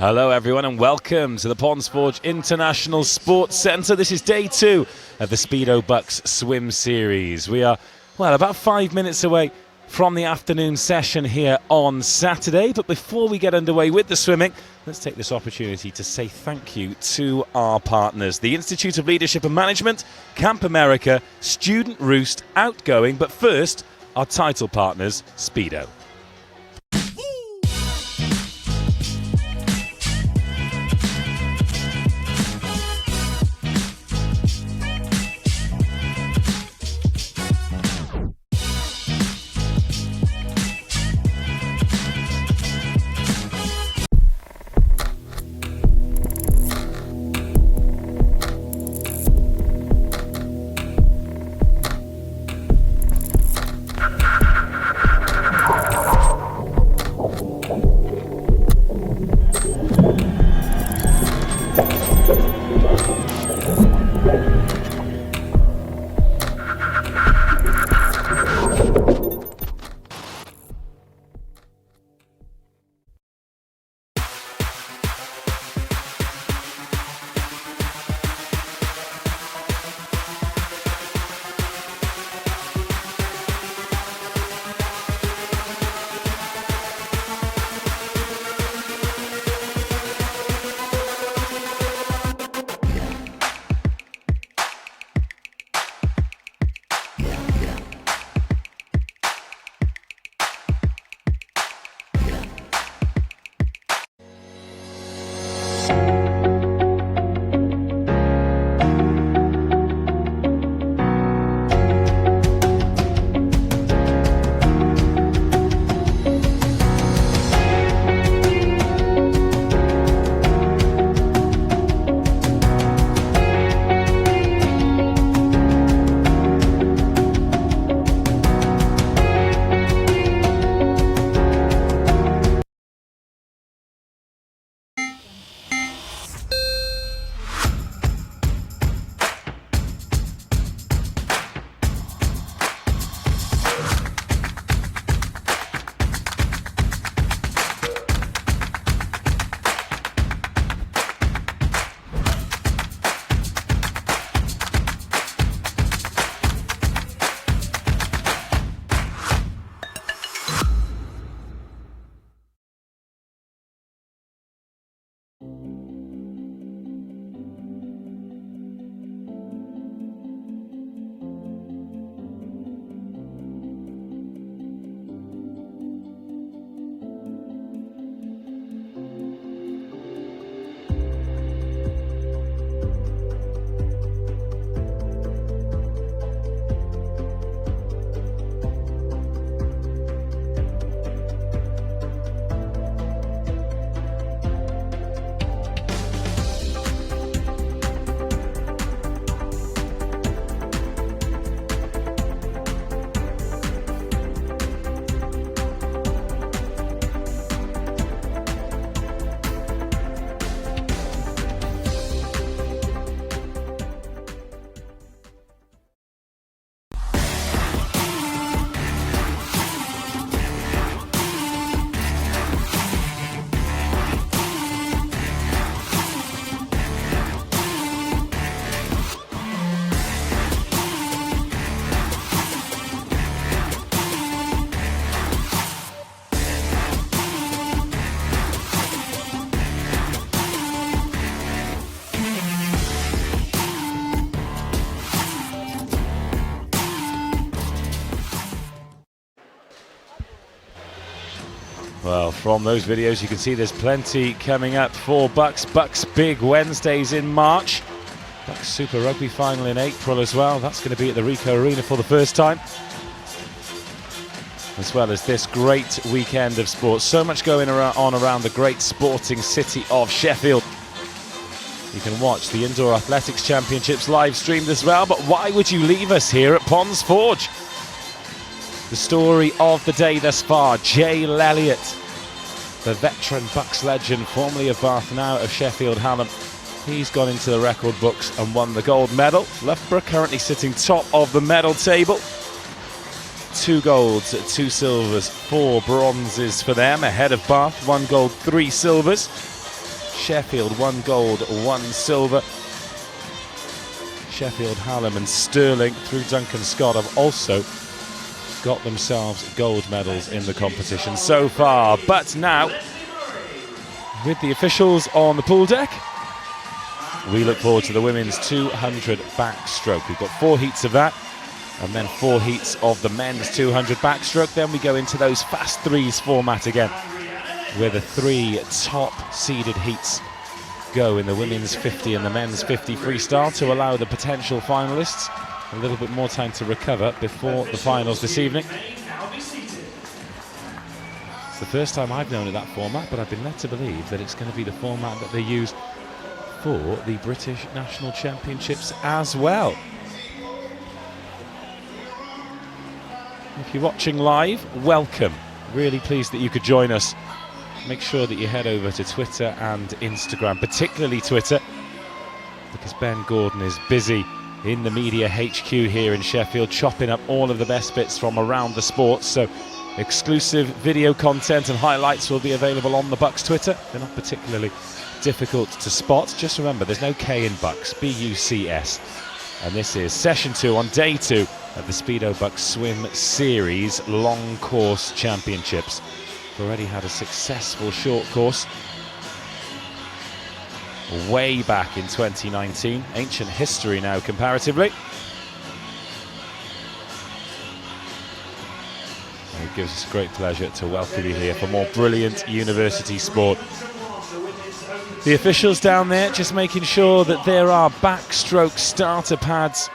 Hello everyone and welcome to the Ponds Forge International Sports Centre. This is day 2 of the Speedo BUCS swim series. We are, well, about 5 minutes away from the afternoon session here on Saturday. But before we get underway with the swimming, let's take this opportunity to say thank you to our partners. The Institute of Leadership and Management, Camp America, Student Roost, Outgoing. But first, our title partners, Speedo. Well, from those videos you can see there's plenty coming up for BUCS Big Wednesdays in March. BUCS Super Rugby final in April as well. That's going to be at the Ricoh Arena for the first time. As well as this great weekend of sports. So much going on around the great sporting city of Sheffield. You can watch the Indoor Athletics Championships live streamed as well, but why would you leave us here at Ponds Forge? The story of the day thus far, Jay Elliott, the veteran BUCS legend, formerly of Bath, now of Sheffield Hallam. He's gone into the record books and won the gold medal. Loughborough currently sitting top of the medal table. 2 golds, 2 silvers, 4 bronzes for them, ahead of Bath, 1 gold, 3 silvers. Sheffield 1 gold, 1 silver. Sheffield, Hallam and Stirling through Duncan Scott have also got themselves gold medals in the competition so far. But now, with the officials on the pool deck, we look forward to the women's 200 backstroke. We've got 4 heats of that, and then 4 heats of the men's 200 backstroke. Then we go into those fast threes format again, where the 3 top seeded heats go in the women's 50 and the men's 50 freestyle to allow the potential finalists a little bit more time to recover before the finals this evening. It's the first time I've known of that format, but I've been led to believe that it's going to be the format that they use for the British National Championships as well. If you're watching live, welcome. Really pleased that you could join us. Make sure that you head over to Twitter and Instagram, particularly Twitter, because Ben Gordon is busy in the media HQ here in Sheffield, chopping up all of the best bits from around the sport. So exclusive video content and highlights will be available on the BUCS Twitter. They're not particularly difficult to spot. Just remember, there's no K in BUCS, BUCS. And this is session 2 on day 2 of the Speedo BUCS Swim Series Long Course Championships. We've already had a successful short course way back in 2019. Ancient history now, comparatively. And it gives us great pleasure to welcome you here for more brilliant university sport. The officials down there just making sure that there are backstroke starter pads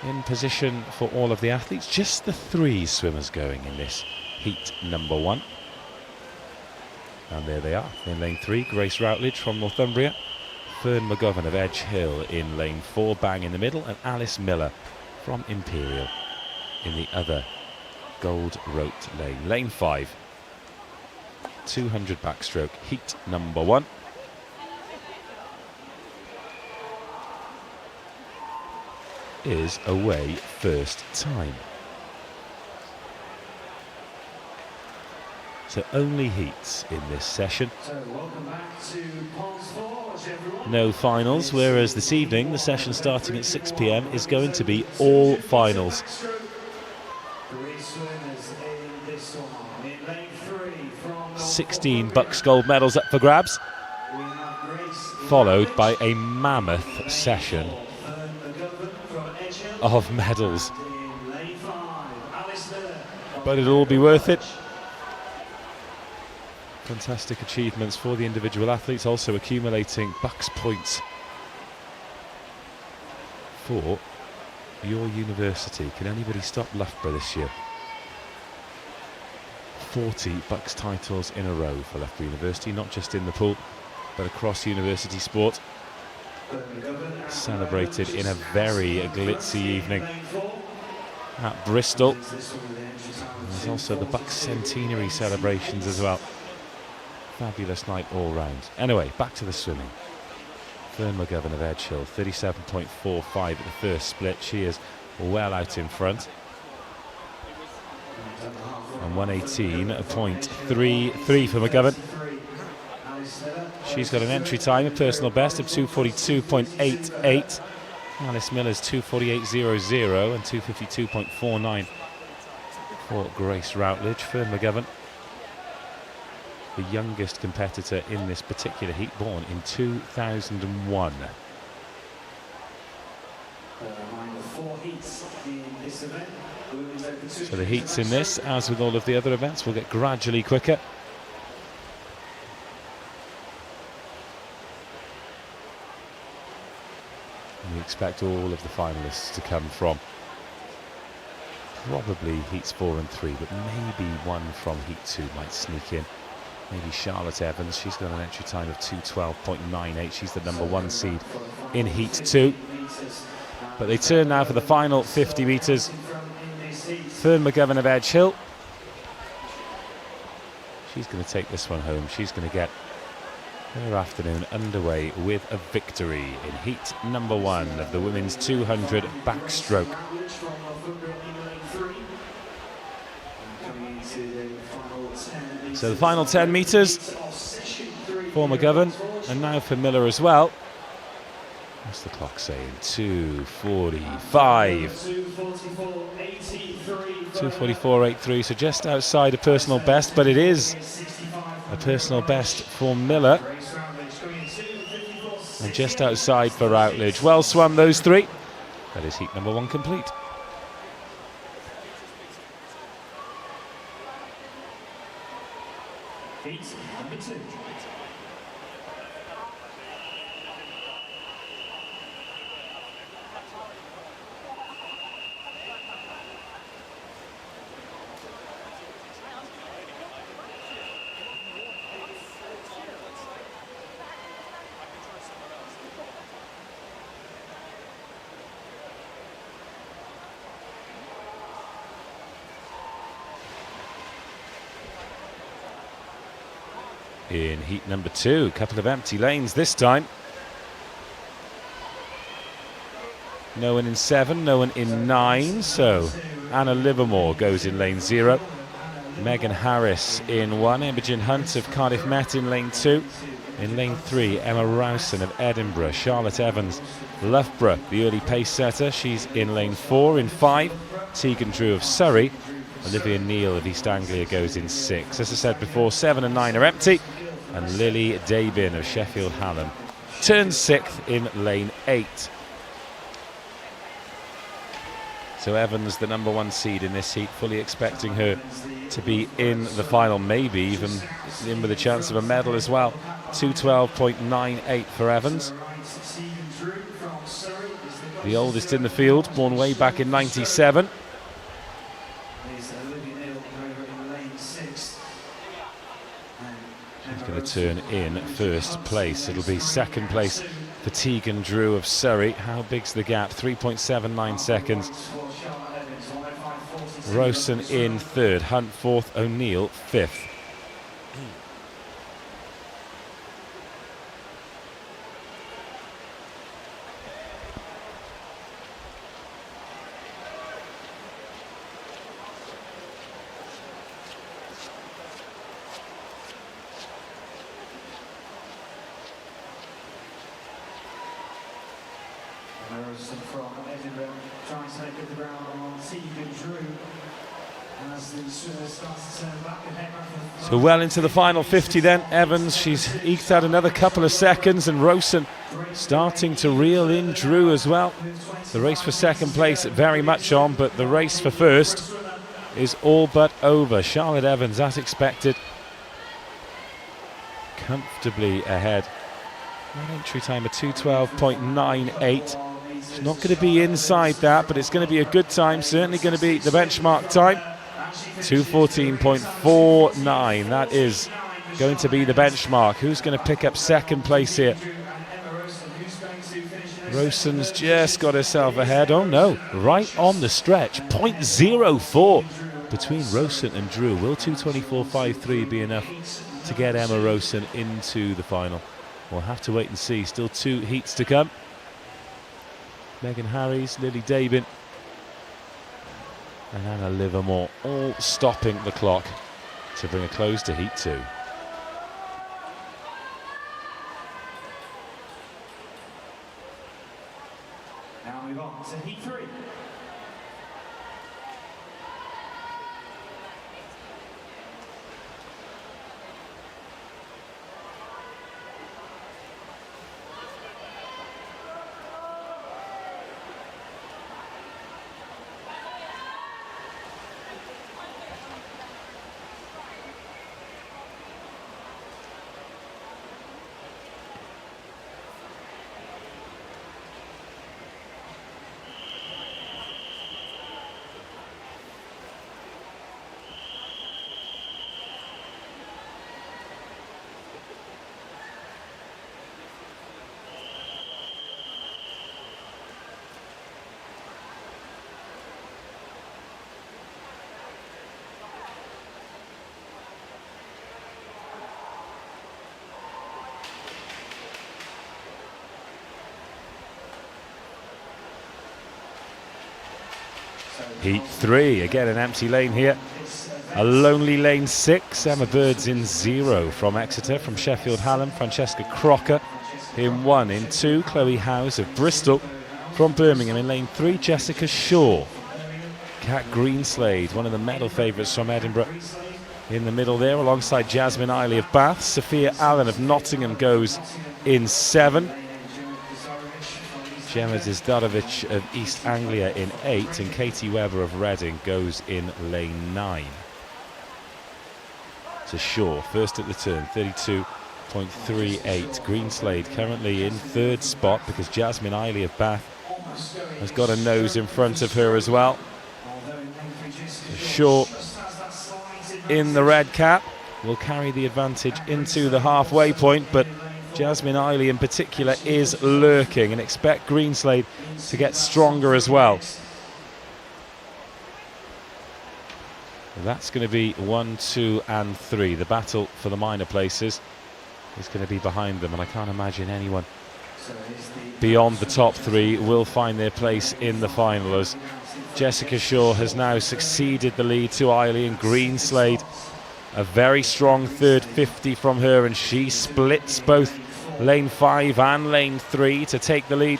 in position for all of the athletes. Just the 3 swimmers going in this heat number 1. And there they are in lane 3. Grace Routledge from Northumbria, Fern McGovern of Edge Hill in lane 4, bang in the middle, and Alice Miller from Imperial in the other gold roped lane. Lane 5, 200 backstroke, heat number 1. Is away first time. So only heats in this session. No finals, whereas this evening, the session starting at 6 PM is going to be all finals. 16 BUCS gold medals up for grabs, followed by a mammoth session of medals. But it'll all be worth it. Fantastic achievements for the individual athletes, also accumulating BUCS points for your university. Can anybody stop Loughborough this year? 40 BUCS titles in a row for Loughborough University, not just in the pool, but across university sport. Celebrated in a very glitzy evening at Bristol. There's also the BUCS centenary celebrations as well. Fabulous night all round. Anyway, back to the swimming. Fern McGovern of Edge Hill, 37.45 at the first split. She is well out in front. And 118.33 for McGovern. She's got an entry time, a personal best of 2:42.88. Alice Miller's 2:48.00 and 2:52.49 for Grace Routledge. Fern McGovern, the youngest competitor in this particular heat, born in 2001. So the heats in this, as with all of the other events, will get gradually quicker. And we expect all of the finalists to come from probably heats 4 and 3, but maybe one from heat 2 might sneak in. Maybe Charlotte Evans. She's got an entry time of 2:12.98. She's the number 1 seed in heat 2. But they turn now for the final 50 metres. Fern McGovern of Edge Hill. She's going to take this one home. She's going to get her afternoon underway with a victory in heat number 1 of the women's 200 backstroke. So the final 10 metres, for McGovern, and now for Miller as well. What's the clock saying? 2:45. 2:44.83, so just outside a personal best, but it is a personal best for Miller. And just outside for Routledge. Well swum, those three. That is heat number 1 complete. Heat number 2. In heat number 2, a couple of empty lanes this time. No one in 7, no one in 9, so Anna Livermore goes in lane 0. Megan Harris in 1, Imogen Hunt of Cardiff Met in lane 2. In lane 3, Emma Rowson of Edinburgh. Charlotte Evans, Loughborough, the early pace setter, she's in lane 4. In 5, Tegan Drew of Surrey. Olivia Neal of East Anglia goes in 6. As I said before, 7 and 9 are empty. And Lily Dabin of Sheffield Hallam turns 6th in lane 8. So Evans, the number 1 seed in this heat, fully expecting her to be in the final, maybe even in with a chance of a medal as well. 2:12.98 for Evans. The oldest in the field, born way back in 97. She's going to turn in first place. It'll be 2nd place for Tegan Drew of Surrey. How big's the gap? 3.79 seconds. Rowson in 3rd, Hunt 4th, O'Neill 5th. From Edinburgh, trying to take the ground on Tegan Drew. As the swimmer starts to turn back ahead. So well into the final 50 then. Evans, she's eked out another couple of seconds, and Rowson starting to reel in Drew as well. The race for 2nd place very much on, but the race for 1st is all but over. Charlotte Evans, as expected, comfortably ahead. An entry time of 2:12.98. It's not going to be inside that, but it's going to be a good time. Certainly going to be the benchmark time. 2:14.49. That is going to be the benchmark. Who's going to pick up 2nd place here? Rowson's just got herself ahead. Oh no, right on the stretch. 0.04 between Rowson and Drew. Will 2:24.53 be enough to get Emma Rowson into the final? We'll have to wait and see. Still 2 heats to come. Megan Harris, Lily Dabin and Anna Livermore all stopping the clock to bring a close to heat 2. Now move on to heat 3. Heat 3, again an empty lane here. A lonely lane 6, Emma Bird's in 0 from Exeter. From Sheffield Hallam, Francesca Crocker in 1. In 2, Chloe Howes of Bristol. From Birmingham in lane 3, Jessica Shaw. Kat Greenslade, one of the medal favourites from Edinburgh, in the middle there, alongside Jasmine Eiley of Bath. Sophia Allen of Nottingham goes in 7. Gemma Zizdarovic of East Anglia in 8, and Katie Webber of Reading goes in lane 9. To Shaw, first at the turn, 32.38. Greenslade currently in 3rd spot because Jasmine Eiley of Bath has got a nose in front of her as well. Shaw in the red cap will carry the advantage into the halfway point, but Jasmine Eiley in particular is lurking, and expect Greenslade to get stronger as well. That's going to be 1, 2 and 3. The battle for the minor places is going to be behind them, and I can't imagine anyone beyond the top 3 will find their place in the final, as Jessica Shaw has now succeeded the lead to Eiley, and Greenslade a very strong third 50 from her, and she splits both lane 5 and lane 3 to take the lead,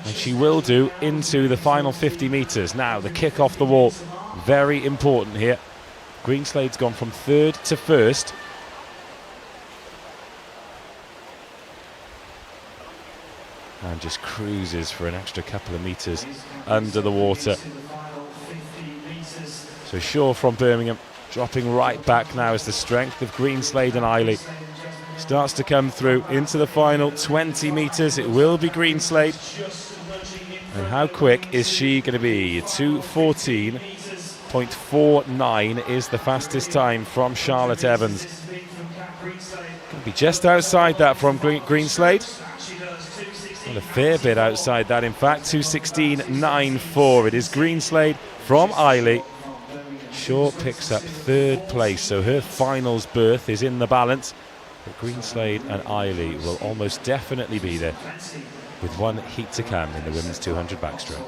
and she will do into the final 50 metres. Now the kick off the wall, very important here. Greenslade's gone from 3rd to 1st. And just cruises for an extra couple of metres under the water. So Shaw from Birmingham dropping right back now as the strength of Greenslade and Eiley starts to come through into the final 20 metres. It will be Greenslade. And how quick is she going to be? 2:14.49 is the fastest time from Charlotte Evans. Going to be just outside that from Greenslade. Well, a fair bit outside that, in fact. 2:16.94. It is Greenslade from Eiley. Shaw picks up 3rd place, so her finals berth is in the balance. But Greenslade and Eiley will almost definitely be there, with one heat to come in the women's 200 backstroke.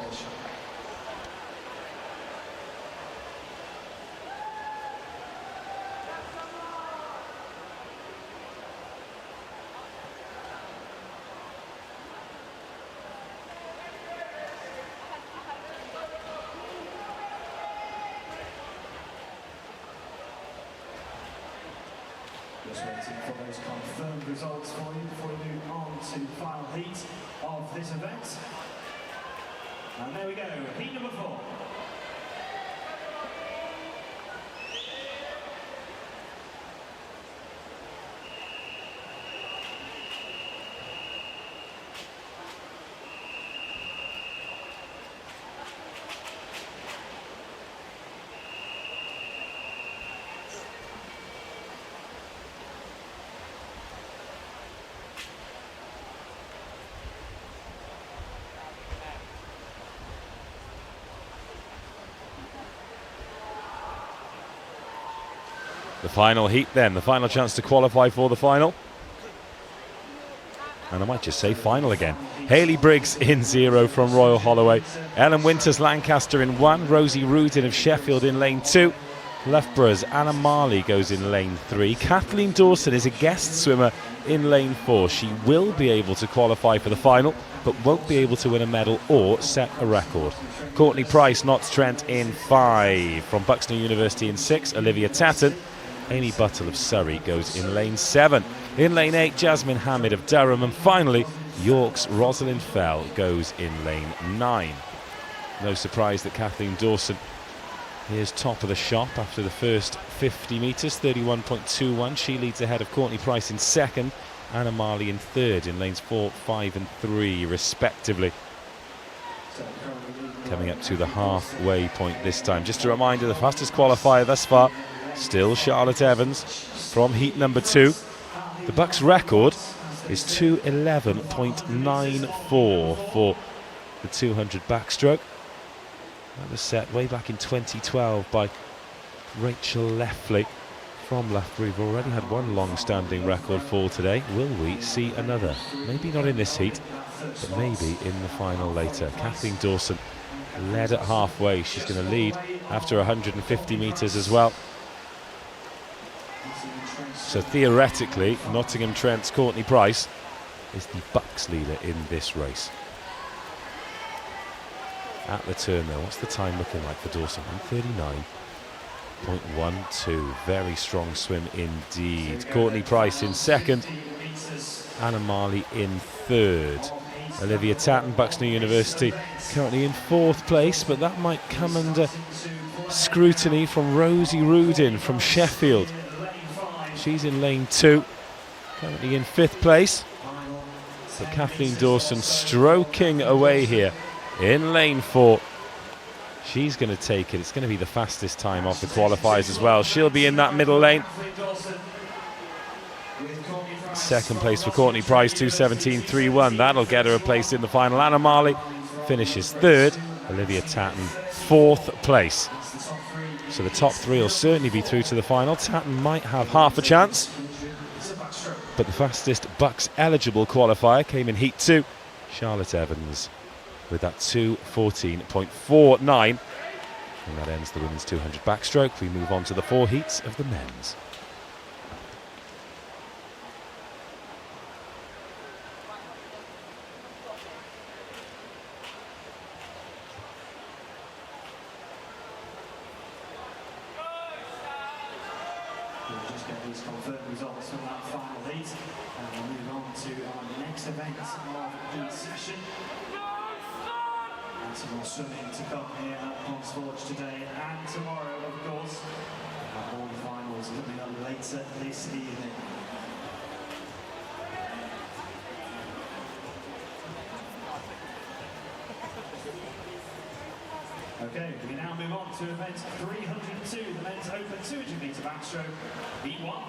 Just waiting for those confirmed results for you before we move on to the final heat of this event. And there we go, heat number 4. The final heat then, the final chance to qualify for the final. And I might just say final again. Hayley Briggs in 0 from Royal Holloway. Ellen Winters Lancaster in 1. Rosie Rudin of Sheffield in lane 2. Loughborough's Anna Marley goes in lane 3. Kathleen Dawson is a guest swimmer in lane 4. She will be able to qualify for the final, but won't be able to win a medal or set a record. Courtney Price, Notts Trent in 5. From Buxton University in 6, Olivia Tatton. Amy Buttle of Surrey goes in lane 7. In lane 8, Jasmine Hamid of Durham. And finally, York's Rosalind Fell goes in lane 9. No surprise that Kathleen Dawson is top of the shop after the first 50 metres, 31.21. She leads ahead of Courtney Price in 2nd, Anna Marley in 3rd in lanes 4, 5 and 3 respectively. Coming up to the halfway point this time. Just a reminder, the fastest qualifier thus far, still Charlotte Evans from heat number 2. The BUCS record is 2:11.94 for the 200 backstroke. That was set way back in 2012 by Rachel Leffley from Loughborough. We've already had one long-standing record fall today. Will we see another? Maybe not in this heat, but maybe in the final later. Kathleen Dawson led at halfway. She's going to lead after 150 metres as well. So theoretically, Nottingham Trent's Courtney Price is the BUCS leader in this race. At the turn though, what's the time looking like for Dawson? 1:39.12. Very strong swim indeed. Courtney Price in second, Anna Marley in third. Olivia Tatton, Buxton University, currently in fourth place, but that might come under scrutiny from Rosie Rudin from Sheffield. She's in lane 2, currently in fifth place. So Kathleen Dawson stroking away here in lane 4. She's going to take it. It's going to be the fastest time off the qualifiers as well. She'll be in that middle lane. Second place for Courtney Price, 2:17.31. That'll get her a place in the final. Anna Marley finishes third. Olivia Tatton, fourth place. So the top 3 will certainly be through to the final. Tatton might have half a chance, but the fastest BUCS eligible qualifier came in heat 2. Charlotte Evans with that 2:14.49. And that ends the women's 200 backstroke. We move on to the 4 heats of the men's. We'll just get these confirmed results from that final heat, and we'll move on to our next event of the session. And some more swimming to come here at Pons Forge today and tomorrow, of course. We'll have all the finals coming up later this evening. Okay, we now move on to event 302, the men's open 200 metre backstroke, heat 1.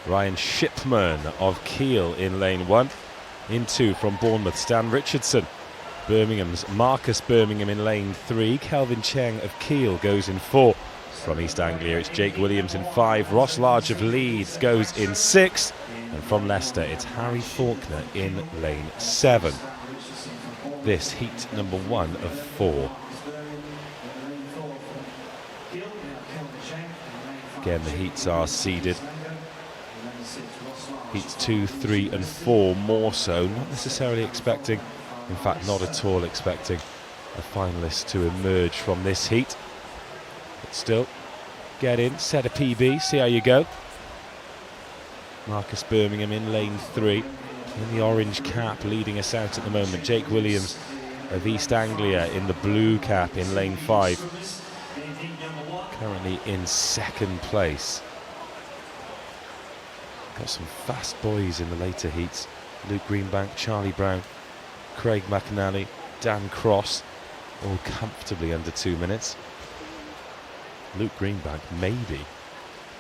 Ryan Shipman of Kiel in lane 1. In 2 from Bournemouth, Stan Richardson. Birmingham's Marcus Birmingham in lane 3. Kelvin Cheng of Kiel goes in 4. From East Anglia, it's Jake Williams in 5. Ross Large of Leeds goes in 6. And from Leicester, it's Harry Faulkner in lane 7. This heat number 1 of 4. Again, the heats are seeded. Heats 2, 3 and 4 more so, not necessarily expecting, in fact not at all expecting a finalist to emerge from this heat. But still, get in, set a PB, see how you go. Marcus Birmingham in lane 3, in the orange cap leading us out at the moment. Jake Williams of East Anglia in the blue cap in lane 5, currently in second place. Got some fast boys in the later heats. Luke Greenbank, Charlie Brown, Craig McNally, Dan Cross, all comfortably under 2 minutes. Luke Greenbank maybe,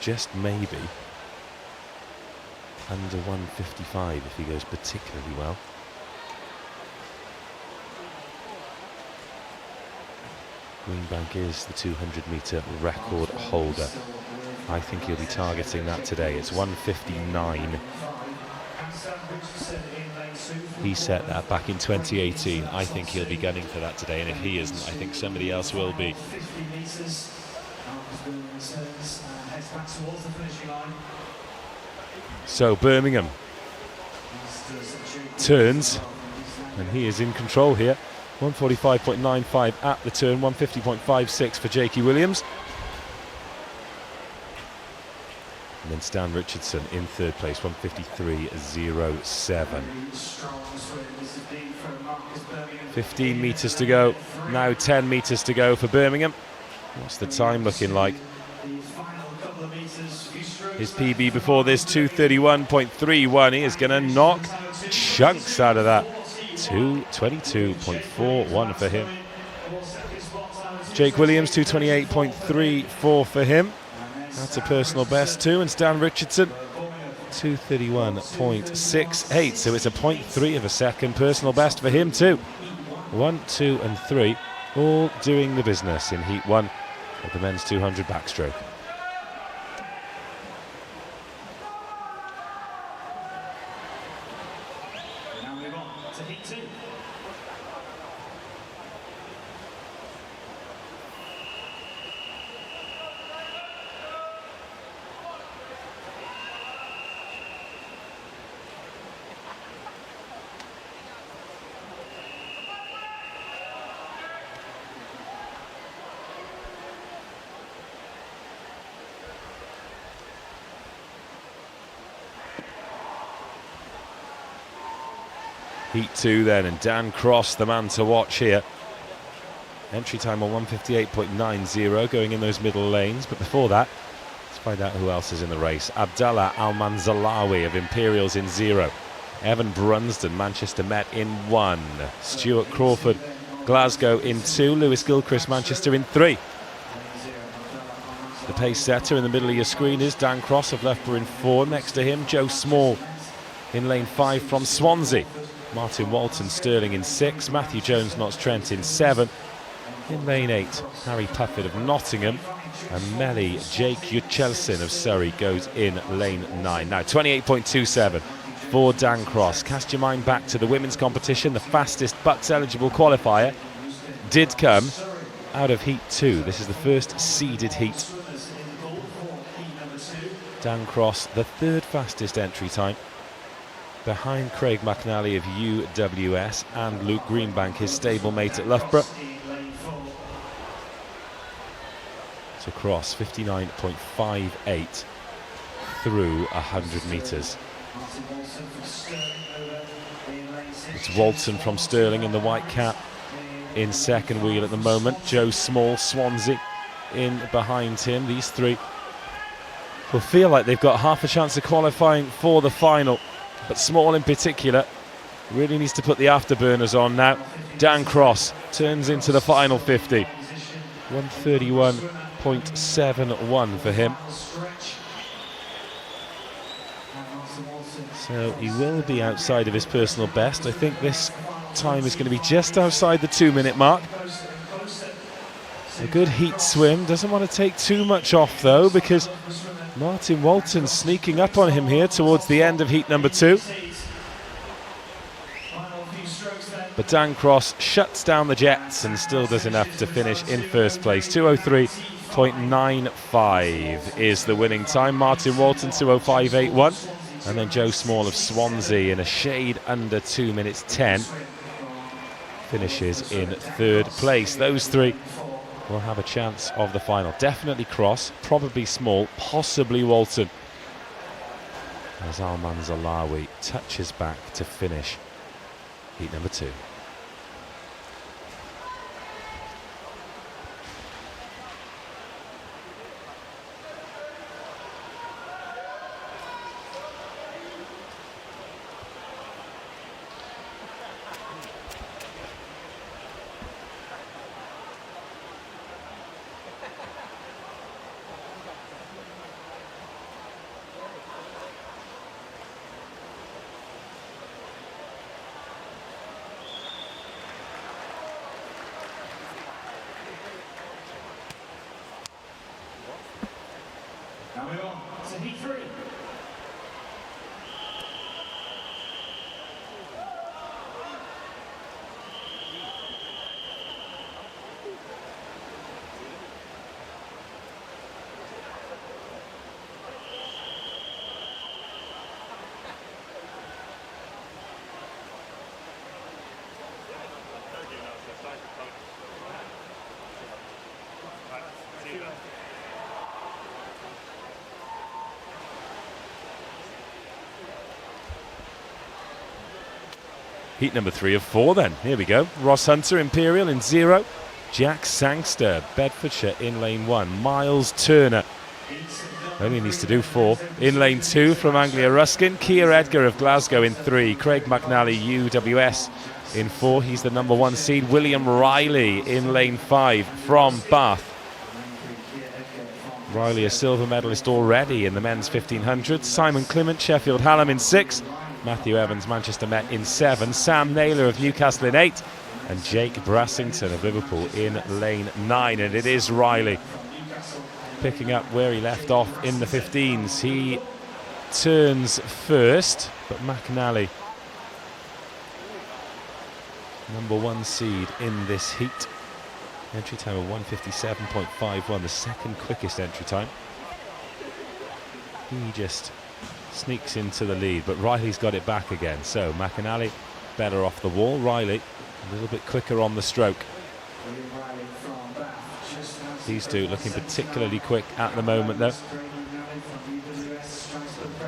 just maybe, under 1:55 if he goes particularly well. Greenbank is the 200 metre record holder. I think he'll be targeting that today. It's 1:59. He set that back in 2018. I think he'll be gunning for that today, and if he isn't, I think somebody else will be. So Birmingham turns, and he is in control here. 1:45.95 at the turn, 1:50.56 for Jakey Williams. And then Stan Richardson in third place, 1:53.07. 15 metres to go, now 10 metres to go for Birmingham. What's the time looking like? His PB before this, 2:31.31. He is going to knock chunks out of that. 2:22.41 for him. Jake Williams, 2:28.34 for him. That's a personal best too. And Stan Richardson, 2:31.68. So it's a 0.3 of a second personal best for him too. 1, 2 and 3 all doing the business in Heat 1 of the men's 200 backstroke. Now move on to Heat 2. Heat 2 then, and Dan Cross, the man to watch here. Entry time on 1:58.90, going in those middle lanes. But before that, let's find out who else is in the race. Abdallah Al-Manzalawi of Imperials in 0. Evan Brunsden, Manchester Met in 1. Stuart Crawford, Glasgow in 2. Lewis Gilchrist, Manchester in 3. The pace setter in the middle of your screen is Dan Cross of Loughborough in 4. Next to him, Joe Small in lane 5 from Swansea. Martin Walton Sterling in 6, Matthew Jones Notts Trent in 7. In lane 8, Harry Puffett of Nottingham, and Medley Jake Uchelson of Surrey goes in lane 9. Now 28.27 for Dan Cross. Cast your mind back to the women's competition. The fastest BUCS eligible qualifier did come out of Heat 2. This is the first seeded heat. Dan Cross, the third fastest entry time, behind Craig McNally of UWS and Luke Greenbank, his stablemate at Loughborough. So Cross, 59.58 through 100 metres. It's Walton from Stirling in the white cap in second wheel at the moment. Joe Small, Swansea, in behind him. These three will feel like they've got half a chance of qualifying for the final. But Small in particular really needs to put the afterburners on now. Dan Cross turns into the final 50. 1:31.71 for him. So he will be outside of his personal best. I think this time is going to be just outside the 2-minute mark. A good heat swim. Doesn't want to take too much off though, because Martin Walton sneaking up on him here towards the end of heat number 2. But Dan Cross shuts down the jets and still does enough to finish in first place. 2:03.95 is the winning time. Martin Walton 2:05.81, and then Joe Small of Swansea in a shade under 2 minutes 10 finishes in third place. Those three will have a chance of the final. Definitely Cross, probably Small, possibly Walton, as Al-Manzalawi touches back to finish heat number 2. Now move on to Heat 3. Heat number 3 of 4 then. Here we go. Ross Hunter, Imperial in 0. Jack Sangster, Bedfordshire in lane 1. Miles Turner only needs to do 4. In lane 2 from Anglia Ruskin. Keir Edgar of Glasgow in 3. Craig McNally, UWS, In 4, he's the number 1 seed, William Riley in lane 5 from Bath. Riley, a silver medalist already in the men's 1500. Simon Clement, Sheffield Hallam in 6. Matthew Evans, Manchester Met in 7. Sam Naylor of Newcastle in 8. And Jake Brassington of Liverpool in lane 9. And it is Riley picking up where he left off in the 15s. He turns first, but McNally, number 1 seed in this heat. Entry time of 1:57.51, the second quickest entry time. He just sneaks into the lead, but Riley's got it back again. So McAnally better off the wall. Riley a little bit quicker on the stroke. These two looking particularly quick at the moment though.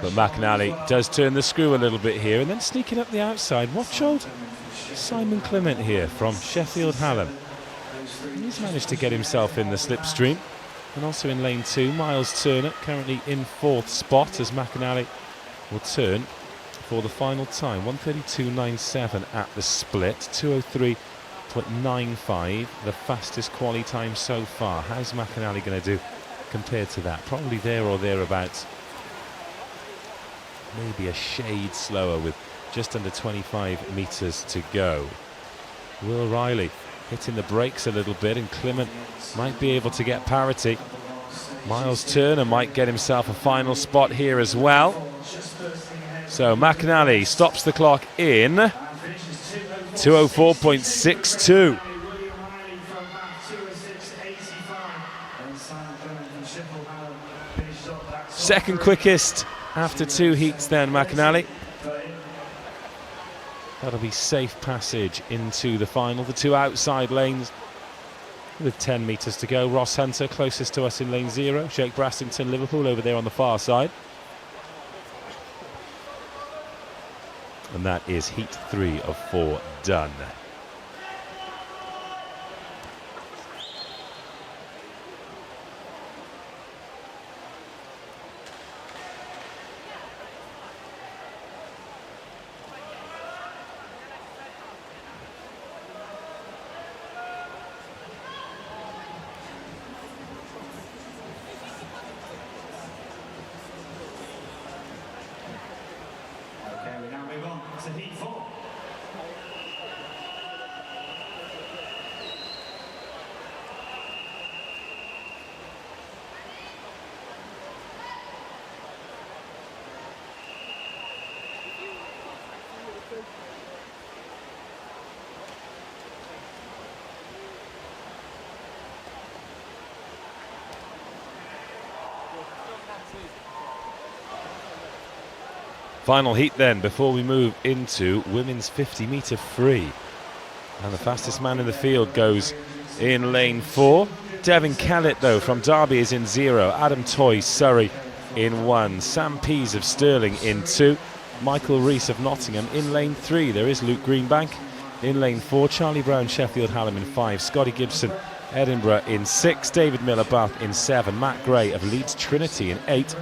But McAnally does turn the screw a little bit here and then sneaking up the outside. Watch old Simon Clement here from Sheffield Hallam. He's managed to get himself in the slipstream. And also in lane 2, Miles Turner currently in 4th spot as McAnally will turn for the final time. 1:32.97 at the split, 2:03.95, the fastest quali time so far. How's McAnally going to do compared to that? Probably there or thereabouts. Maybe a shade slower with just under 25 metres to go. Will Riley hitting the brakes a little bit, and Clement might be able to get parity. Miles Turner might get himself a final spot here as well. So McAnally stops the clock in 2:04.62. Second quickest after 2 heats then, McAnally. That'll be safe passage into the final. The 2 outside lanes with 10 metres to go. Ross Hunter closest to us in lane 0. Jake Brassington, Liverpool over there on the far side. And that is heat 3 of 4 done. To heat 4. Final heat then before we move into women's 50-metre free. And the fastest man in the field goes in lane 4. Devin Kellett though from Derby is in 0. Adam Toy, Surrey in 1. Sam Pease of Stirling in 2. Michael Rees of Nottingham in lane 3. There is Luke Greenbank in lane 4. Charlie Brown, Sheffield Hallam in 5. Scotty Gibson, Edinburgh in 6. David Miller, Bath in 7. Matt Gray of Leeds Trinity in 8.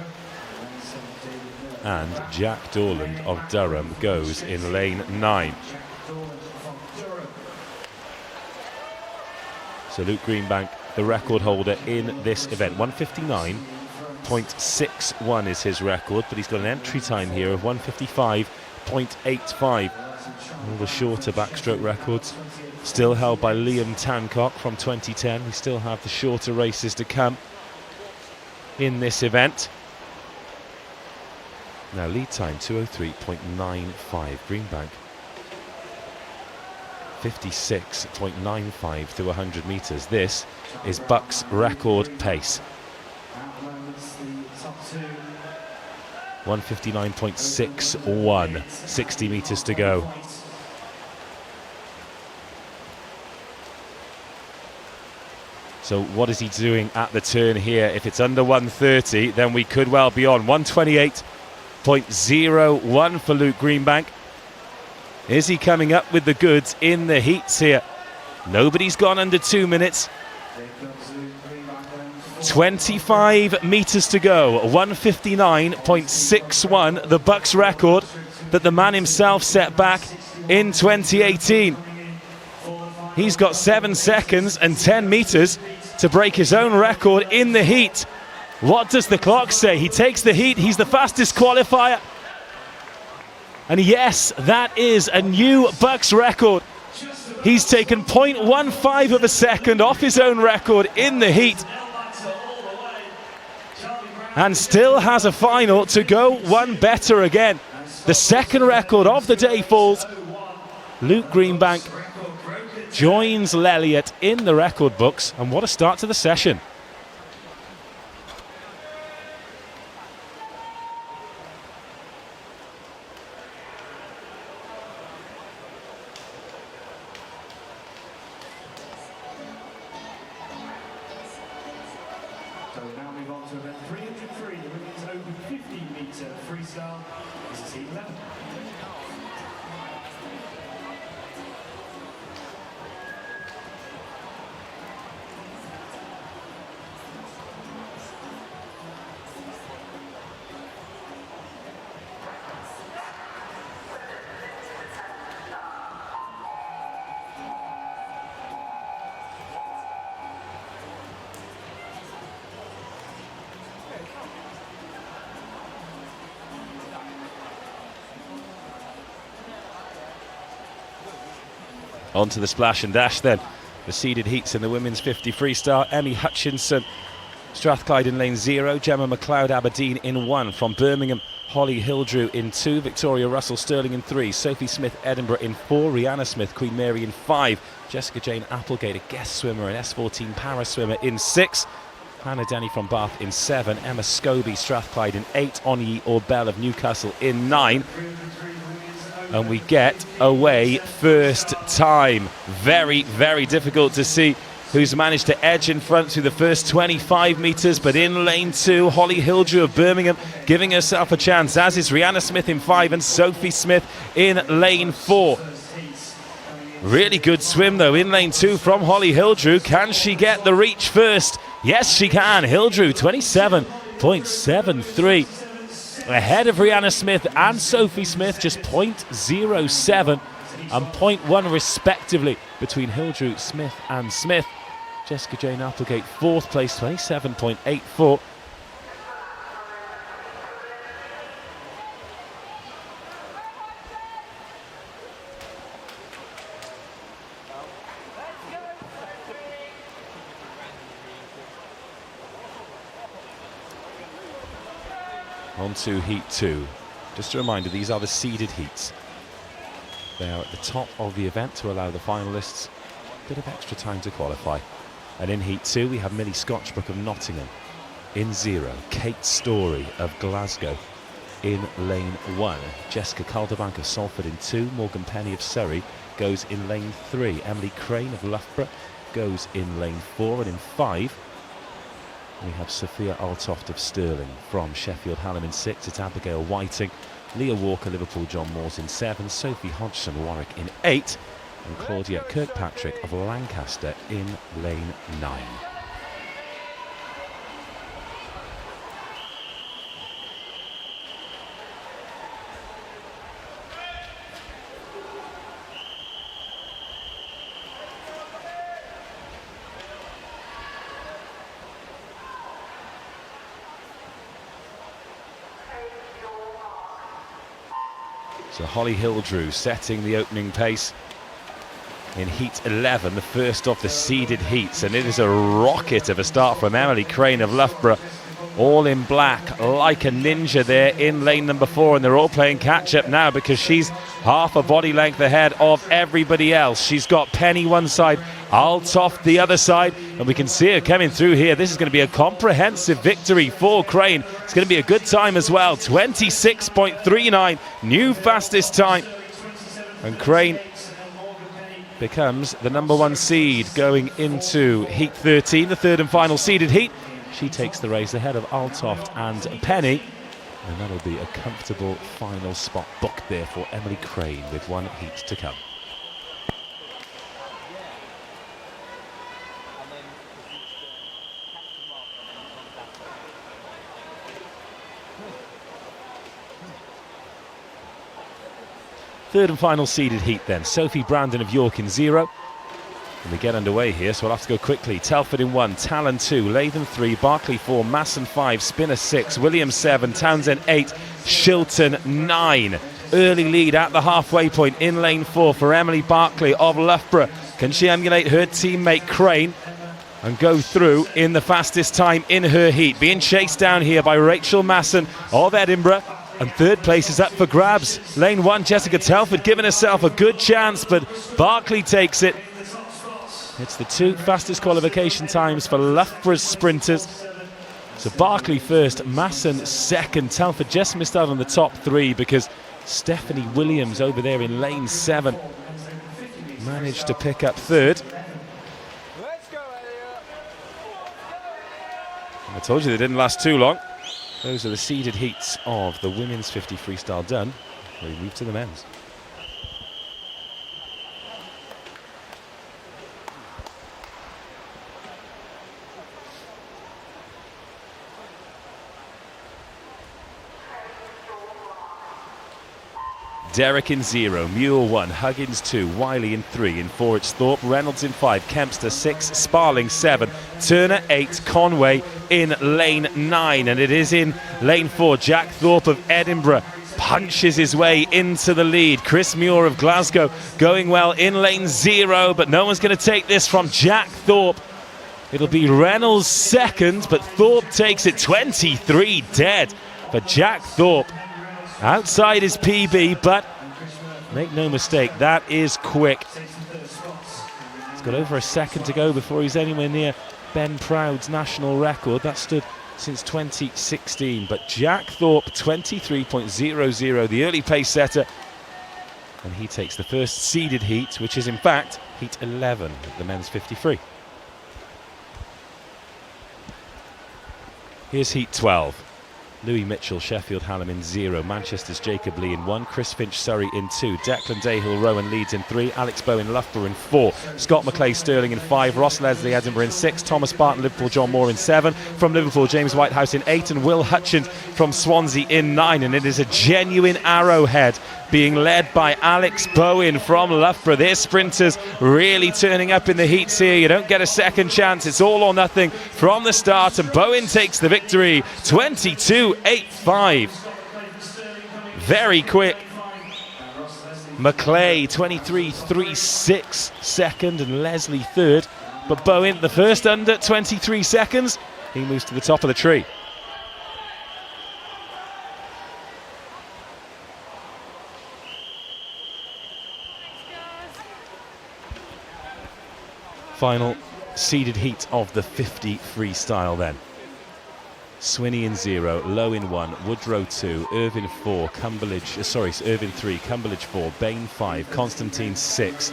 And Jack Dorland of Durham goes in lane 9. So Luke Greenbank, the record holder in this event. 1:59.61 is his record, but he's got an entry time here of 1:55.85. All the shorter backstroke records still held by Liam Tancock from 2010. We still have the shorter races to come in this event. Now lead time 2:03.95. Greenbank 56.95 through 100 metres. This is BUCS record pace. 1:59.61. 60 metres to go. So what is he doing at the turn here? If it's under 1:30, then we could well be on 1:28.01 for Luke Greenbank. Is he coming up with the goods in the heats here? Nobody's gone under 2 minutes. 25 metres to go. 1:59.61, the BUCS record that the man himself set back in 2018. He's got 7 seconds and 10 meters to break his own record in the heat. What does the clock say? He takes the heat. He's the fastest qualifier. And yes, that is a new BUCS record. He's taken 0.15 of a second off his own record in the heat. And still has a final to go one better again. The second record of the day falls. Luke Greenbank joins Lelliot in the record books, and what a start to the session. So we now move on to event 303, the women's over 50-metre freestyle. This is heat 11. On to the splash and dash then. The seeded heats in the women's 50 freestyle. Emmy Hutchinson, Strathclyde in lane 0. Gemma McLeod Aberdeen in 1. From Birmingham, Holly Hildrew in 2. Victoria Russell Sterling in 3. Sophie Smith Edinburgh in 4. Rihanna Smith Queen Mary in 5. Jessica Jane Applegate, a guest swimmer, an S14 para swimmer in 6. Hannah Denny from Bath in 7. Emma Scobie Strathclyde in 8. Onyi Orbell of Newcastle in 9. And we get away first time. Very, very difficult to see who's managed to edge in front through the first 25 metres. But in lane 2, Holly Hildrew of Birmingham giving herself a chance, as is Rihanna Smith in 5 and Sophie Smith in lane 4. Really good swim, though, in lane 2 from Holly Hildrew. Can she get the reach first? Yes, she can. Hildrew, 27.73. Ahead of Rihanna Smith and Sophie Smith, just 0.07 and 0.1 respectively between Hildrew, Smith and Smith. Jessica Jane Applegate, 4th place, 27.84. On to heat 2. Just a reminder, these are the seeded heats. They are at the top of the event to allow the finalists a bit of extra time to qualify. And in heat 2 we have Millie Scotchbrook of Nottingham in 0. Kate Story of Glasgow in lane 1. Jessica Calderbank of Salford in 2. Morgan Penny of Surrey goes in lane 3. Emily Crane of Loughborough goes in lane 4. And in 5 we have Sophia Altoft of Stirling from Sheffield Hallam in 6. It's Abigail Whiting, Leah Walker, Liverpool John Moores in 7. Sophie Hodgson Warwick in 8. And Claudia Kirkpatrick of Lancaster in lane 9. So Holly Hildrew setting the opening pace in heat 11, the first of the seeded heats, and it is a rocket of a start from Emily Crane of Loughborough, all in black like a ninja there in lane number 4, and they're all playing catch up now because she's half a body length ahead of everybody else. She's got Penny one side, Altoft the other side, and we can see her coming through here. This is going to be a comprehensive victory for Crane. It's going to be a good time as well. 26.39, new fastest time, and Crane becomes the number 1 seed going into heat 13, the third and final seeded heat. She takes the race ahead of Altoft and Penny, and that'll be a comfortable final spot booked there for Emily Crane with 1 heat to come. Third and final seeded heat then. Sophie Brandon of York in 0. And we get underway here, so we'll have to go quickly. Telford in 1, Talon 2, Latham 3, Barclay 4, Masson 5, Spinner 6, Williams 7, Townsend 8, Shilton 9. Early lead at the halfway point in lane 4 for Emily Barclay of Loughborough. Can she emulate her teammate Crane and go through in the fastest time in her heat? Being chased down here by Rachel Masson of Edinburgh. And third place is up for grabs. Lane 1, Jessica Telford giving herself a good chance, but Barclay takes it. It's the 2 fastest qualification times for Loughborough's sprinters. So Barclay first, Masson second. Telford just missed out on the top 3 because Stephanie Williams over there in lane 7 managed to pick up third. I told you they didn't last too long. Those are the seeded heats of the women's 50 freestyle done. We move to the men's. Derrick in 0, Muir 1, Huggins 2, Wiley in 3, in 4 it's Thorpe, Reynolds in 5, Kempster 6, Sparling 7, Turner 8, Conway in lane 9, and it is in lane 4, Jack Thorpe of Edinburgh punches his way into the lead. Chris Muir of Glasgow going well in lane 0, but no one's going to take this from Jack Thorpe. It'll be Reynolds second, but Thorpe takes it 23 dead for Jack Thorpe. Outside his PB, but make no mistake, that is quick. He's got over a second to go before he's anywhere near Ben Proud's national record. That stood since 2016. But Jack Thorpe, 23.00, the early pace setter. And he takes the first seeded heat, which is in fact heat 11 at the men's 50 free. Here's heat 12. Louis Mitchell, Sheffield Hallam in 0, Manchester's Jacob Lee in 1, Chris Finch Surrey in 2, Declan Dahill Rowan Leeds in 3, Alex Bowen Loughborough in 4, Scott McClay Stirling in 5, Ross Leslie Edinburgh in 6, Thomas Barton Liverpool John Moore in 7, from Liverpool James Whitehouse in 8, and Will Hutchins from Swansea in 9. And it is a genuine arrowhead being led by Alex Bowen from Loughborough. Their sprinters really turning up in the heats here. You don't get a second chance. It's all or nothing from the start, and Bowen takes the victory, 22.85. Very quick. McClay 23.36 second, and Leslie third. But Bowen, the first under 23 seconds, he moves to the top of the tree. Final seeded heat of the 50 freestyle then. Swinney in 0, Lowe in 1, Woodrow 2, Irvin 4, Irvin 3, Cumberledge 4, Bain 5, Constantine 6,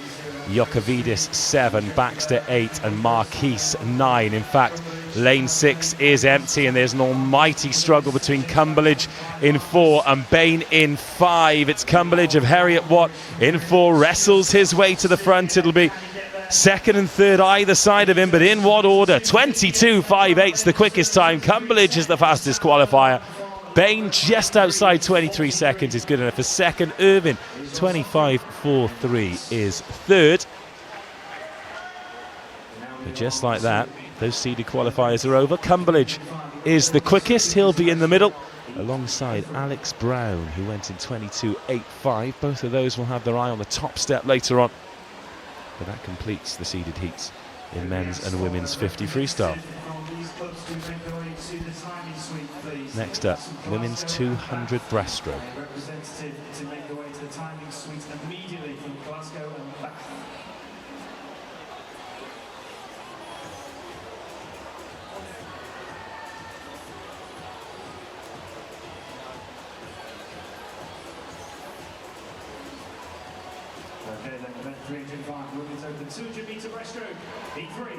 Jokovidis 7, Baxter 8, and Marquise 9. In fact, lane 6 is empty, and there's an almighty struggle between Cumberledge in 4 and Bain in 5. It's Cumberledge of Harriet Watt in 4, wrestles his way to the front. It'll be second and third either side of him, but in what order? 22.58's the quickest time. Cumberledge is the fastest qualifier. Bain just outside 23 seconds is good enough for second. Irvin 25.43 is third. But just like that, those seeded qualifiers are over. Cumberledge is the quickest. He'll be in the middle alongside Alex Brown, who went in 22.85. Both of those will have their eye on the top step later on. But that completes the seeded heats in men's and women's 50 freestyle. Next up, women's 200 breaststroke. Representative to make their way to the timing suite immediately from Glasgow and back. Okay, then event 305, women's open 200 metre breaststroke, heat 3.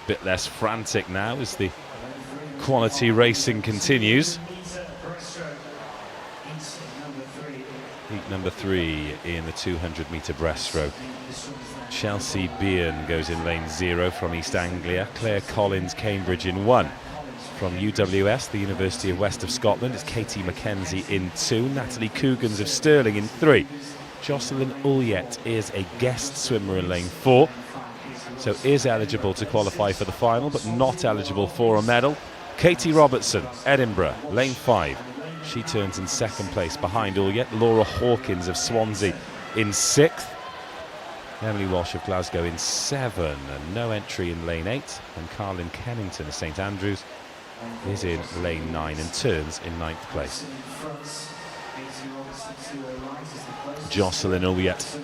Bit less frantic now as the quality racing continues. Heat number 3 in the 200-metre breaststroke. Chelsea Bean goes in lane 0 from East Anglia. Claire Collins, Cambridge in 1. From UWS, the University of West of Scotland, it's Katie Mackenzie in 2. Natalie Coogans of Stirling in 3. Jocelyn Ulyett is a guest swimmer in lane 4. So is eligible to qualify for the final, but not eligible for a medal. Katie Robertson, Edinburgh, lane 5. She turns in 2nd place behind Ulyett. Laura Hawkins of Swansea in 6th. Emily Walsh of Glasgow in 7. And no entry in lane 8. And Carlin Kennington of St Andrews is in lane 9 and turns in 9th place. Jocelyn Ulyett.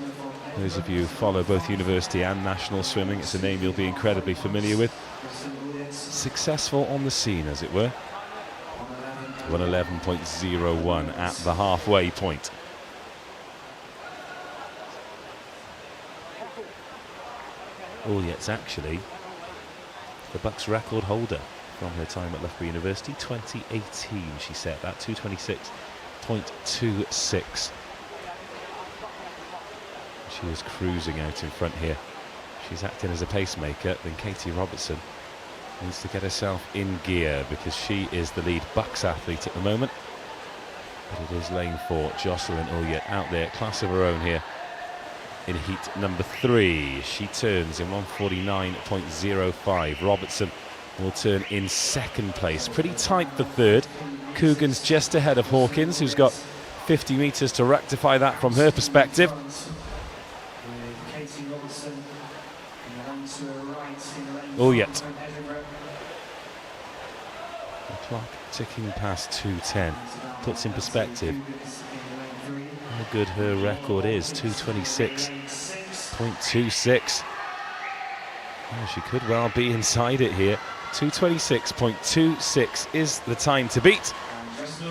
Those of you who follow both university and national swimming, it's a name you'll be incredibly familiar with. Successful on the scene, as it were. 111.01 at the halfway point. Ulyett's actually the BUCS record holder from her time at Loughborough University. 2018 she set that, 226.26. She is cruising out in front here. She's acting as a pacemaker. Then Katie Robertson needs to get herself in gear because she is the lead BUCS athlete at the moment. But it is lane 4, Jocelyn Ulyett out there, class of her own here in heat number 3. She turns in 149.05. Robertson will turn in 2nd place. Pretty tight for 3rd. Coogan's just ahead of Hawkins, who's got 50 metres to rectify that from her perspective. Ulyett. The clock ticking past 2:10 puts in perspective how good her record is. 226.26. Oh, she could well be inside it here. 226.26 is the time to beat.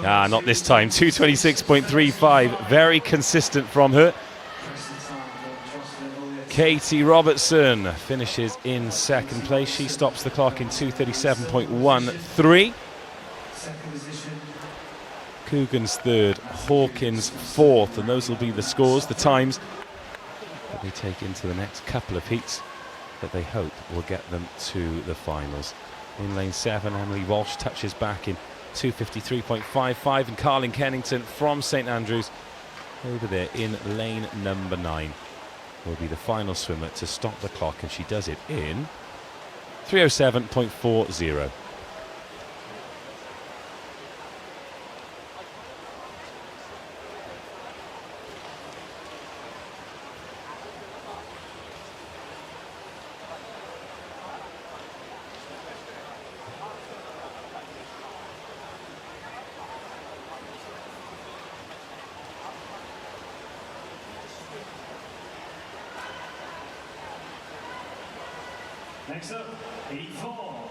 Not this time. 226.35. Very consistent from her. Katie Robertson finishes in 2nd place. She stops the clock in 237.13. Coogan's 3rd, Hawkins 4th, and those will be the scores, the times that they take into the next couple of heats that they hope will get them to the finals. In lane 7, Emily Walsh touches back in 253.55, and Carlin Kennington from St Andrews over there in lane number 9 will be the final swimmer to stop the clock, and she does it in 3:07.40. Next up, heat 4.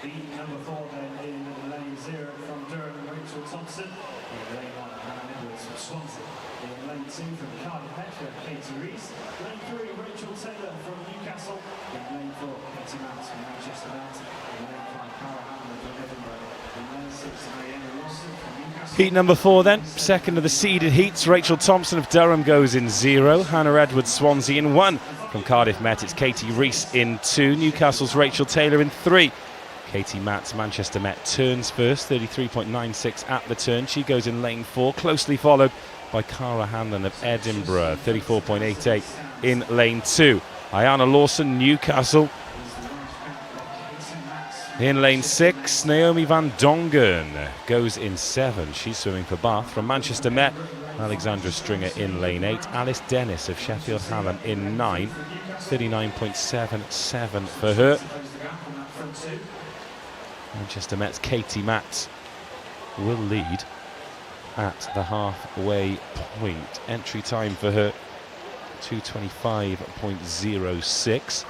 Heat number 4 then in lane 0 from Durham, Rachel Thompson. In lane 1, from Swansea. In lane 2 from Cardiff, Katie Rees. Lane 3, Rachel Taylor from Newcastle. In lane 4, Katie Mount from Manchester United. In lane 5, Cara Hamlin from Edinburgh. In lane 6, Marianne Lawson from Newcastle. Heat number 4 then, 2nd of the seeded heats. Rachel Thompson of Durham goes in 0. Hannah Edwards, Swansea in 1. From Cardiff Met, it's Katie Rees in 2. Newcastle's Rachel Taylor in 3. Katie Matz, Manchester Met, turns first, 33.96 at the turn. She goes in lane 4, closely followed by Cara Hanlon of Edinburgh, 34.88 in lane 2. Ayana Lawson, Newcastle. In lane 6, Naomi van Dongen goes in 7. She's swimming for Bath. From Manchester Met, Alexandra Stringer in lane 8. Alice Dennis of Sheffield Hallam in 9. 39.77 for her. Manchester Met's Katie Matz will lead at the halfway point. Entry time for her 2:25.06,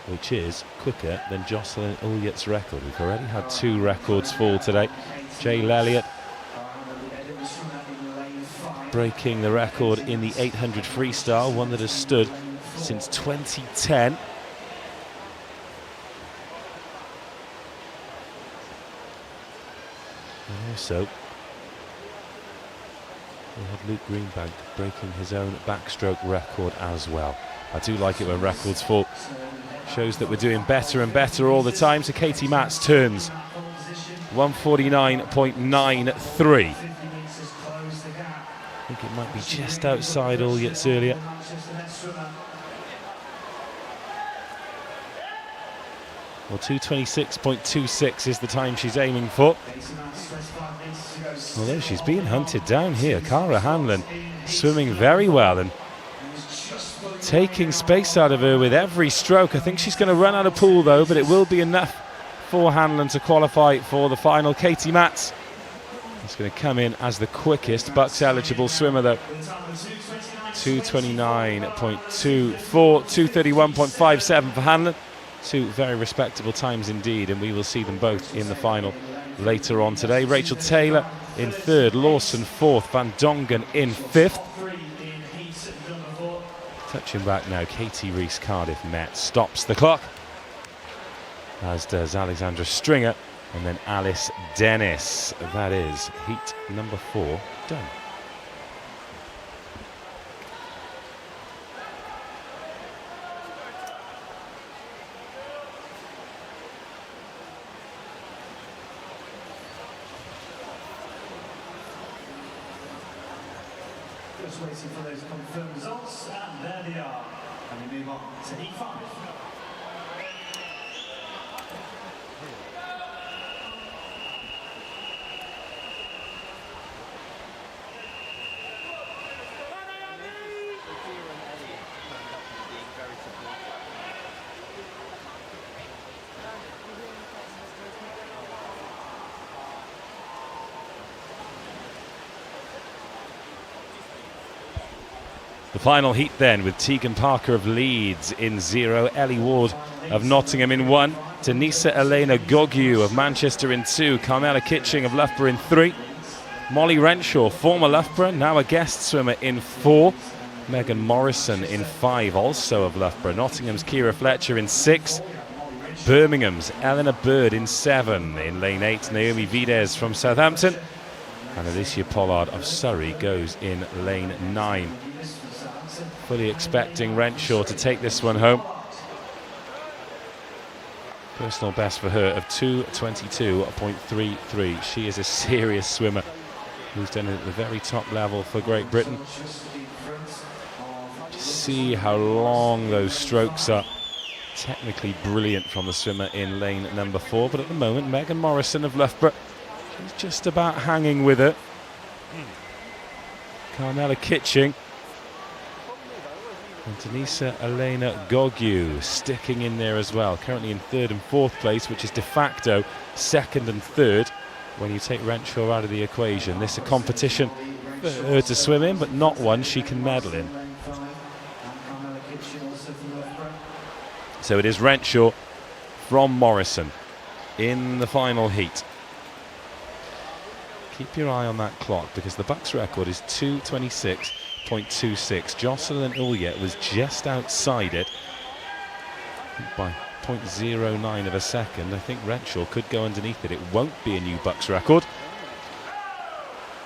which is quicker than Jocelyn Ulyet's record. We've already had 2 records fall today. Jay Elliott breaking the record in the 800 freestyle, one that has stood since 2010. And also, we had Luke Greenbank breaking his own backstroke record as well. I do like it when records fall. Shows that we're doing better and better all the time. So Katie Matz turns 1:49.93. I think it might be just outside Ulyet's earlier. Well, 2:26.26 is the time she's aiming for. Although she's being hunted down here. Cara Hanlon swimming very well and taking space out of her with every stroke. I think she's going to run out of pool though, but it will be enough for Hanlon to qualify for the final. Katie Matz is going to come in as the quickest BUCS eligible swimmer though. 2:29.24, 2:31.57 for Hanlon. 2 very respectable times indeed, and we will see them both in the final later on today. Rachel Taylor in 3rd, Lawson 4th, Van Dongen in 5th. Touching back now, Katie Rees Cardiff Met stops the clock, as does Alexandra Stringer, and then Alice Dennis. That is heat number 4 done. Just waiting for those confirmed results, and there they are. And we move on to heat 5. The final heat then, with Tegan Parker of Leeds in 0, Ellie Ward of Nottingham in 1, Denisa Elena Gogiu of Manchester in 2, Carmela Kitching of Loughborough in 3, Molly Renshaw, former Loughborough, now a guest swimmer, in 4, Megan Morrison in 5, also of Loughborough, Nottingham's Kira Fletcher in 6, Birmingham's Eleanor Bird in 7, in lane 8, Naomi Vides from Southampton, and Alicia Pollard of Surrey goes in lane 9. Fully expecting Renshaw to take this one home. Personal best for her of 2:22.33. She is a serious swimmer who's done it at the very top level for Great Britain. See how long those strokes are. Technically brilliant from the swimmer in lane number 4, but at the moment Megan Morrison of Loughborough, she's just about hanging with her. Carmela Kitching and Denisa Elena Gogiu sticking in there as well, currently in 3rd and 4th place, which is de facto 2nd and 3rd when you take Renshaw out of the equation. This is a competition for her to swim in, but not one she can medal in. So it is Renshaw from Morrison in the final heat. Keep your eye on that clock, because the BUCS record is 2:26.26. Jocelyn Ulyet was just outside it by 0.09 of a second. I think Renshaw could go underneath it. It won't be a new BUCS record.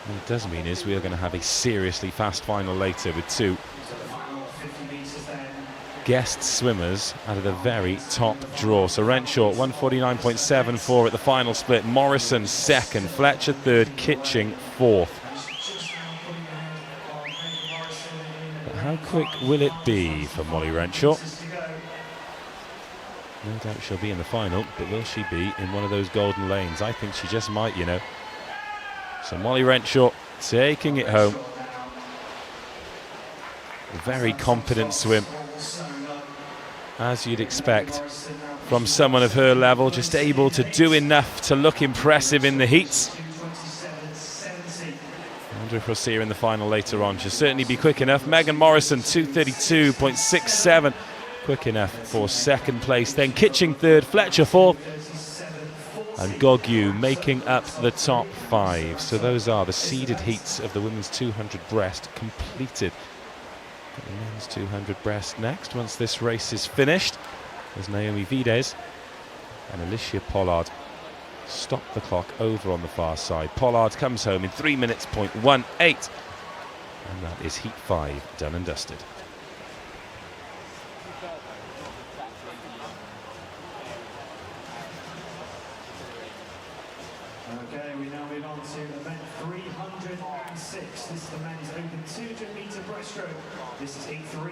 What it does mean is we are going to have a seriously fast final later with 2 guest swimmers out of the very top draw. So Renshaw 1:49.74 at the final split. Morrison 2nd, Fletcher 3rd, Kitching 4th. But how quick will it be for Molly Renshaw? No doubt she'll be in the final, but will she be in one of those golden lanes? I think she just might, you know. So Molly Renshaw taking it home. A very confident swim, as you'd expect from someone of her level, just able to do enough to look impressive in the heats. wonder if we'll see her in the final later on. She'll certainly be quick enough. Megan Morrison, 2:32.67. Quick enough for second place. Then Kitching third, Fletcher fourth, and Gogyu making up the top five. So those are the seeded heats of the women's 200 breast completed. The men's 200 breast next, once this race is finished, as Naomi Vides and Alicia Pollard stop the clock over on the far side. Pollard comes home in 3 minutes, .18, and that is heat 5 done and dusted. Okay, we now move on to event 306. This is the men's open 200-meter breaststroke. This is heat 3.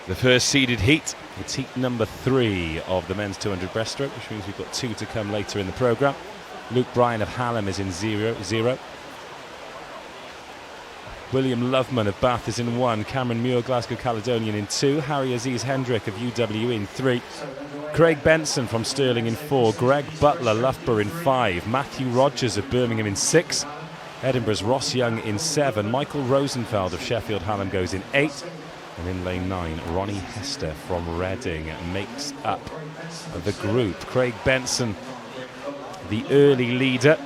The first seeded heat, it's heat number 3 of the men's 200 breaststroke, which means we've got 2 to come later in the programme. Luke Bryan of Hallam is in 0. William Loveman of Bath is in 1. Cameron Muir, Glasgow Caledonian in 2. Harry Aziz Hendrick of UW in 3. Craig Benson from Stirling in 4. Greg Butler, Loughborough in 5. Matthew Rogers of Birmingham in 6. Edinburgh's Ross Young in 7. Michael Rosenfeld of Sheffield Hallam goes in 8. And in lane 9, Ronnie Hester from Reading makes up the group. Craig Benson, the early leader.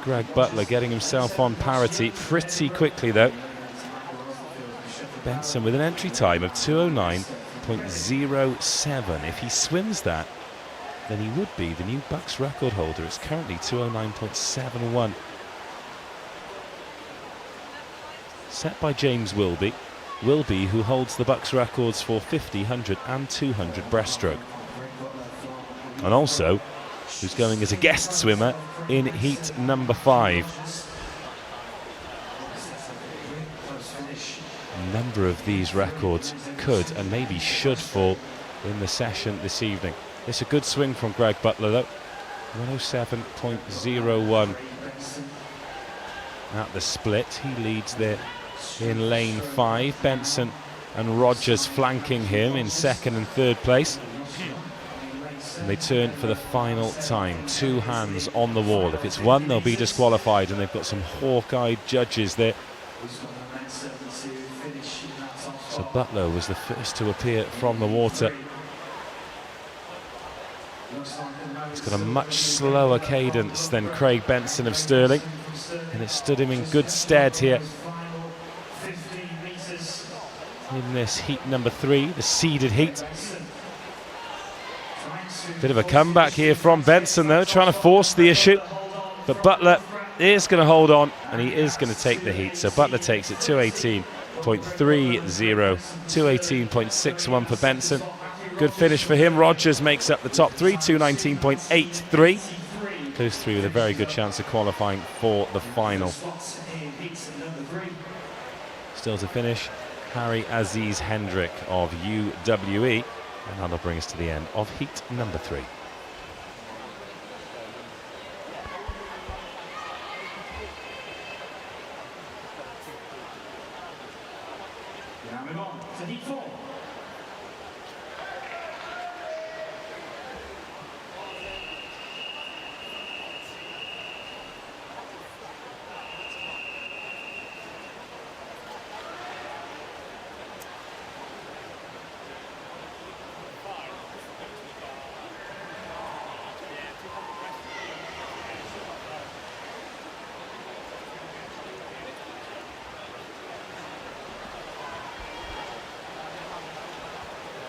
Greg Butler getting himself on parity pretty quickly though. Benson with an entry time of 2:09.07. If he swims that, then he would be the new BUCS record holder. It's currently 2:09.71. Set by James Wilby, who holds the BUCS records for 50, 100 and 200 breaststroke. And also, who's going as a guest swimmer in heat number 5. A number of these records could and maybe should fall in the session this evening. It's a good swing from Greg Butler though. 107.01 at the split. He leads there in lane 5. Benson and Rogers flanking him in second and third place. And they turn for the final time. 2 hands on the wall. If it's 1, they'll be disqualified, and they've got some hawk-eyed judges there. So Butler was the first to appear from the water. He's got a much slower cadence than Craig Benson of Stirling, and it stood him in good stead here in this heat number 3, the seeded heat. Bit of a comeback here from Benson though, trying to force the issue, but Butler is going to hold on and he is going to take the heat. So Butler takes it 2:18.30, 2:18.61 for Benson. Good finish for him. Rogers makes up the top 3, 2:19.83. Goes through with a very good chance of qualifying for the final. Still to finish, Harry Aziz Hendrick of UWE, and that'll bring us to the end of heat number 3. Now move on to heat 4.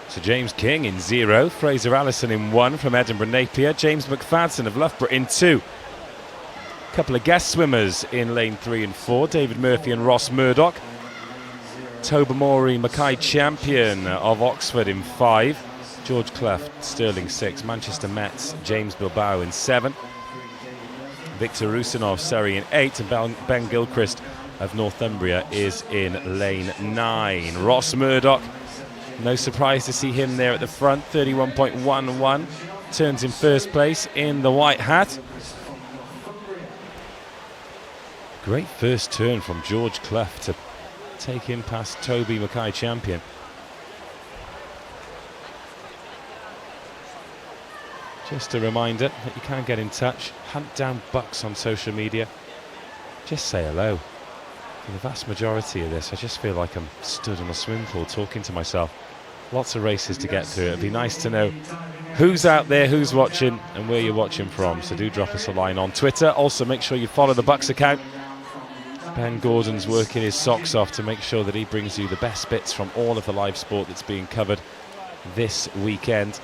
So James King in 0, Fraser Allison in 1 from Edinburgh Napier, James McFadden of Loughborough in 2. Couple of guest swimmers in lane 3 and 4, David Murphy and Ross Murdoch. Tobermory Mackay Champion of Oxford in 5, George Clough, Stirling 6, Manchester Mets, James Bilbao in 7. Victor Rusinov, Surrey in 8, and Ben Gilchrist of Northumbria is in lane 9. Ross Murdoch, no surprise to see him there at the front, 31.11. Turns in first place in the white hat. Great first turn from George Clough to take him past Toby Mackay champion. Just a reminder that you can get in touch, hunt down BUCS on social media, just say hello. For the vast majority of this, I just feel like I'm stood in a swimming pool talking to myself. Lots of races to get through. It'd be nice to know who's out there, who's watching, and where you're watching from. So do drop us a line on Twitter. Also, make sure you follow the BUCS account. Ben Gordon's working his socks off to make sure that he brings you the best bits from all of the live sport that's being covered this weekend.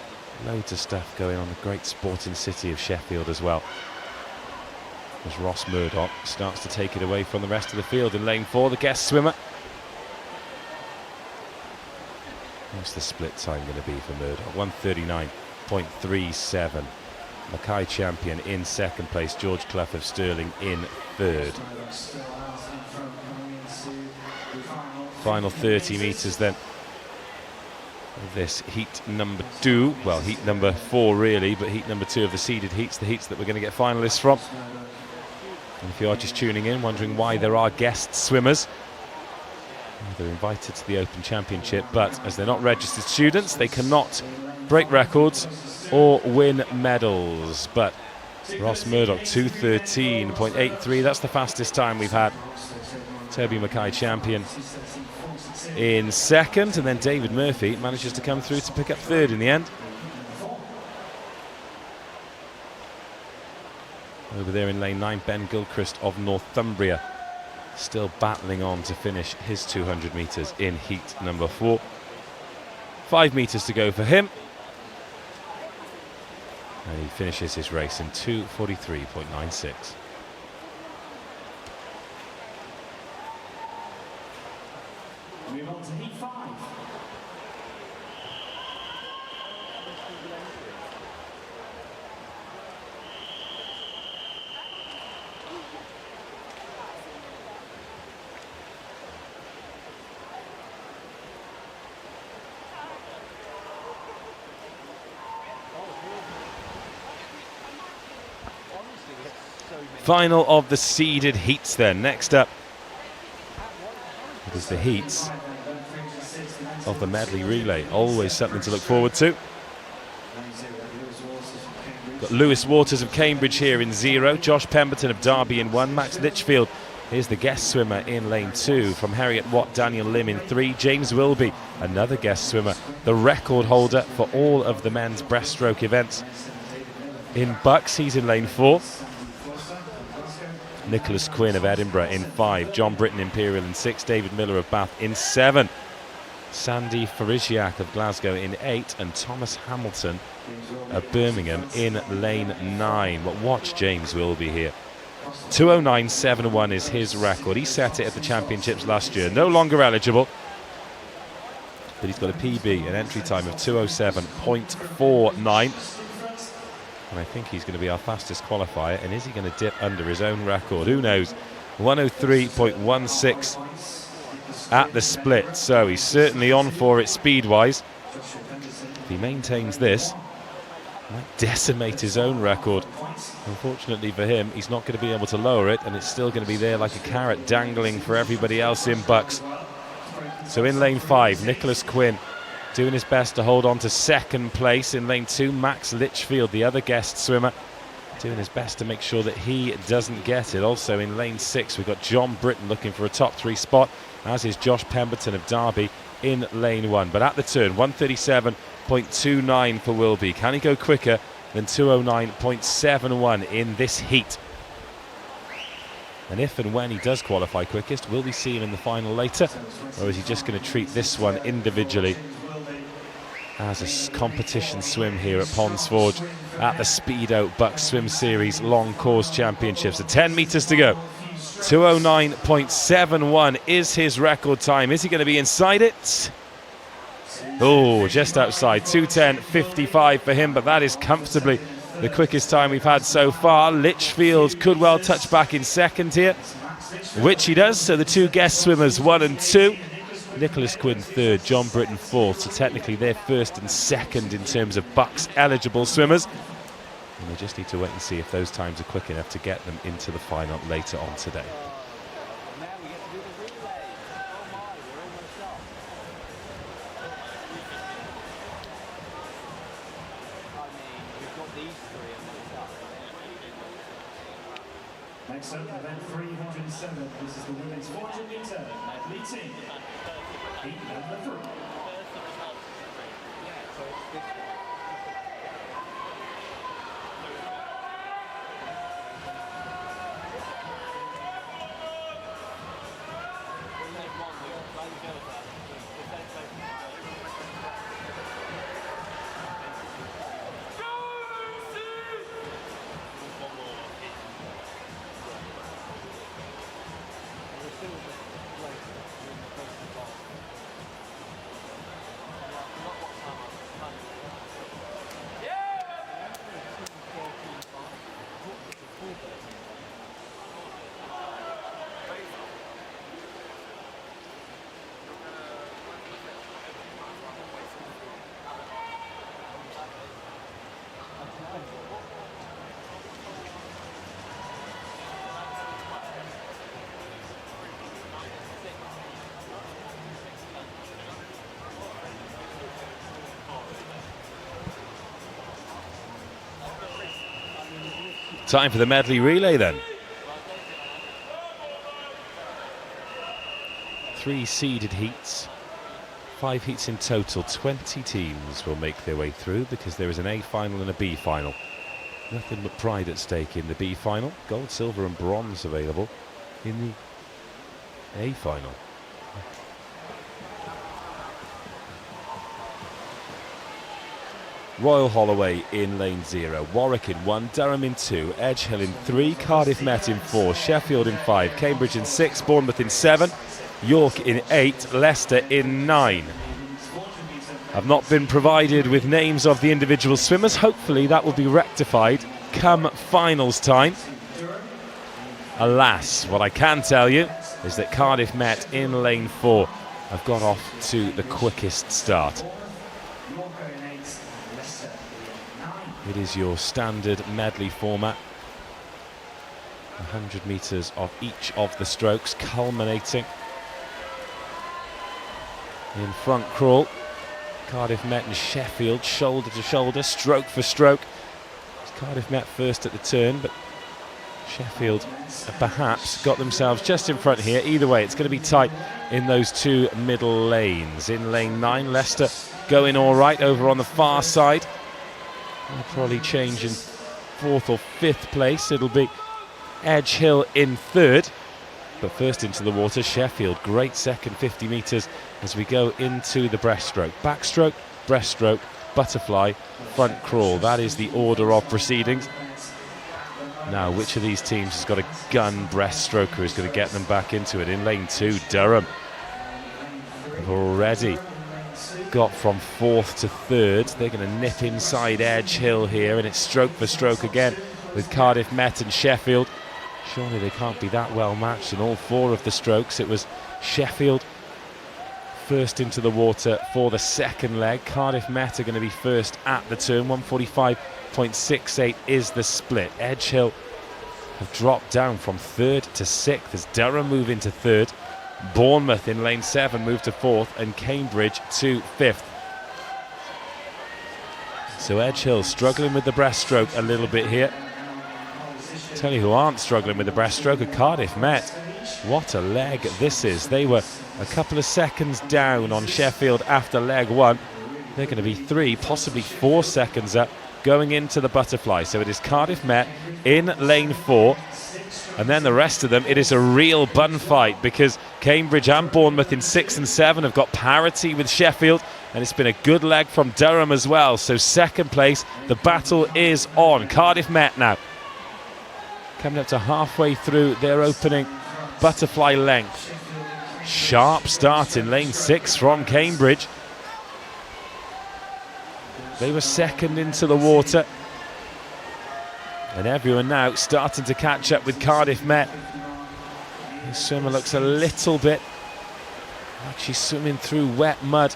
Loads of stuff going on, the great sporting city of Sheffield as well. As Ross Murdoch starts to take it away from the rest of the field in lane 4, the guest swimmer. What's the split time going to be for Murdoch? 1:39.37. Mackay champion in second place, George Clough of Stirling in third. Final 30 metres then. This heat number 2, well, heat number 4 really, but heat number 2 of the seeded heats, the heats that we're going to get finalists from. And if you are just tuning in, wondering why there are guest swimmers, they're invited to the Open Championship, but as they're not registered students, they cannot break records or win medals. But Ross Murdoch, 2:13.83, that's the fastest time we've had. Toby Mackay champion in second, and then David Murphy manages to come through to pick up third in the end. Over there in lane 9, Ben Gilchrist of Northumbria still battling on to finish his 200 metres in heat number 4. 5 metres to go for him, and he finishes his race in 2:43.96. Move on to heat 5. Final of the seeded heats then. Next up is the heats of the Medley relay. Always something to look forward to. Got Lewis Waters of Cambridge here in 0, Josh Pemberton of Derby in 1, Max Litchfield, here's the guest swimmer in lane 2, from Heriot Watt, Daniel Lim in 3, James Wilby, another guest swimmer, the record holder for all of the men's breaststroke events in BUCS, he's in lane 4. Nicholas Quinn of Edinburgh in 5, John Britton Imperial in 6, David Miller of Bath in 7, Sandy Farisiak of Glasgow in 8, and Thomas Hamilton of Birmingham in lane 9. But watch James Wilby here. 2:09.71 is his record. He set it at the championships last year. No longer eligible, but he's got a PB, an entry time of 2:07.49. And I think he's going to be our fastest qualifier. And is he going to dip under his own record? Who knows? 1:03.16 at the split. So he's certainly on for it speed-wise. If he maintains this, he might decimate his own record. Unfortunately for him, he's not going to be able to lower it, and it's still going to be there like a carrot dangling for everybody else in BUCS. So in lane 5, Nicholas Quinn doing his best to hold on to second place. In lane 2, Max Litchfield, the other guest swimmer, doing his best to make sure that he doesn't get it. Also in lane 6, we've got John Britton looking for a top 3 spot, as is Josh Pemberton of Derby in lane 1. But at the turn, 1:37.29 for Wilby. Can he go quicker than 2:09.71 in this heat? And if and when he does qualify quickest, will we see him in the final later? Or is he just going to treat this one individually as a competition swim here at Ponds Forge at the Speedo BUCS Swim Series Long Course Championships? So 10 metres to go. 2:09.71 is his record time. Is he going to be inside it? Oh, just outside. 2:10.55 for him, but that is comfortably the quickest time we've had so far. Litchfield could well touch back in second here. which he does. So the two guest swimmers, 1 and 2. Nicholas Quinn third, John Britton fourth. So technically they're first and second in terms of BUCS eligible swimmers. And they just need to wait and see if those times are quick enough to get them into the final later on today. Next up, event 307. This is the women's 400 meter Medley team. Heat number 3. Time for the medley relay then. 3 seeded heats, 5 heats in total. 20 teams will make their way through because there is an A final and a B final. Nothing but pride at stake in the B final. Gold, silver and bronze available in the A final. Royal Holloway in lane 0, Warwick in 1, Durham in 2, Edgehill in 3, Cardiff Met in 4, Sheffield in 5, Cambridge in 6, Bournemouth in 7, York in 8, Leicester in 9. I've not been provided with names of the individual swimmers. Hopefully that will be rectified come finals time. Alas, what I can tell you is that Cardiff Met in lane 4 have got off to the quickest start. It is your standard medley format. 100 metres of each of the strokes, culminating in front crawl. Cardiff Met and Sheffield shoulder to shoulder, stroke for stroke. Cardiff Met first at the turn, but Sheffield perhaps got themselves just in front here. Either way, it's going to be tight in those two middle lanes. In lane 9, Leicester going all right over on the far side. They'll probably change in 4th or 5th place. It'll be Edgehill in 3rd. But first into the water, Sheffield. Great second 50 metres as we go into the breaststroke. Backstroke, breaststroke, butterfly, front crawl. That is the order of proceedings. Now, which of these teams has got a gun breaststroker who's going to get them back into it? In lane 2, Durham have already got from 4th to 3rd. They're going to nip inside Edgehill here, and it's stroke for stroke again with Cardiff Met and Sheffield. Surely they can't be that well matched in all 4 of the strokes. It was Sheffield first into the water for the second leg. Cardiff Met are going to be first at the turn. 145.68 is the split. Edgehill have dropped down from 3rd to 6th as Durham move into 3rd. Bournemouth in lane 7 move to 4th, and Cambridge to 5th. So Edgehill struggling with the breaststroke a little bit here. Tell you who aren't struggling with the breaststroke are Cardiff Met. What a leg this is. They were a couple of seconds down on Sheffield after leg 1. They're going to be 3, possibly 4 seconds up going into the butterfly. So it is Cardiff Met in lane 4. And then the rest of them, it is a real bun fight because Cambridge and Bournemouth in 6 and 7 have got parity with Sheffield, and it's been a good leg from Durham as well. So second place, the battle is on. Cardiff Met now coming up to halfway through their opening butterfly length. Sharp start in lane 6 from Cambridge. They were second into the water. And everyone now starting to catch up with Cardiff Met. The swimmer looks a little bit like she's swimming through wet mud.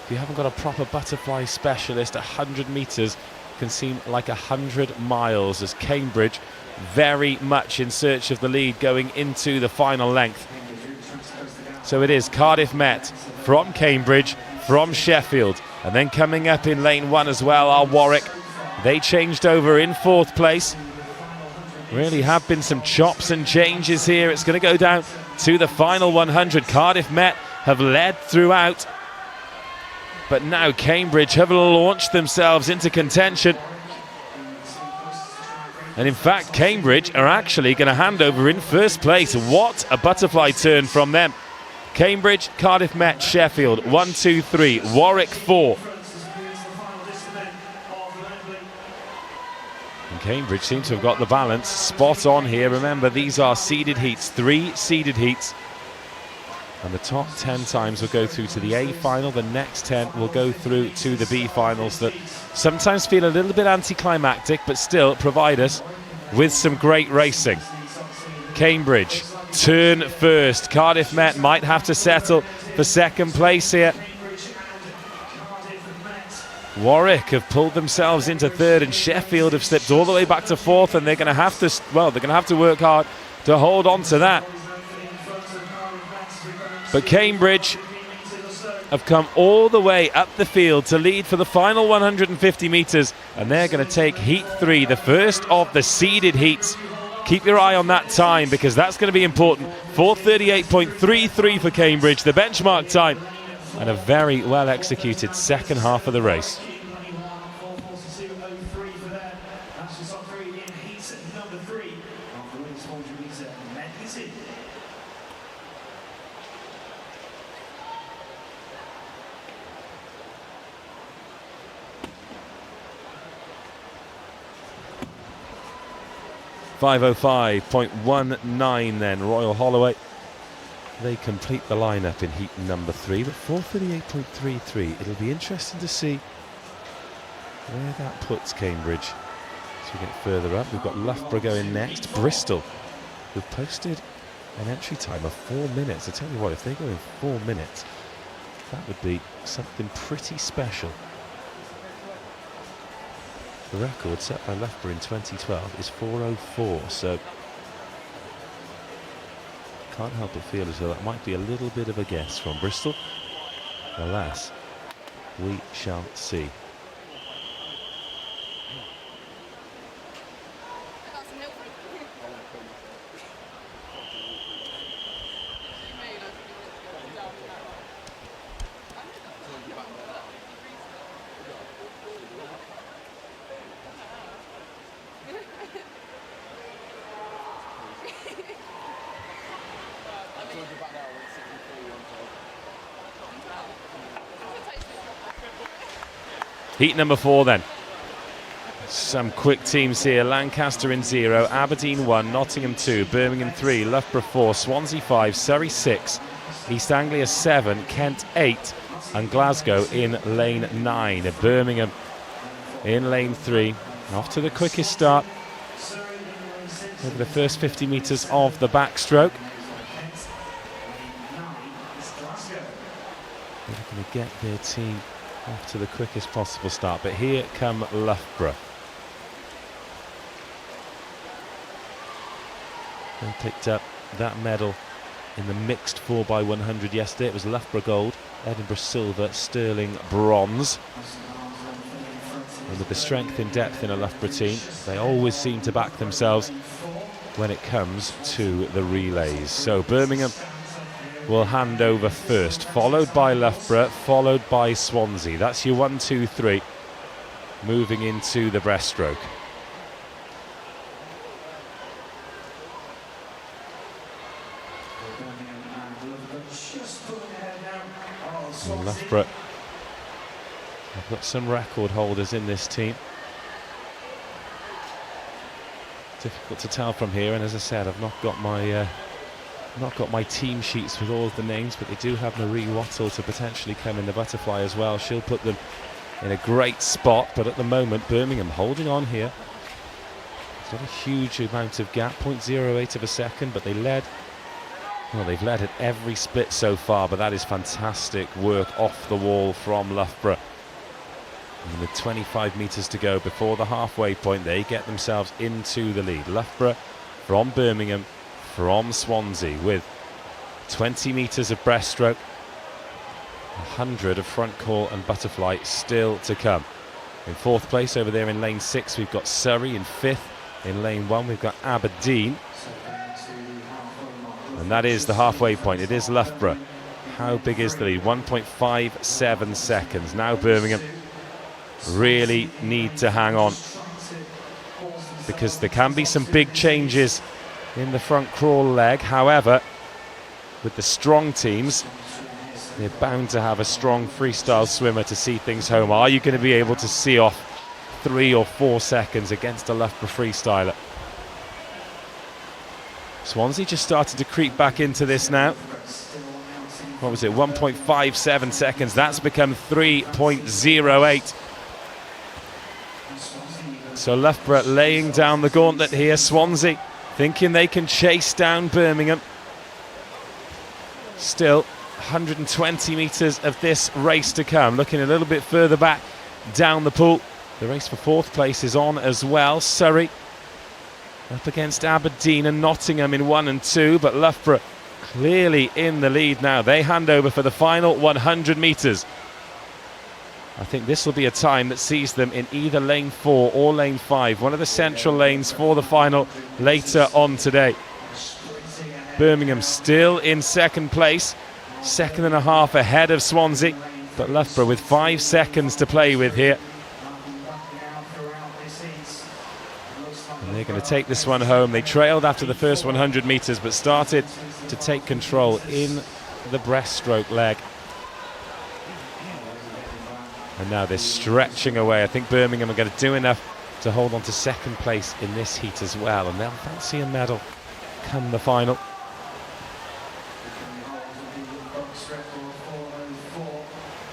If you haven't got a proper butterfly specialist, 100 metres can seem like 100 miles, as Cambridge very much in search of the lead going into the final length. So it is Cardiff Met from Cambridge, from Sheffield, and then coming up in lane 1 as well are Warwick. They changed over in 4th place. Really have been some chops and changes here. It's going to go down to the final 100. Cardiff Met have led throughout, but now Cambridge have launched themselves into contention. And in fact, Cambridge are actually going to hand over in 1st place. What a butterfly turn from them. Cambridge, Cardiff Met, Sheffield, 1, 2, 3, Warwick 4. And Cambridge seem to have got the balance spot on here. Remember, these are seeded heats, 3 seeded heats. And the top 10 times will go through to the A final. The next 10 will go through to the B finals, that sometimes feel a little bit anticlimactic, but still provide us with some great racing. Cambridge turn first. Cardiff Met might have to settle for 2nd place here. Warwick have pulled themselves into 3rd, and Sheffield have slipped all the way back to 4th, and they're going to have to, well, they're going to have to work hard to hold on to that. But Cambridge have come all the way up the field to lead for the final 150 metres, and they're going to take Heat 3, the first of the seeded heats. Keep your eye on that time, because that's going to be important. 4:38.33 for Cambridge, the benchmark time, and a very well executed 2nd half of the race. 5:05.19 then, Royal Holloway. They complete the lineup in heat number 3, but 4:38.33. It'll be interesting to see where that puts Cambridge as we get further up. We've got Loughborough going next. Bristol, who've posted an entry time of 4 minutes. I tell you what, if they go in 4 minutes, that would be something pretty special. The record set by Loughborough in 2012 is 4:04, so can't help but feel as though that might be a little bit of a guess from Bristol. Alas, we shall see. Heat number 4 then. Some quick teams here. Lancaster in 0, Aberdeen 1, Nottingham 2, Birmingham 3, Loughborough 4, Swansea 5, Surrey 6, East Anglia 7, Kent 8, and Glasgow in lane 9. Birmingham in lane 3. Off to the quickest start over the first 50 metres of the backstroke. They're going to get their team off to the quickest possible start, but here come Loughborough. They picked up that medal in the mixed 4x100 yesterday. It was Loughborough gold, Edinburgh silver, Stirling bronze. And with the strength and depth in a Loughborough team, they always seem to back themselves when it comes to the relays. So Birmingham will hand over first, followed by Loughborough, followed by Swansea. That's your 1, 2, 3 moving into the breaststroke. And Loughborough have got some record holders in this team. Difficult to tell from here, and as I said, I've not got my team sheets with all of the names, but they do have Marie Wattle to potentially come in the butterfly as well. She'll put them in a great spot, but at the moment Birmingham holding on here. Not a huge amount of gap, 0.08 of a second, but they led. Well, they've led at every split so far, but that is fantastic work off the wall from Loughborough. And with 25 metres to go before the halfway point, they get themselves into the lead. Loughborough from Birmingham, from Swansea, with 20 metres of breaststroke, 100 of front crawl and butterfly still to come. In fourth place over there in lane 6, we've got Surrey. In fifth, in lane 1, we've got Aberdeen. And that is the halfway point. It is Loughborough. How big is the lead? 1.57 seconds. Now Birmingham really need to hang on, because there can be some big changes in the front crawl leg. However, with the strong teams, they're bound to have a strong freestyle swimmer to see things home. Are you going to be able to see off 3 or 4 seconds against a Loughborough freestyler? Swansea just started to creep back into this now. What was it? 1.57 seconds. That's become 3.08. So Loughborough laying down the gauntlet here. Swansea thinking they can chase down Birmingham. Still 120 metres of this race to come. Looking a little bit further back down the pool. The race for fourth place is on as well. Surrey up against Aberdeen and Nottingham in 1 and 2, but Loughborough clearly in the lead now. They hand over for the final 100 metres. I think this will be a time that sees them in either lane 4 or lane 5, one of the central lanes for the final later on today. Birmingham still in second place, 2.5 ahead of Swansea, but Loughborough with 5 seconds to play with here. And they're going to take this one home. They trailed after the first 100 metres, but started to take control in the breaststroke leg. And now they're stretching away. I think Birmingham are going to do enough to hold on to second place in this heat as well, and they'll fancy a medal come the final.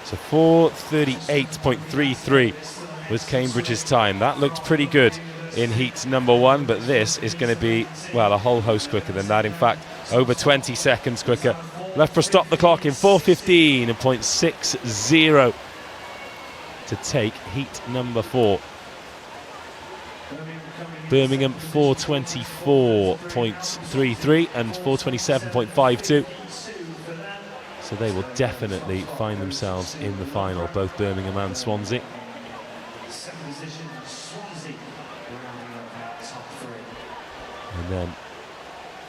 So 4:38.33 was Cambridge's time. That looked pretty good in heat number 1, but this is going to be, well, a whole host quicker than that. In fact, over 20 seconds quicker. Loughborough stopped the clock in 4:15.60 to take heat number 4. Birmingham 4:24.33 and 4:27.52. So they will definitely find themselves in the final, both Birmingham and Swansea. And then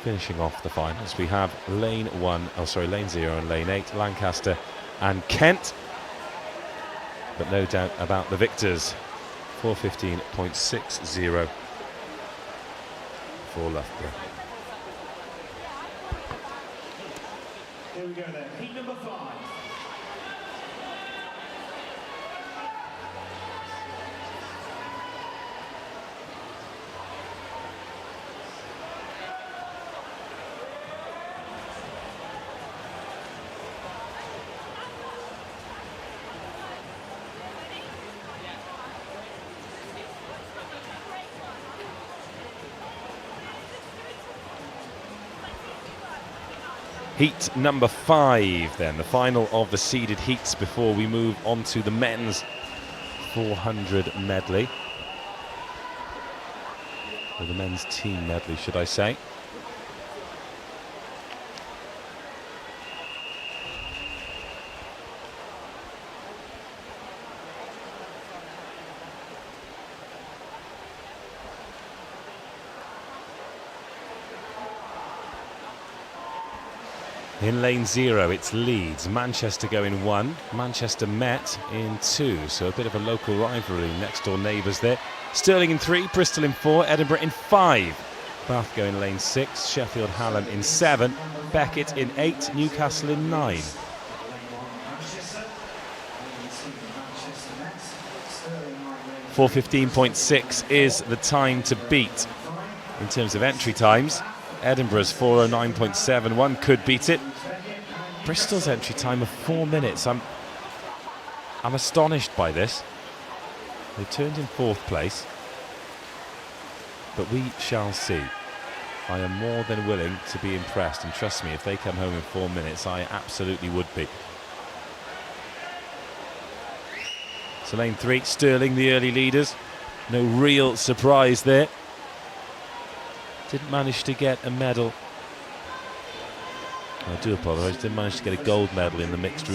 finishing off the finals, we have lane 0 and lane 8, Lancaster and Kent. But no doubt about the victors. 4:15.60 for Loughborough. Here we go then, heat number 5. Heat number 5 then, the final of the seeded heats before we move on to the men's 400 medley. Or the men's team medley, should I say. In lane 0, it's Leeds. Manchester go in 1. Manchester Met in 2. So a bit of a local rivalry, next door neighbours there. Stirling in 3, Bristol in 4, Edinburgh in 5. Bath go in lane 6, Sheffield Hallam in 7, Beckett in 8, Newcastle in 9. 4:15.6 is the time to beat in terms of entry times. Edinburgh's 4:09.71 could beat it. Bristol's entry time of 4 minutes. I'm astonished by this. They turned in 4th place. but we shall see. I am more than willing to be impressed, and trust me, if they come home in 4 minutes, I absolutely would be. So lane 3, Sterling, the early leaders. No real surprise there. Didn't manage to get a medal. I do apologise. Didn't manage to get a gold medal in the mixed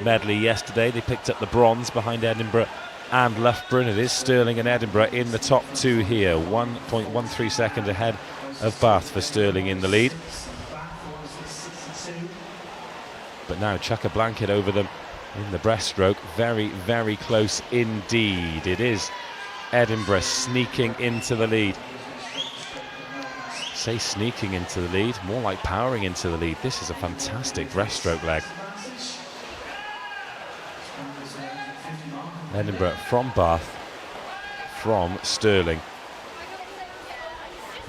medley yesterday. They picked up the bronze behind Edinburgh and Loughborough. And it is Sterling and Edinburgh in the top 2 here. 1.13 seconds ahead of Bath for Sterling in the lead. But now chuck a blanket over them in the breaststroke. Very, very close indeed. It is Edinburgh sneaking into the lead. Say sneaking into the lead, more like powering into the lead. This is a fantastic breaststroke leg. Edinburgh from Bath, from Sterling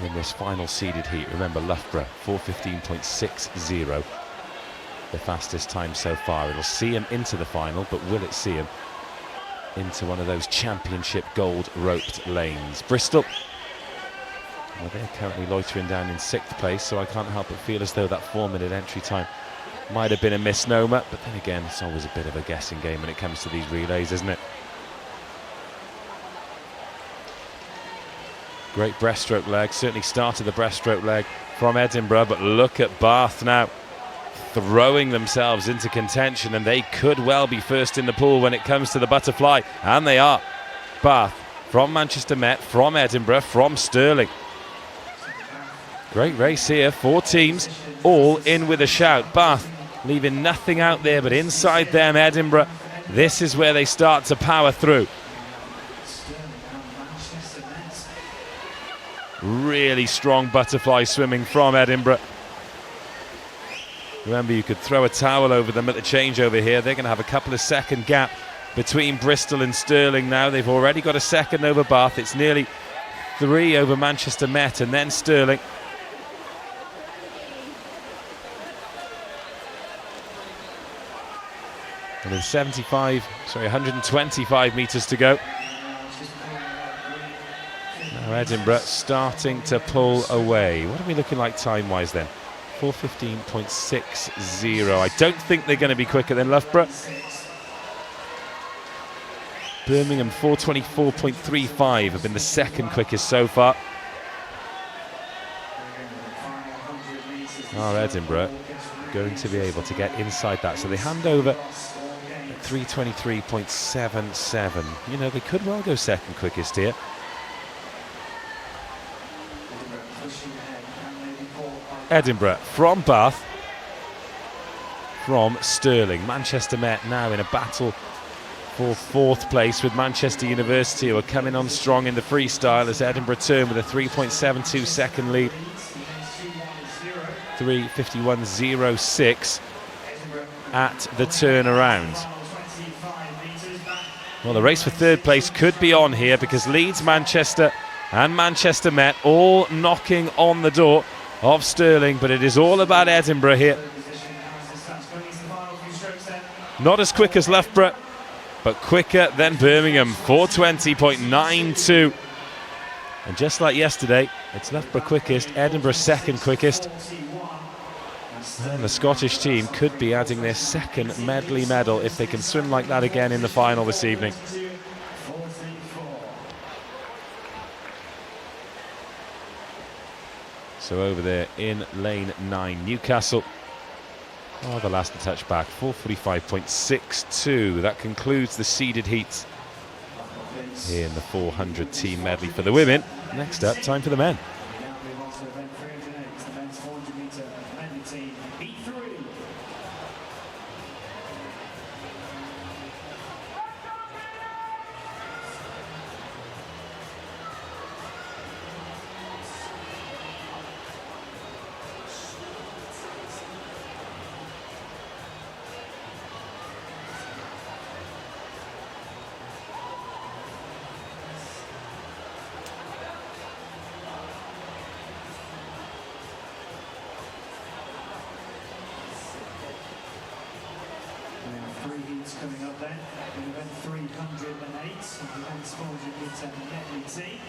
in this final seeded heat. Remember, Loughborough 4:15.60, the fastest time so far. It'll see him into the final, but will it see him into one of those championship gold roped lanes? Bristol, well, they're currently loitering down in 6th place, so I can't help but feel as though that 4-minute entry time might have been a misnomer. But then again, it's always a bit of a guessing game when it comes to these relays, isn't it? Great breaststroke leg, certainly started the breaststroke leg from Edinburgh, but look at Bath now throwing themselves into contention, and they could well be first in the pool when it comes to the butterfly, and they are. Bath from Manchester Met, from Edinburgh, from Sterling. Great race here, 4 teams all in with a shout. Bath leaving nothing out there, but inside them Edinburgh, this is where they start to power through. Really strong butterfly swimming from Edinburgh. Remember, you could throw a towel over them at the changeover here. They're going to have a couple of second gap between Bristol and Sterling now. They've already got a second over Bath. It's nearly 3 over Manchester Met and then Sterling. And with 125 metres to go. Now Edinburgh starting to pull away. What are we looking like time-wise then? 4:15.60. I don't think they're going to be quicker than Loughborough. Birmingham 4:24.35 have been the second quickest so far. Are Edinburgh going to be able to get inside that? So they hand over at 3:23.77. You know, they could well go second quickest here. Edinburgh from Bath, from Sterling. Manchester Met now in a battle for 4th place with Manchester University, who are coming on strong in the freestyle as Edinburgh turn with a 3.72 second lead. 3:51.06 at the turnaround. Well, the race for 3rd place could be on here because Leeds, Manchester and Manchester Met all knocking on the door of Sterling, but it is all about Edinburgh here. Not as quick as Loughborough, but quicker than Birmingham, 4:20.92. And just like yesterday, it's Loughborough quickest, Edinburgh second quickest. And the Scottish team could be adding their second Medley medal if they can swim like that again in the final this evening. So over there in lane 9, Newcastle. Oh, the last touch back, 4:45.62. That concludes the seeded heats here in the 400 team medley for the women. Next up, time for the men. Coming up then, in event 308, the men's 400 metre Medley team.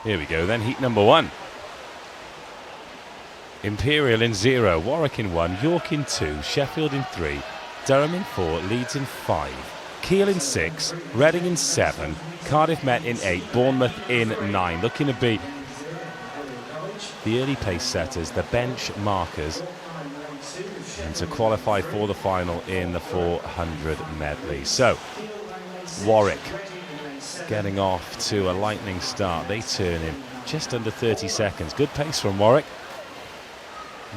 Here we go then, heat number 1. Imperial in 0, Warwick in 1, York in 2, Sheffield in 3, Durham in 4, Leeds in 5, Kiel in 6, Reading in 7, Cardiff Met in 8, Bournemouth in 9. Looking to be the early pace setters, the bench markers, and to qualify for the final in the 400 medley. So, Warwick getting off to a lightning start. They turn in just under 30 seconds. Good pace from Warwick.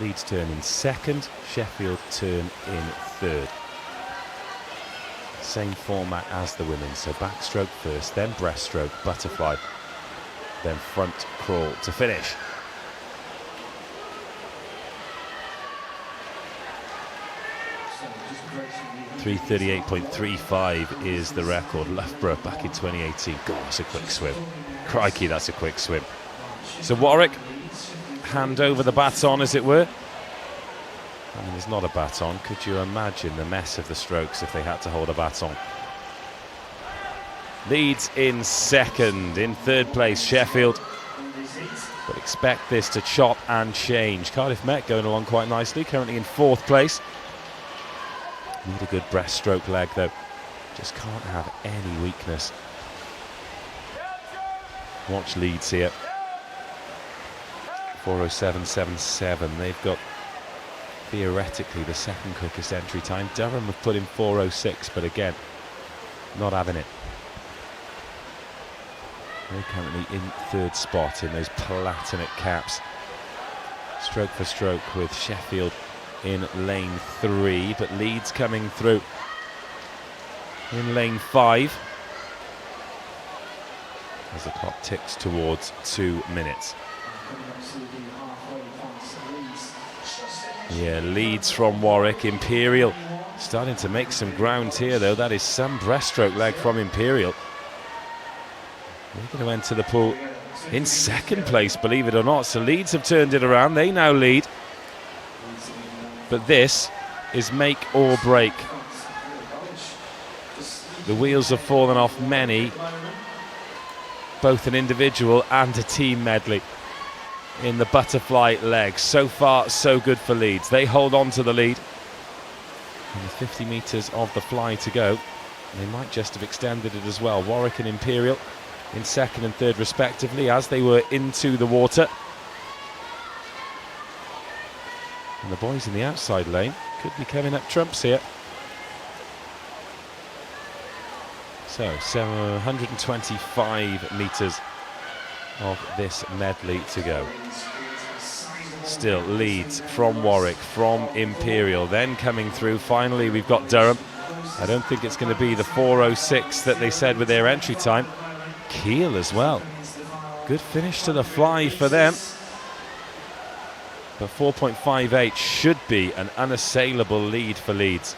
Leeds turn in 2nd, Sheffield turn in 3rd. Same format as the women, so backstroke first, then breaststroke, butterfly, then front crawl to finish. .338.35 is the record. Loughborough back in 2018. God, that's a quick swim. Crikey, that's a quick swim. So Warwick hand over the baton, as it were. I mean, there's not a baton. Could you imagine the mess of the strokes if they had to hold a baton? Leeds in 2nd. In 3rd place, Sheffield. But expect this to chop and change. Cardiff Met going along quite nicely, currently in 4th place. Need a good breaststroke leg, though. Just can't have any weakness. Watch Leeds here. 4:07.77. They've got theoretically the 2nd quickest entry time. Durham have put in 4:06, but again, not having it. They're currently in 3rd spot in those platinum caps. Stroke for stroke with Sheffield in lane 3, but Leeds coming through in lane 5 as the clock ticks towards 2 minutes. Yeah, Leeds from Warwick. Imperial starting to make some ground here, though. That is some breaststroke leg from Imperial. They're going to enter the pool in 2nd place, believe it or not. So Leeds have turned it around. They now lead. But this is make or break. The wheels have fallen off many, both an individual and a team medley, in the butterfly leg. So far, so good for Leeds. They hold on to the lead. And with 50 metres of the fly to go, they might just have extended it as well. Warwick and Imperial in 2nd and 3rd respectively as they were into the water. And the boys in the outside lane could be coming up trumps here. So 725 metres of this medley to go. Still Leeds from Warwick, from Imperial, then coming through. Finally we've got Durham. I don't think it's going to be the 4:06 that they said with their entry time. Kiel as well. Good finish to the fly for them. But 4.58 should be an unassailable lead for Leeds.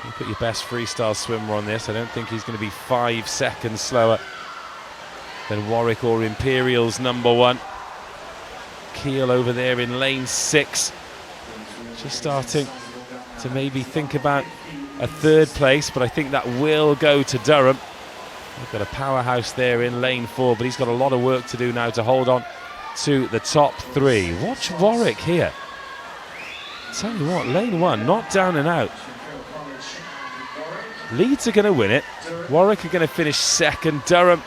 You put your best freestyle swimmer on this. I don't think he's going to be 5 seconds slower than Warwick or Imperial's number 1. Kiel over there in lane 6. Just starting to maybe think about a 3rd place, but I think that will go to Durham. We've got a powerhouse there in lane 4, but he's got a lot of work to do now to hold on to the top 3. Watch Warwick here. Tell you what, lane 1, not down and out. Leeds are going to win it. Warwick are going to finish 2nd. Durham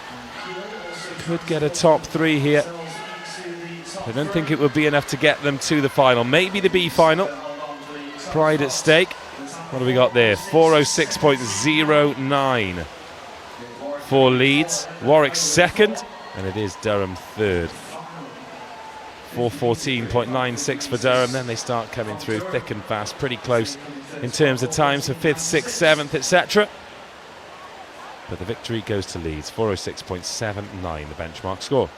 could get a top 3 here. I don't think it would be enough to get them to the final. Maybe the B final. Pride at stake. What do we got there? 4:06.09 for Leeds. Warwick 2nd, and it is Durham 3rd. 4:14.96 for Durham. Then they start coming through thick and fast, pretty close in terms of times for 5th, 6th, 7th, etc. But the victory goes to Leeds. 4:06.79 the benchmark score.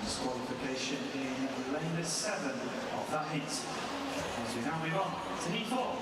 Disqualification in lane 7 of that heat. As we now move on to heat 4.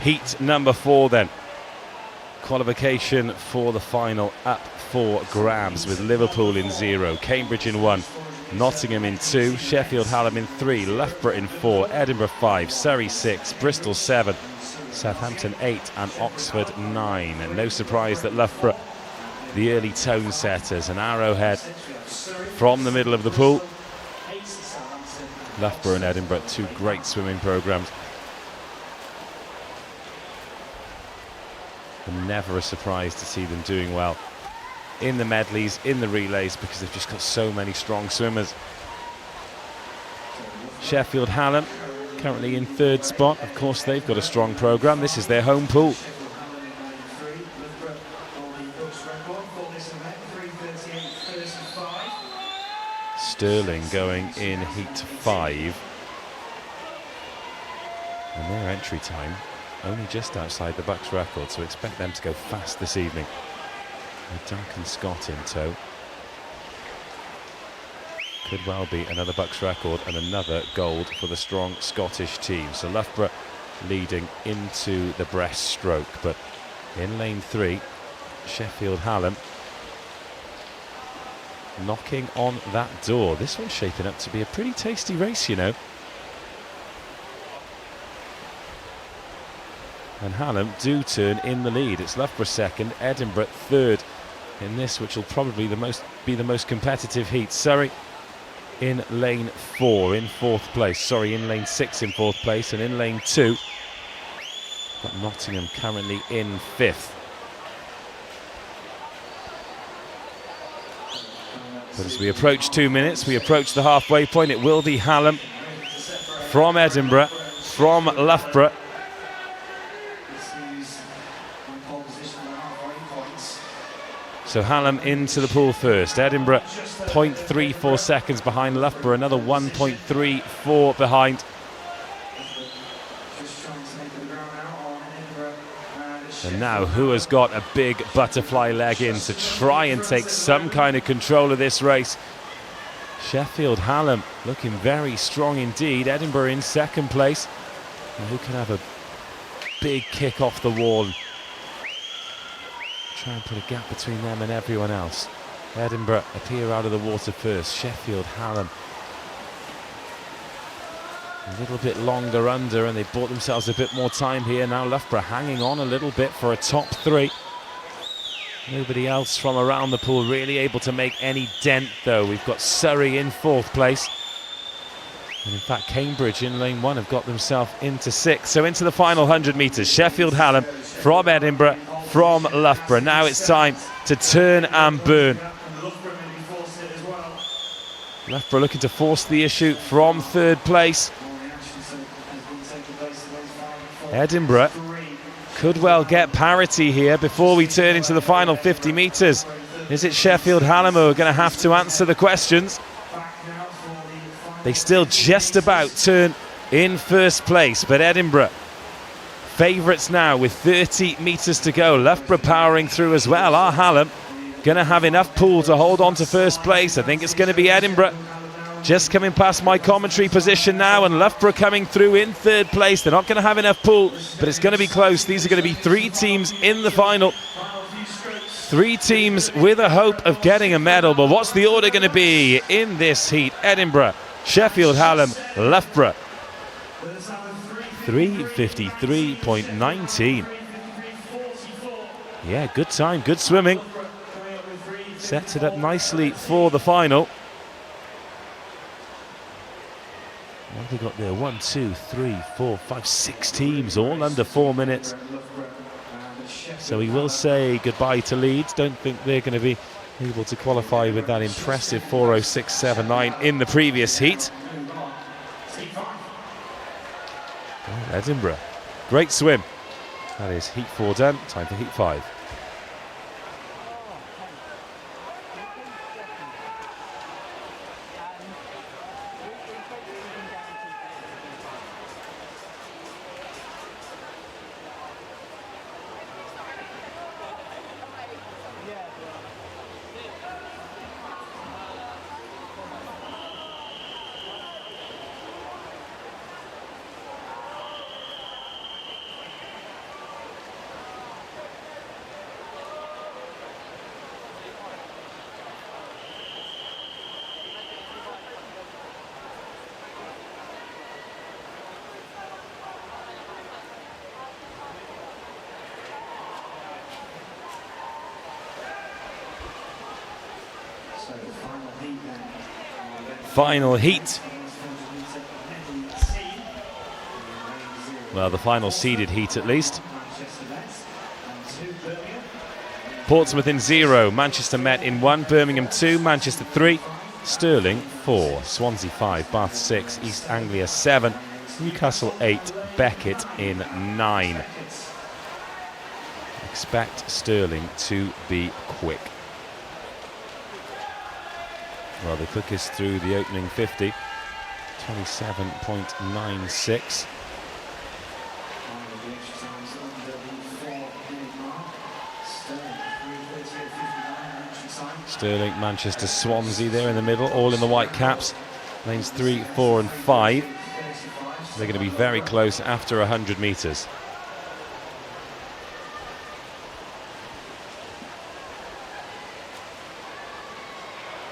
Heat number 4 then. Qualification for the final up for grabs with Liverpool in 0, Cambridge in 1, Nottingham in 2, Sheffield Hallam in 3, Loughborough in 4, Edinburgh 5, Surrey 6, Bristol 7, Southampton 8 and Oxford 9. And no surprise that Loughborough, the early tone setters, an arrowhead from the middle of the pool. Loughborough and Edinburgh, 2 great swimming programmes. And never a surprise to see them doing well in the medleys, in the relays, because they've just got so many strong swimmers. Sheffield Hallam currently in 3rd spot. Of course, they've got a strong programme. This is their home pool. Sterling going in heat 5. And their entry time only just outside the BUCS record, so expect them to go fast this evening. With Duncan Scott in tow. Could well be another BUCS record and another gold for the strong Scottish team. So Loughborough leading into the breaststroke, but in lane 3, Sheffield Hallam knocking on that door. This one's shaping up to be a pretty tasty race, you know. And Hallam do turn in the lead. It's Loughborough 2nd, Edinburgh 3rd in this, which will probably be the most competitive heat. Surrey in lane 4 in 4th place. Sorry, in lane 6 in 4th place, and in lane 2, got Nottingham currently in 5th. But as we approach 2 minutes, we approach the halfway point. It will be Hallam from Edinburgh, from Loughborough. So Hallam into the pool first. Edinburgh 0.34 seconds behind Loughborough, another 1.34 behind. And now who has got a big butterfly leg in to try and take some kind of control of this race? Sheffield Hallam looking very strong indeed. Edinburgh in 2nd place. And who can have a big kick off the wall? Try and put a gap between them and everyone else. Edinburgh appear out of the water first. Sheffield Hallam a little bit longer under, and they bought themselves a bit more time here. Now Loughborough hanging on a little bit for a top 3. Nobody else from around the pool really able to make any dent though. We've got Surrey in 4th place. And in fact, Cambridge in lane 1 have got themselves into 6th. So into the final 100 metres. Sheffield Hallam from Edinburgh, from Loughborough. Now it's time to turn and burn. Loughborough looking to force the issue from 3rd place. Edinburgh could well get parity here before we turn into the final 50 metres. Is it Sheffield Hallam who are going to have to answer the questions? They still just about turn in 1st place, but Edinburgh favourites now with 30 metres to go. Loughborough powering through as well. Are Hallam going to have enough pool to hold on to 1st place? I think it's going to be Edinburgh. Just coming past my commentary position now, and Loughborough coming through in 3rd place. They're not going to have enough pool, but it's going to be close. These are going to be 3 teams in the final. 3 teams with a hope of getting a medal, but what's the order going to be in this heat? Edinburgh, Sheffield Hallam, Loughborough. 3:53.19. Yeah, good time, good swimming. Sets it up nicely for the final. What have we got there? 1, 2, 3, 4, 5, 6 teams, all under 4 minutes. So we will say goodbye to Leeds. Don't think they're going to be able to qualify with that impressive 4:06.79 in the previous heat. Oh, Edinburgh, great swim. That is heat 4 done. Time for heat 5. So final heat then. Final heat. Well, the final seeded heat at least. Portsmouth in 0, Manchester Met in 1, Birmingham 2, Manchester 3, Stirling 4, Swansea 5, Bath 6, East Anglia 7, Newcastle 8, Beckett in 9. Expect Stirling to be quick. Well, the quickest through the opening 50, 27.96. Stirling, Manchester, Swansea there in the middle, all in the white caps. Lanes 3, 4 and 5. They're going to be very close after 100 metres.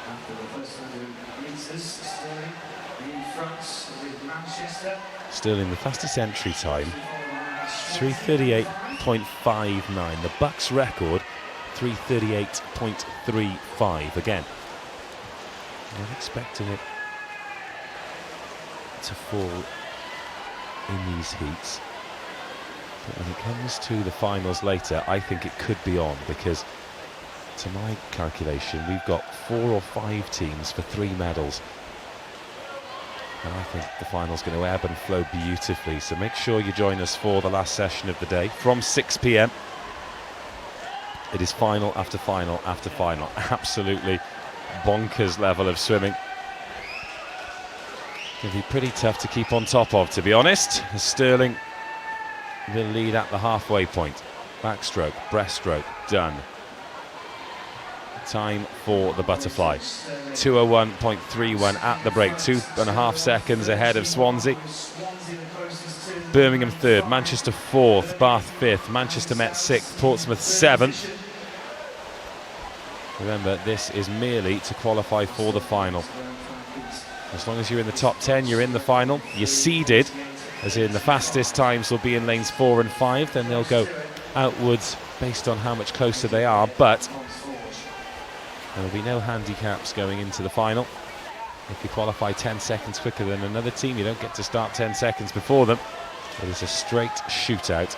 After the first 100 metres, Stirling in front with Manchester. Stirling, the fastest entry time, 3:38.59. The BUCS record, 3:38.35. Again, I'm expecting it to fall in these heats. But when it comes to the finals later, I think it could be on, because to my calculation, we've got 4 or 5 teams for 3 medals. And I think the final's going to ebb and flow beautifully. So make sure you join us for the last session of the day from 6 p.m. It is final after final after final. Absolutely bonkers level of swimming. Going to be pretty tough to keep on top of, to be honest. As Stirling will lead at the halfway point. Backstroke, breaststroke, done. Time for the butterfly. 2:01.31 at the break, 2.5 seconds ahead of Swansea. Birmingham 3rd, Manchester 4th, Bath 5th, Manchester Met 6th, Portsmouth 7th. Remember, this is merely to qualify for the final. As long as you're in the top 10, you're in the final. You're seeded, as in the fastest times will be in lanes 4 and 5, then they'll go outwards based on how much closer they are, but there will be no handicaps going into the final. If you qualify 10 seconds quicker than another team, you don't get to start 10 seconds before them. It is a straight shootout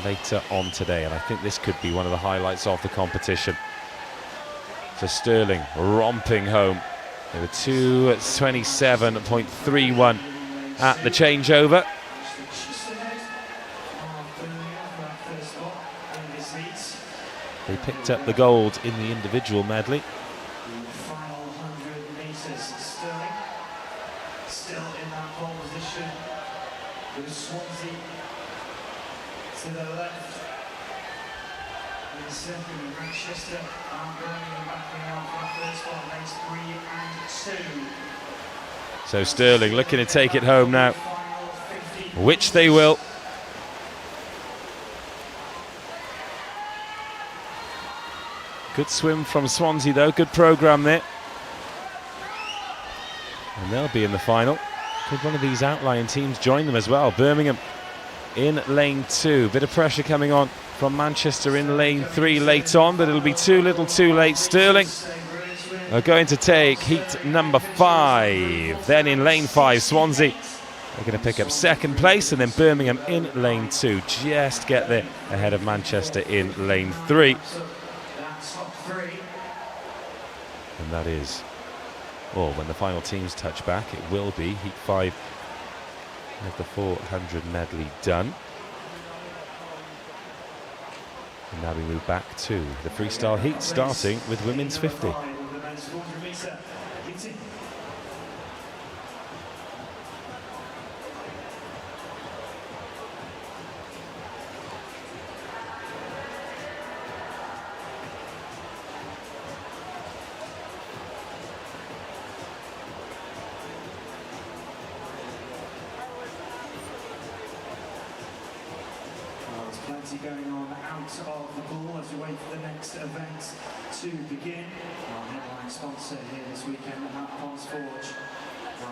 later on today, and I think this could be one of the highlights of the competition. So Stirling romping home. They were 2:27.31 at the changeover. They picked up the gold in the individual medley. Final 100 metres, Stirling still in that pole position with Swansea to the left. In second, Manchester and Birmingham backing out for the first spot, lanes 3 and 2. So Stirling looking to take it home now, which they will. Good swim from Swansea though, good programme there. And they'll be in the final. Could one of these outlying teams join them as well? Birmingham in lane 2. Bit of pressure coming on from Manchester in lane 3 late on, but it'll be too little too late. Stirling are going to take heat number 5. Then in lane 5, Swansea are going to pick up second place, and then Birmingham in lane 2. Just get there ahead of Manchester in lane 3. And that is all. When the final teams touch back, it will be heat 5 of the 400 medley done. And now we move back to the freestyle heat, starting with women's 50. Going on out of the pool as we wait for the next event to begin. Our headline sponsor here this weekend, Ponds Forge,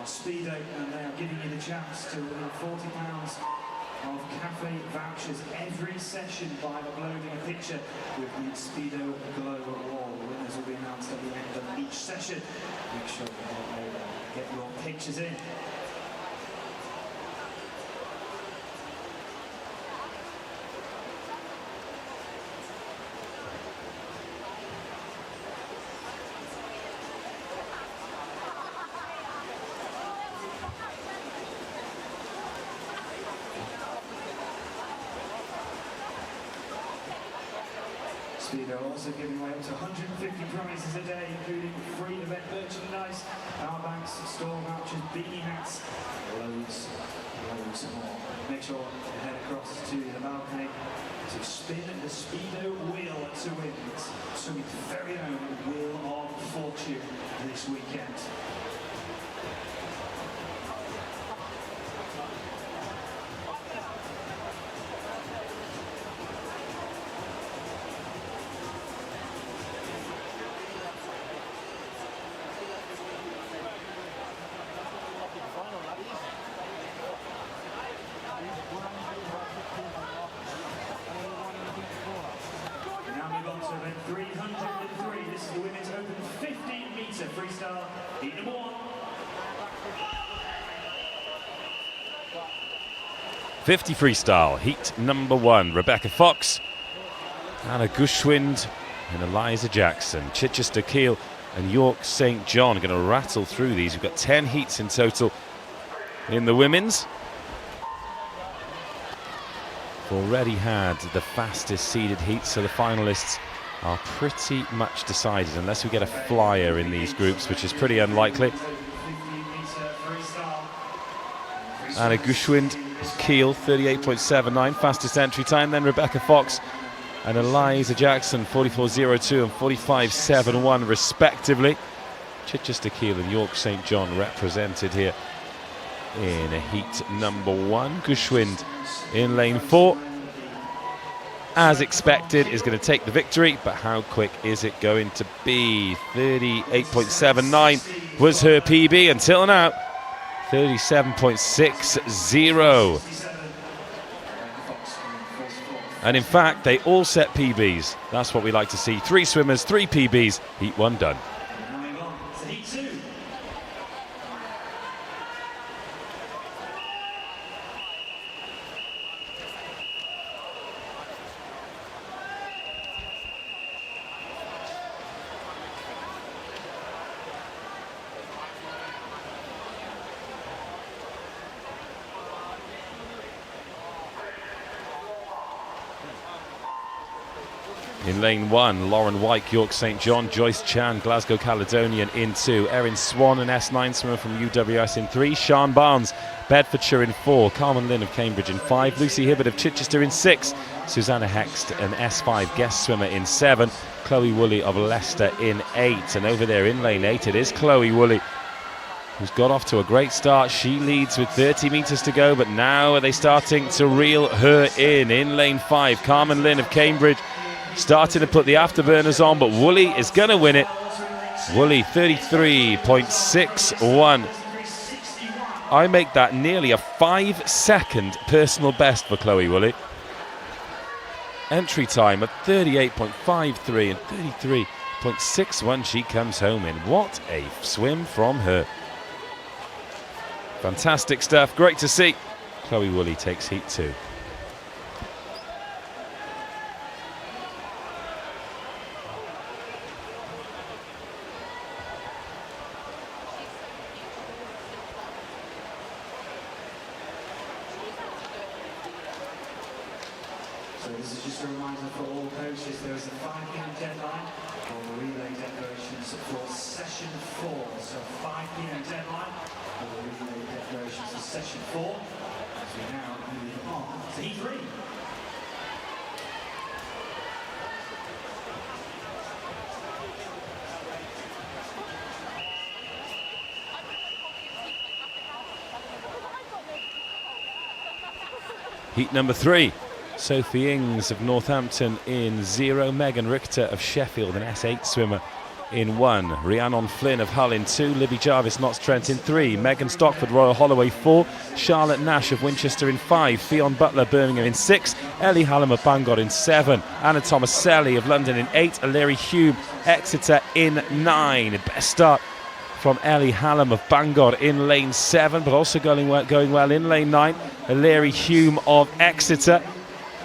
Speedo, and they are giving you the chance to win £40 of cafe vouchers every session by uploading a picture with the Speedo glow wall. The winners will be announced at the end of each session. Make sure you get your pictures in. Speedo also giving away up to 150 prizes a day, including free event merchandise, power banks, store vouchers, beanie hats, loads more. Make sure to head across to the balcony to spin the Speedo wheel to win Swimming's very own Wheel of Fortune this weekend. So event 303, this is the women's open 15-metre freestyle, heat number 1. 50 freestyle, heat number 1. Rebecca Fox, Anna Gushwind and Eliza Jackson. Chichester Kiel and York St. John are going to rattle through these. We've got 10 heats in total in the women's. We've already had the fastest seeded heats, so the finalists are pretty much decided, unless we get a flyer in these groups, which is pretty unlikely. Anna Gushwind, Kiel, 38.79, fastest entry time. Then Rebecca Fox and Eliza Jackson, 44.02 and 45.71 respectively. Chichester Kiel and York St. John represented here in heat number 1. Gushwind in lane 4, as expected, is going to take the victory, but how quick is it going to be? 38.79 was her PB until now. 37.60. And in fact, they all set PBs. That's what we like to see. 3 swimmers, 3 PBs, heat 1 done. In lane 1, Lauren White, York St. John, Joyce Chan, Glasgow Caledonian in 2, Erin Swan, an S9 swimmer from UWS in 3, Sian Barnes, Bedfordshire in 4, Carmen Lynn of Cambridge in 5, Lucy Hibbert of Chichester in 6, Susanna Hext, an S5 guest swimmer in 7, Chloe Woolley of Leicester in 8, and over there in lane 8 it is Chloe Woolley, who's got off to a great start. She leads with 30 metres to go, but now are they starting to reel her in? In lane 5, Carmen Lynn of Cambridge, starting to put the afterburners on, but Woolley is going to win it. Woolley, 33.61. I make that nearly a 5-second personal best for Chloe Woolley. Entry time at 38.53 and 33.61 she comes home in. What a swim from her. Fantastic stuff, great to see. Chloe Woolley takes heat 2. So this is just a reminder for all coaches, there is a 5 p.m. deadline for relay declarations for session 4. So 5 p.m. deadline for relay declarations for session 4. As we now move on to heat 3. Heat number 3. Sophie Ings of Northampton in 0, Megan Richter of Sheffield, an S8 swimmer, in 1, Rhiannon Flynn of Hull in 2, Libby Jarvis Notts Trent in 3, Megan Stockford Royal Holloway 4, Charlotte Nash of Winchester in 5, Fionn Butler Birmingham in 6, Ellie Hallam of Bangor in 7, Anna Thomas-Selly of London in 8, O'Leary Hume Exeter in 9. Best start from Ellie Hallam of Bangor in lane 7, but also going well in lane 9. O'Leary Hume of Exeter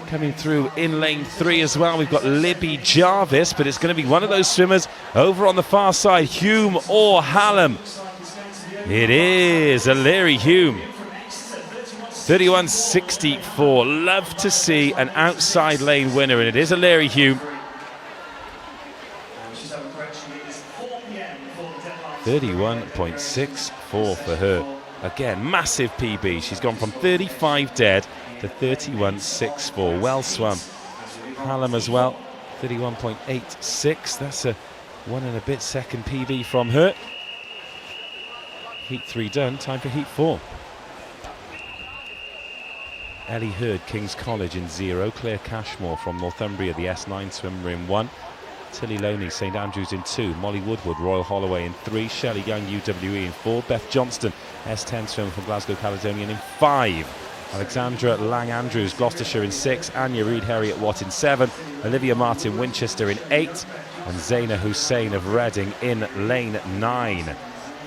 coming through in lane 3 as well. We've got Libby Jarvis, but it's going to be one of those swimmers over on the far side, Hume or Hallam. It is O'Leary Hume. 31.64. Love to see an outside lane winner, and it is O'Leary Hume. 31.64 for her. Again, massive PB. She's gone from 35 dead to 31.64. Well swum. Hallam as well, 31.86. That's a 1 and a bit second PB from her. Heat 3 done, time for Heat 4. Ellie Hurd, King's College in 0. Claire Cashmore from Northumbria, the S9 swimmer in 1. Tilly Loney, St Andrews in 2, Molly Woodward, Royal Holloway in 3, Shelley Young, UWE in 4, Beth Johnston, S10 swimmer from Glasgow Caledonian in 5, Alexandra Lang-Andrews, Gloucestershire in 6, Anya Reid, Harriet Watt in 7, Olivia Martin, Winchester in 8, and Zaina Hussein of Reading in lane 9.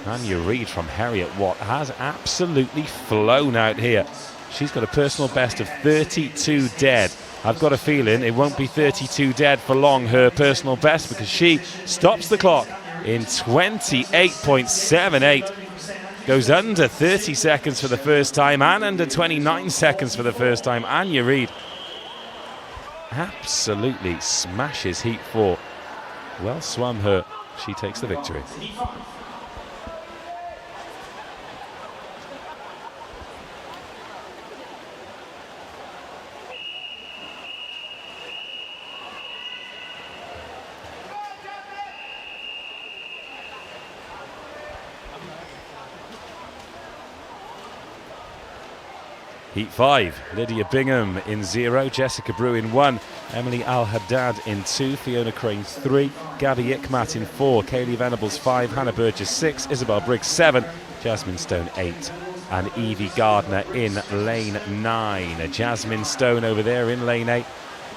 Anya Reid from Harriet Watt has absolutely flown out here. She's got a personal best of 32 dead. I've got a feeling it won't be 32 dead for long, her personal best, because she stops the clock in 28.78. Goes under 30 seconds for the first time and under 29 seconds for the first time. Anya Reid absolutely smashes Heat 4. Well swum her. She takes the victory. Heat 5, Lydia Bingham in 0, Jessica Brew in 1, Emily Al-Haddad in 2, Fiona Crane 3, Gabby Ickmat in 4, Kaylee Venables 5, Hannah Burgess 6, Isabel Briggs 7, Jasmine Stone 8, and Evie Gardner in lane 9. Jasmine Stone over there in lane 8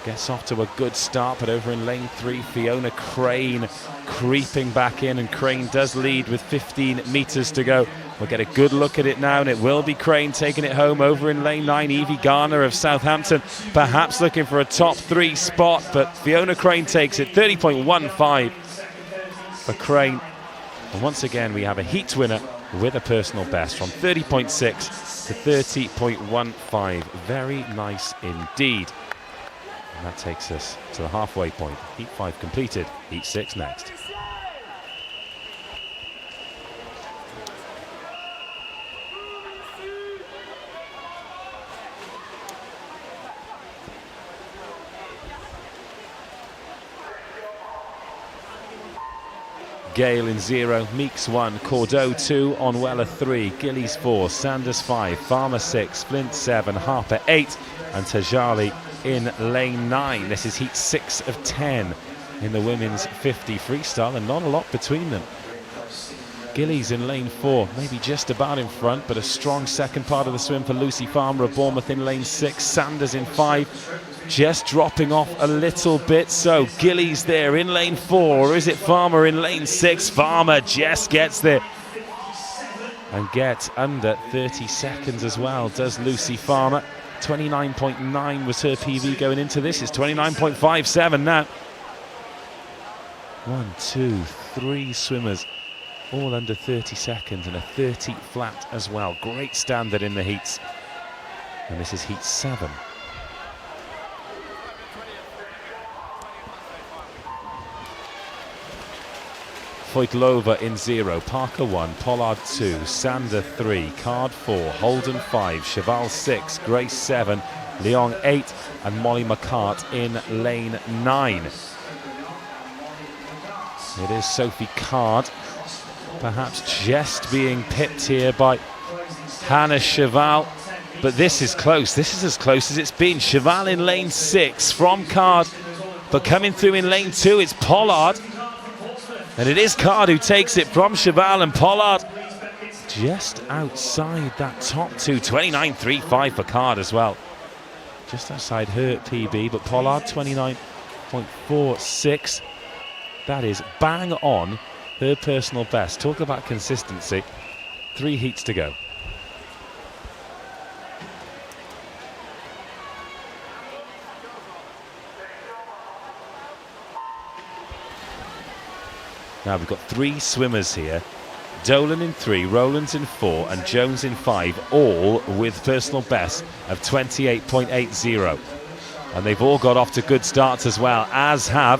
gets off to a good start, but over in lane 3, Fiona Crane creeping back in, and Crane does lead with 15 metres to go. We'll get a good look at it now, and it will be Crane taking it home over in lane 9. Evie Garner of Southampton perhaps looking for a top 3 spot, but Fiona Crane takes it. 30.15 for Crane. And once again, we have a heat winner with a personal best from 30.6 to 30.15. Very nice indeed. And that takes us to the halfway point. Heat 5 completed. Heat 6 next. Gale in 0, Meeks 1, Cordeaux 2, Onwella 3, Gillies 4, Sanders 5, Farmer 6, Flint 7, Harper 8, and Tajali in lane 9. This is heat 6 of 10 in the women's 50 freestyle, and not a lot between them. Gillies in lane 4, maybe just about in front, but a strong second part of the swim for Lucy Farmer of Bournemouth in lane 6, Sanders in 5, just dropping off a little bit. So Gillies there in lane 4, or is it Farmer in lane 6? Farmer just gets there and gets under 30 seconds as well, does Lucy Farmer. 29.9 was her PV going into this. It's 29.57 now. 1, 2, 3 swimmers all under 30 seconds, and a 30 flat as well. Great standard in the heats. And this is heat 7. Voitlova in 0, Parker 1, Pollard 2, Sander 3, Card 4, Holden 5, Cheval 6, Grace 7, Leon 8, and Molly McCart in lane 9. It is Sophie Card, perhaps just being pipped here by Hannah Cheval, but this is close. This is as close as it's been. Cheval in lane 6 from Card, but coming through in lane 2, it's Pollard. And it is Card who takes it from Cheval, and Pollard just outside that top two. 29.35 for Card as well. Just outside her PB, but Pollard 29.46. That is bang on her personal best. Talk about consistency. 3 heats to go. Now we've got 3 swimmers here. Dolan in 3, Rowlands in 4 and Jones in 5, all with personal bests of 28.80. And they've all got off to good starts as well, as have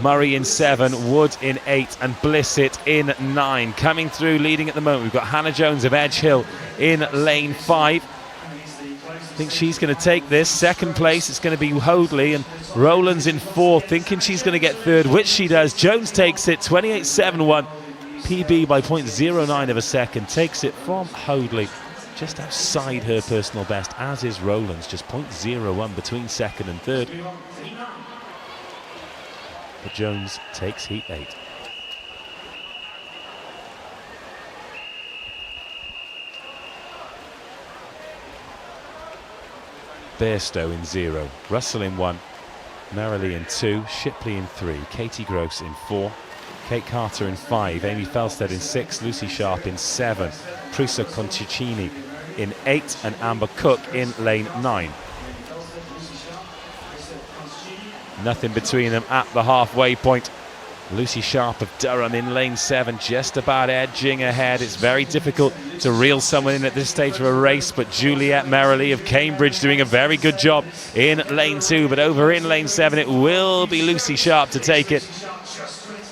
Murray in 7, Wood in 8 and Blissett in 9. Coming through leading at the moment, we've got Hannah Jones of Edge Hill in lane 5. I think she's going to take this. Second place, it's going to be Hoadley, and Rowlands in 4th, thinking she's going to get 3rd, which she does. Jones takes it, 28.71. PB by 0.09 of a second. Takes it from Hoadley, just outside her personal best, as is Rowlands, just 0.01 between 2nd and 3rd. But Jones takes heat 8. Bairstow in 0, Russell in 1, Merrily in 2, Shipley in 3, Katie Gross in 4, Kate Carter in 5, Amy Felstead in 6, Lucy Sharp in 7, Prusa Conticini in 8 and Amber Cook in lane 9. Nothing between them at the halfway point. Lucy Sharp of Durham in lane 7, just about edging ahead. It's very difficult to reel someone in at this stage of a race, but Juliet Merrily of Cambridge doing a very good job in lane 2, but over in lane 7 it will be Lucy Sharp to take it.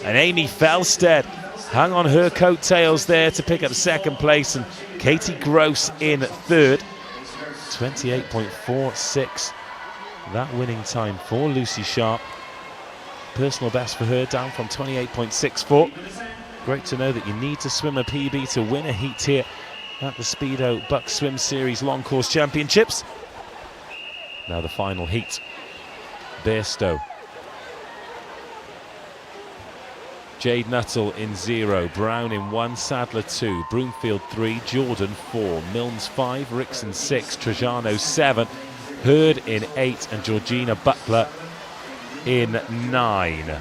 And Amy Felstead hung on her coattails there to pick up 2nd place, and Katie Gross in 3rd. 28.46, that winning time for Lucy Sharp. Personal best for her, down from 28.64. Great to know that you need to swim a PB to win a heat here at the Speedo BUCS Swim Series Long Course Championships. Now the final heat. Bairstow, Jade Nuttall in 0, Brown in 1, Sadler 2, Broomfield 3, Jordan 4, Milnes 5, Rickson 6, Trajano 7, Hurd in 8 and Georgina Butler in 9.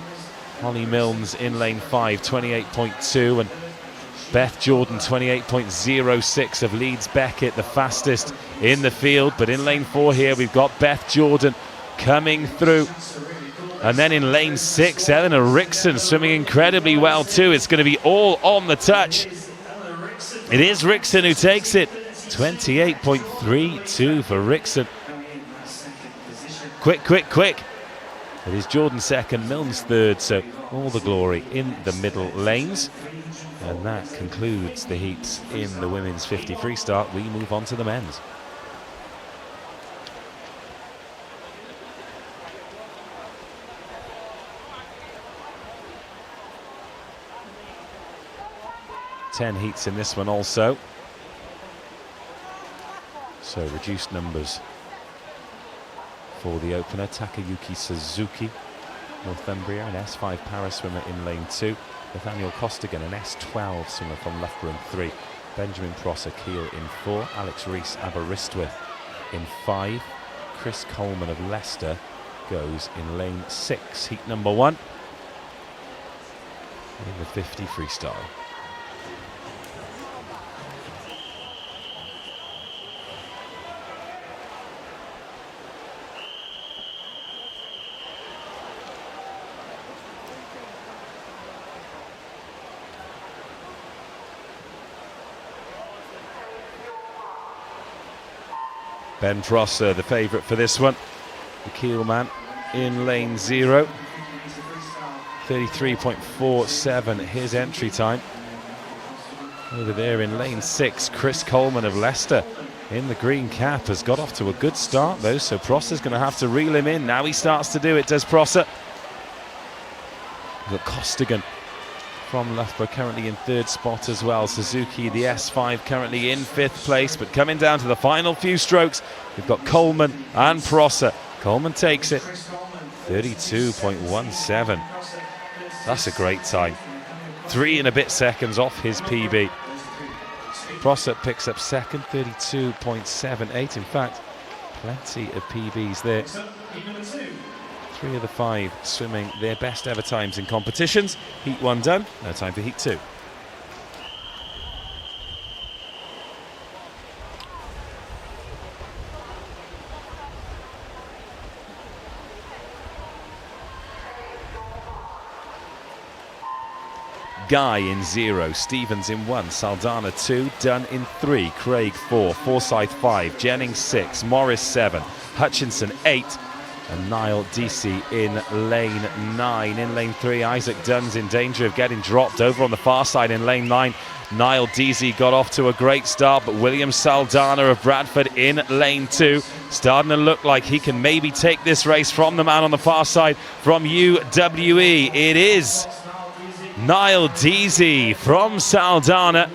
Holly Milnes in lane 5, 28.2, and Beth Jordan 28.06 of Leeds Beckett, the fastest in the field. But in lane 4 here we've got Beth Jordan coming through, and then in lane 6 Eleanor Rickson swimming incredibly well too. It's going to be all on the touch. It is Rickson who takes it, 28.32 for Rickson. Quick. It is Jordan 2nd, Milnes 3rd, so all the glory in the middle lanes. And that concludes the heats in the women's 50 freestyle. We move on to the men's. Ten heats in this one also. So reduced numbers for the opener. Takayuki Suzuki, Northumbria, an S5 para swimmer in lane 2. Nathaniel Costigan, an S12 swimmer from Loughborough in 3. Benjamin Prosser, Kiel in 4. Alex Rees, Aberystwyth in 5. Chris Coleman of Leicester goes in lane 6. Heat number 1 in the 50 freestyle. Ben Prosser, the favourite for this one. The Kiel man in lane 0. 33.47 his entry time. Over there in lane 6, Chris Coleman of Leicester in the green cap has got off to a good start though, so Prosser's going to have to reel him in. Now he starts to do it, does Prosser. We've got Costigan from Loughborough currently in 3rd spot as well. Suzuki, the S5, currently in 5th place, but coming down to the final few strokes, we've got Coleman and Prosser. Coleman takes it, 32.17. That's a great time. 3 and a bit seconds off his PB. Prosser picks up second, 32.78. In fact, plenty of PBs there. 3 of the 5 swimming their best ever times in competitions. Heat 1 done, no time for Heat 2. Guy in 0, Stevens in 1, Saldana 2, Dunn in 3, Craig 4, Forsyth 5, Jennings 6, Morris 7, Hutchinson 8, and Niall Deasy in lane 9. In lane 3, Isaac Dunn's in danger of getting dropped over on the far side in lane 9. Niall Deasy got off to a great start, but William Saldana of Bradford in lane 2, starting to look like he can maybe take this race from the man on the far side from UWE. It is Niall Deasy from Saldana,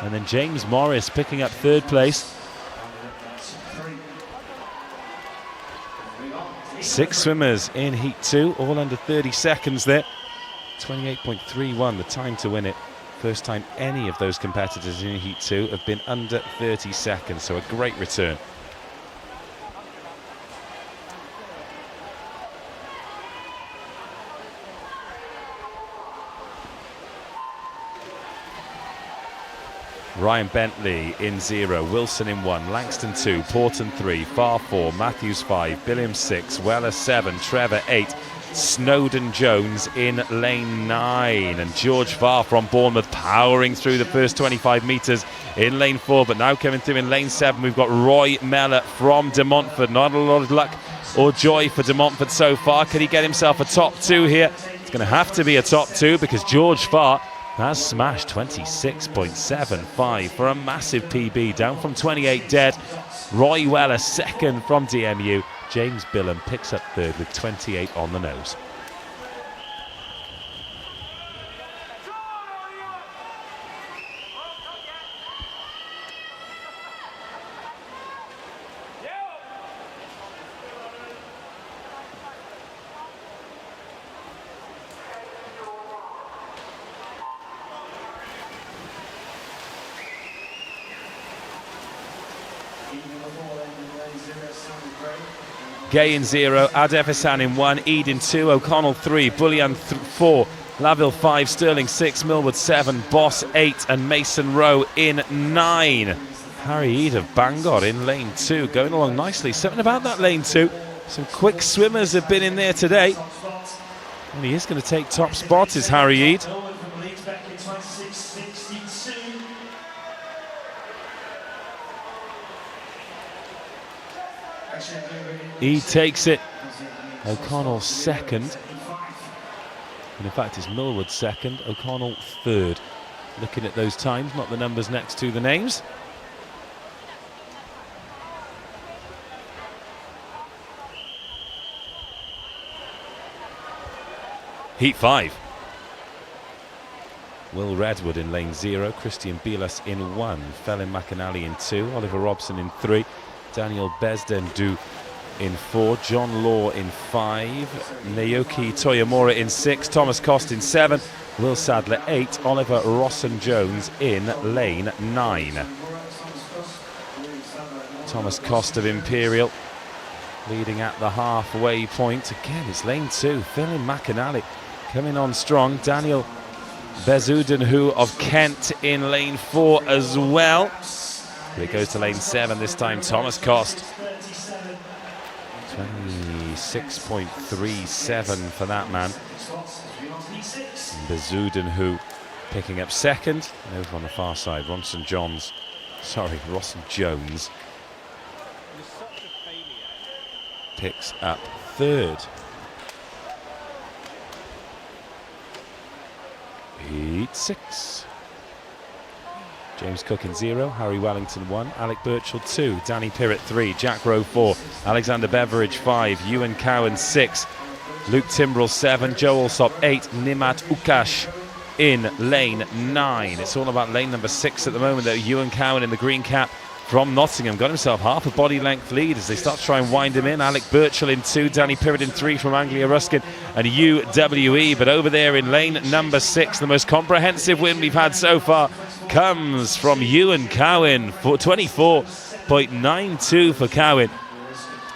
and then James Morris picking up 3rd place. 6 swimmers in Heat 2, all under 30 seconds there. 28.31 the time to win it. First time any of those competitors in Heat 2 have been under 30 seconds, so a great return. Ryan Bentley in 0, Wilson in 1, Langston 2, Porton 3, Farr 4, Matthews 5, Billiam 6, Weller 7, Trevor 8, Snowden Jones in lane 9, and George Farr from Bournemouth powering through the first 25 metres in lane 4, but now coming through in lane 7 we've got Roy Mellor from De Montfort. Not a lot of luck or joy for De Montfort so far. Can he get himself a top 2 here? It's going to have to be a top 2 because George Farr has smashed 26.75 for a massive PB, down from 28 dead. Roy Weller 2nd from DMU. James Billam picks up 3rd with 28 on the nose. Gay in 0, Adefesan in 1, Eid in 2, O'Connell 3, Bullion 4, Laville 5, Sterling 6, Millwood 7, Boss 8, and Mason Rowe in 9. Harry Eid of Bangor in lane 2, going along nicely. Something about that lane 2. Some quick swimmers have been in there today. And he is going to take top spot, is Harry Eid. He takes it. O'Connell 2nd. And in fact, it's Millwood 2nd, O'Connell 3rd. Looking at those times, not the numbers next to the names. Heat 5. Will Redwood in lane 0, Christian Bielas in 1, Felin McAnally in 2, Oliver Robson in 3, Daniel Besdendu in 4, John Law in 5, Naoki Toyomura in 6, Thomas Cost in 7, Will Sadler 8, Oliver Rosson-Jones in lane 9. Thomas Cost of Imperial leading at the halfway point. Again, it's lane 2, Felin McAnally coming on strong, Daniel Bezudenhu of Kent in lane 4 as well. But it goes to lane 7 this time, Thomas Cost. 26.37 for that man. Bezudenhu picking up 2nd. And over on the far side, Rosson Jones picks up 3rd. Heat 6. James Cook in 0, Harry Wellington 1, Alec Birchall 2, Danny Pirrett 3, Jack Rowe 4, Alexander Beveridge 5, Ewan Cowan 6, Luke Timbrell 7, Joe Alsop 8, Nimat Ukash in lane 9. It's all about lane number 6 at the moment, though. Ewan Cowan in the green cap from Nottingham. Got himself half a body length lead as they start to try and wind him in. Alec Birchall in 2, Danny Pirrett in 3 from Anglia Ruskin and UWE. But over there in lane number 6, the most comprehensive win we've had so far comes from Ewan Cowan for 24.92 for Cowan.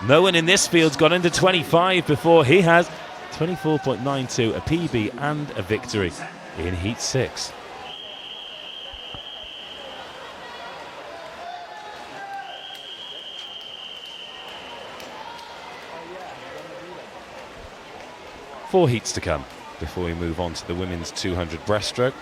No one in this field's gone under 25 before he has. 24.92, a PB and a victory in Heat 6. Four heats to come before we move on to the women's 200 breaststroke,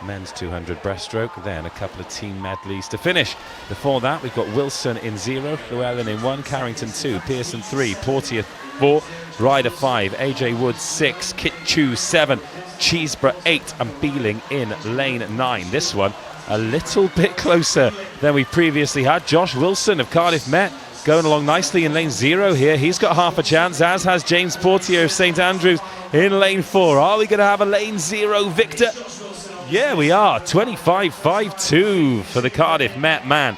men's 200 breaststroke, then a couple of team medleys to finish. Before that, we've got Wilson in 0, Llewellyn in 1, Carrington 2, Pearson 3, Portier 4, Ryder 5, AJ Wood 6, Kitchu 7, Cheeseborough 8, and Beeling in lane 9. This one a little bit closer than we previously had. Josh Wilson of Cardiff Met going along nicely in lane 0 here. He's got half a chance, as has James Portier of St Andrews in lane 4. Are we going to have a lane 0 victor? Yeah, we are. 25.52 for the Cardiff Met man.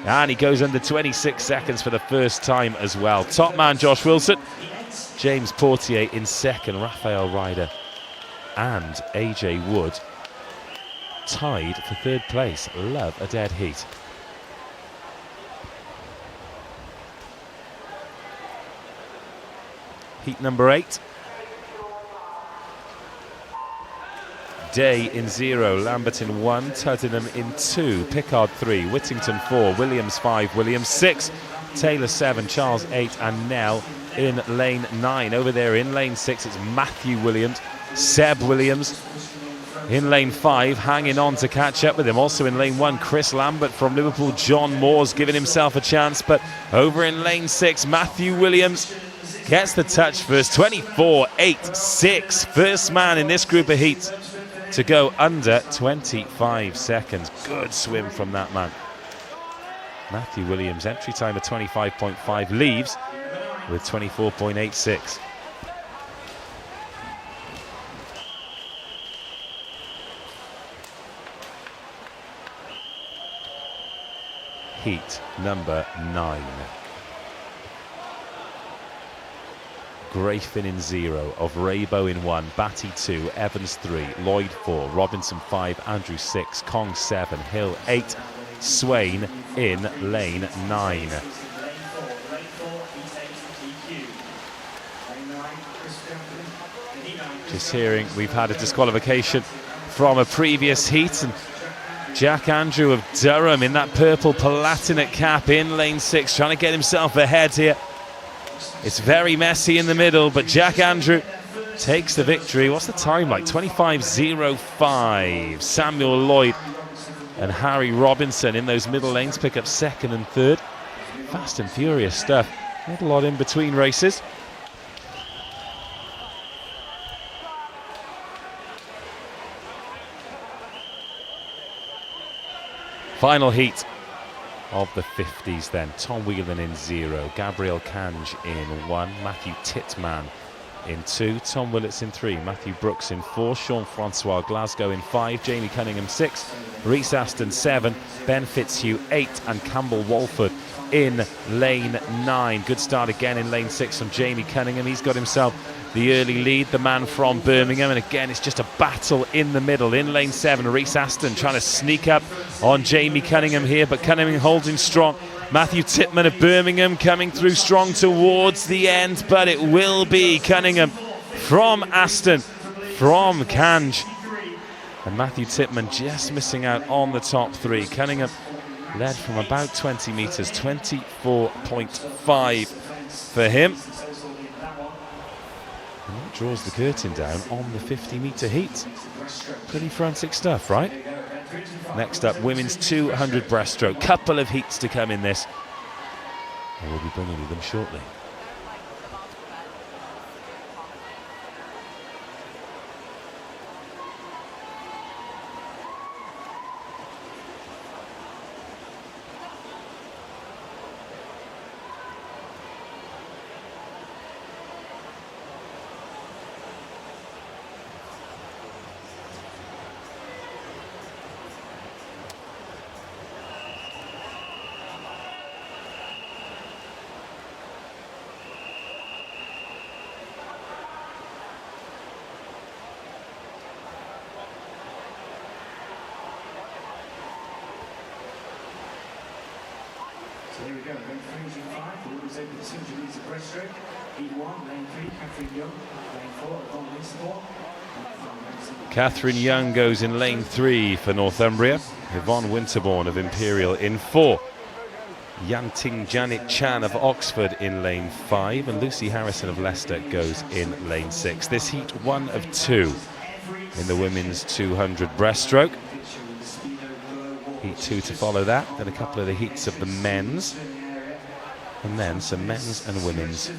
And he goes under 26 seconds for the first time as well. Top man Josh Wilson. James Portier in second. Raphael Ryder and AJ Wood tied for third place. Love a dead heat. Heat number 8. Day in 0, Lambert in 1, Tuddenham in 2, Pickard 3, Whittington 4, Williams 5, Williams 6, Taylor 7, Charles 8, and Nell in lane 9. Over there in lane 6, it's Matthew Williams, Seb Williams in lane 5, hanging on to catch up with him. Also in lane 1, Chris Lambert from Liverpool, John Moore's giving himself a chance, but over in lane 6, Matthew Williams gets the touch first. 24.86, first man in this group of heats to go under 25 seconds. Good swim from that man. Matthew Williams, entry time of 25.5, leaves with 24.86. Heat number 9. Grafin in 0, of Raybo in 1, Batty 2, Evans 3, Lloyd 4, Robinson 5, Andrew 6, Kong 7, Hill 8, Swain in lane 9. Just hearing we've had a disqualification from a previous heat, and Jack Andrew of Durham in that purple Palatinate cap in lane 6 trying to get himself ahead here. It's very messy in the middle, but Jack Andrew takes the victory. What's the time like? 25.05. Samuel Lloyd and Harry Robinson in those middle lanes pick up second and third. Fast and furious stuff. Not a lot in between races. Final heat of the 50s then. Tom Whelan in 0, Gabriel Kange in 1, Matthew Titman in 2, Tom Willits in 3, Matthew Brooks in 4, Sean Francois Glasgow in 5, Jamie Cunningham 6, Rhys Aston 7, Ben Fitzhugh 8, and Campbell Walford in lane 9. Good start again in lane 6 from Jamie Cunningham. He's got himself the early lead, the man from Birmingham, and again it's just a battle in the middle. In lane 7, Rhys Aston trying to sneak up on Jamie Cunningham here, but Cunningham holding strong. Matthew Titman of Birmingham coming through strong towards the end, but it will be Cunningham from Aston, from Kange, and Matthew Titman just missing out on the top 3. Cunningham led from about 20 metres, 24.5 for him. And that draws the curtain down on the 50-metre heat. Pretty frantic stuff, right? Next up, women's 200 breaststroke. Couple of heats to come in this. And we'll be bringing you them shortly. here we go. Lane 3 to 5. The winners open 200 metre breaststroke. Heat 1, lane 3, Catherine Young. Lane 4, Yvonne Winterborn. Catherine Young goes in lane 3 for Northumbria. Yvonne Winterborn of Imperial in 4. Yanting Janet Chan of Oxford in lane 5. And Lucy Harrison of Leicester goes in lane 6. This heat 1 of 2 in the women's 200 breaststroke. Heat 2 to follow that. Then a couple of the heats of the men's. And then some men's and women's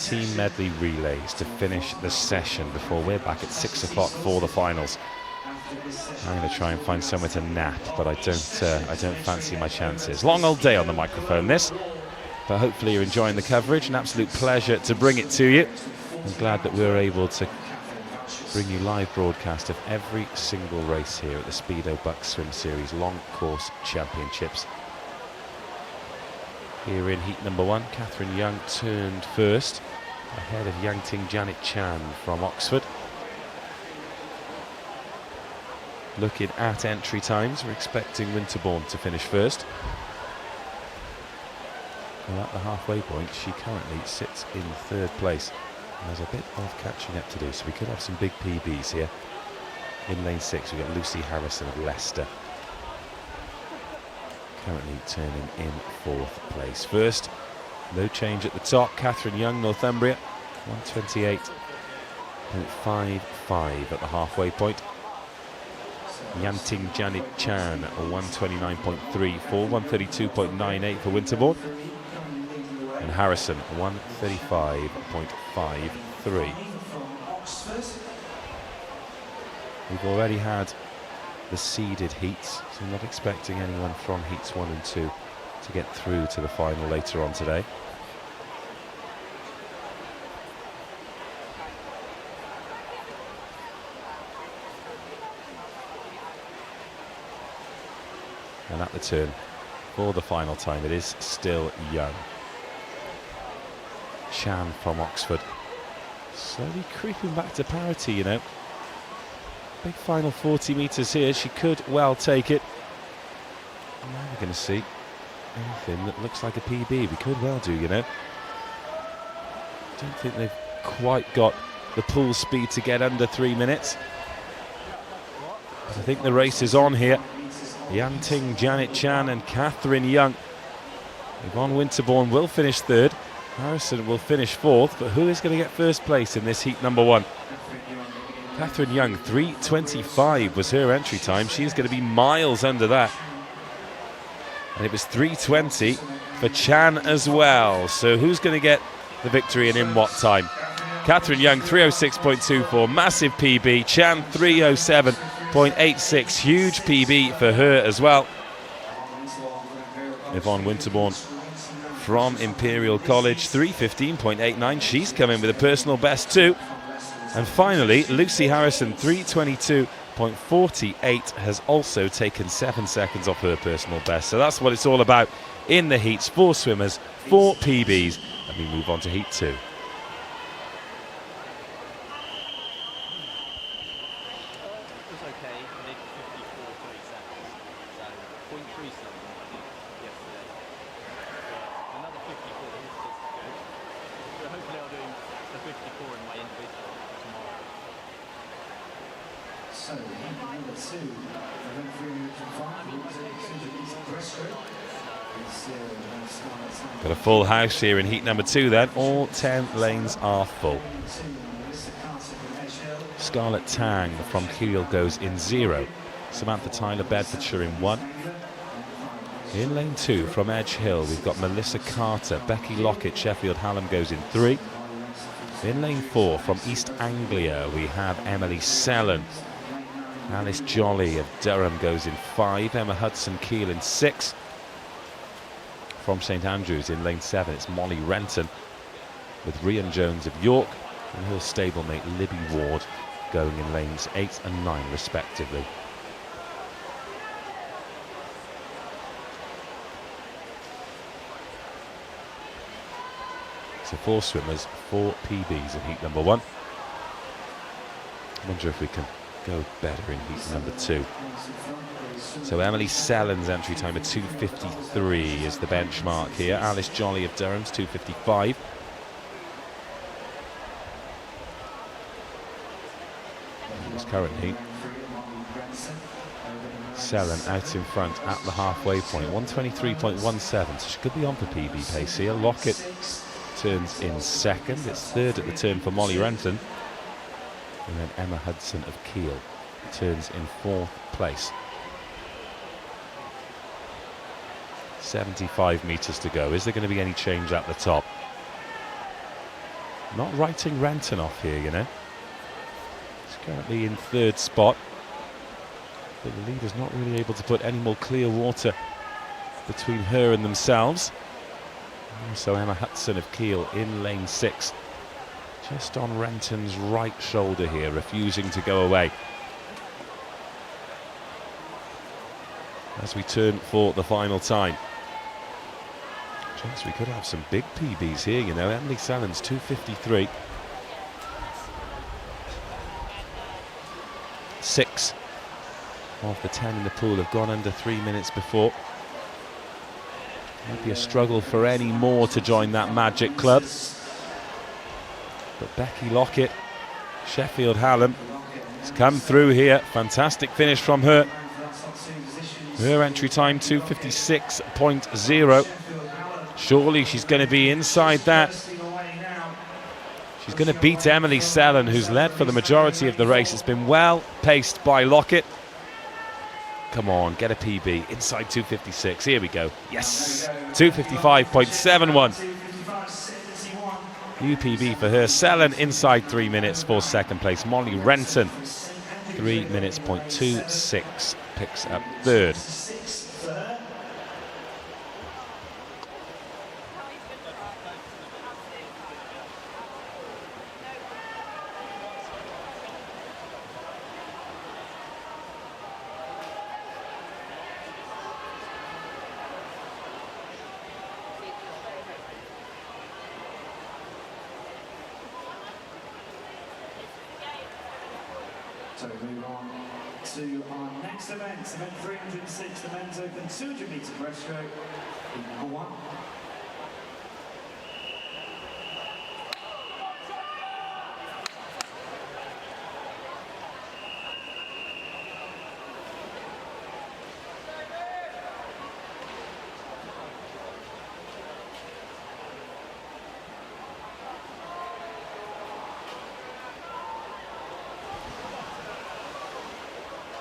team medley relays to finish the session before we're back at 6 o'clock for the finals. I'm going to try and find somewhere to nap, but I don't fancy my chances. Long old day on the microphone this, but hopefully you're enjoying the coverage. An absolute pleasure to bring it to you. I'm glad that we're able to bring you live broadcast of every single race here at the Speedo BUCS Swim Series Long Course Championships. Here in heat number 1, Catherine Young turned first, ahead of Yanting Janet Chan from Oxford. Looking at entry times, we're expecting Winterborn to finish first. Well, at the halfway point, she currently sits in 3rd place. And there's a bit of catching up to do, so we could have some big PBs here. In lane 6, we've got Lucy Harrison of Leicester, currently turning in 4th place. First, no change at the top. Catherine Young, Northumbria, 128.55 at the halfway point. Yanting Janet Chan, a 129.34, 132.98 for Winterborn. And Harrison, 135.53. We've already had the seeded heats, so I'm not expecting anyone from heats 1 and 2 to get through to the final later on today. And at the turn for the final time, it is still Young. Chan from Oxford, slowly creeping back to parity, you know. Big final 40 metres here, she could well take it. Now we're going to see anything that looks like a PB. We could well do, you know. Don't think they've quite got the pool speed to get under 3 minutes. But I think the race is on here. Yanting Janet Chan and Catherine Young. Yvonne Winterborn will finish 3rd. Harrison will finish 4th, but who is going to get 1st place in this heat number 1? Catherine Young, 3:25 was her entry time. She's going to be miles under that. And it was 3:20 for Chan as well. So who's going to get the victory and in what time? Catherine Young, 3:06.24, massive PB. Chan, 3:07.86, huge PB for her as well. Yvonne Winterborn from Imperial College, 3:15.89. She's come in with a personal best too. And finally, Lucy Harrison, 3:22.48, has also taken 7 seconds off her personal best. So that's what it's all about in the heats. 4 swimmers, 4 PBs, and we move on to heat 2. So, heat number 2, lane 3 to 5, breaststroke. Got a full house here in heat number 2 then. All 10 lanes are full. Scarlett Tang from Keele goes in 0. Samantha Tyler, Bedfordshire, in 1. In lane 2 from Edge Hill, we've got Melissa Carter. Becky Lockett, Sheffield Hallam, goes in 3. In lane 4 from East Anglia, we have Emily Sellen. Alice Jolly of Durham goes in 5. Emma Hudson Keele in 6. From St Andrews in lane 7, it's Molly Renton with Rian Jones of York and her stablemate Libby Ward going in lanes 8 and 9 respectively. So 4 swimmers, 4 PBs in heat number 1. I wonder if we can go better in heat number 2. So Emily Sellen's entry time of 2:53 is the benchmark here. Alice Jolly of Durham's 2:55. In this current heat, Sellen out in front at the halfway point, 1:23.17, so she could be on for PB pace here. Lockett turns in second. It's third at the turn for Molly Renton. And then Emma Hudson of Kiel turns in 4th place. 75 metres to go. Is there going to be any change at the top? Not writing Renton off here, you know. She's currently in 3rd spot. But the leader's not really able to put any more clear water between her and themselves. So Emma Hudson of Kiel in lane 6. Just on Renton's right shoulder here, refusing to go away. As we turn for the final time. Chance we could have some big PBs here, you know. Emily Sellen's 2:53. 6 of the 10 in the pool have gone under 3 minutes before. Might be a struggle for any more to join that magic club. But Becky Lockett, Sheffield Hallam, has come through here. Fantastic finish from her. Her entry time 2:56.0. Surely she's going to be inside that. She's going to beat Emily Sellen, who's led for the majority of the race. It's been well paced by Lockett. Come on, get a PB inside 2:56. Here we go. Yes, 2:55.71. New PB for her. Sellen inside 3 minutes for 2nd place. Molly Renton, 3 minutes .26, picks up 3rd. So we move on to our next event 306, the men's open 200 metre breaststroke, heat number 1.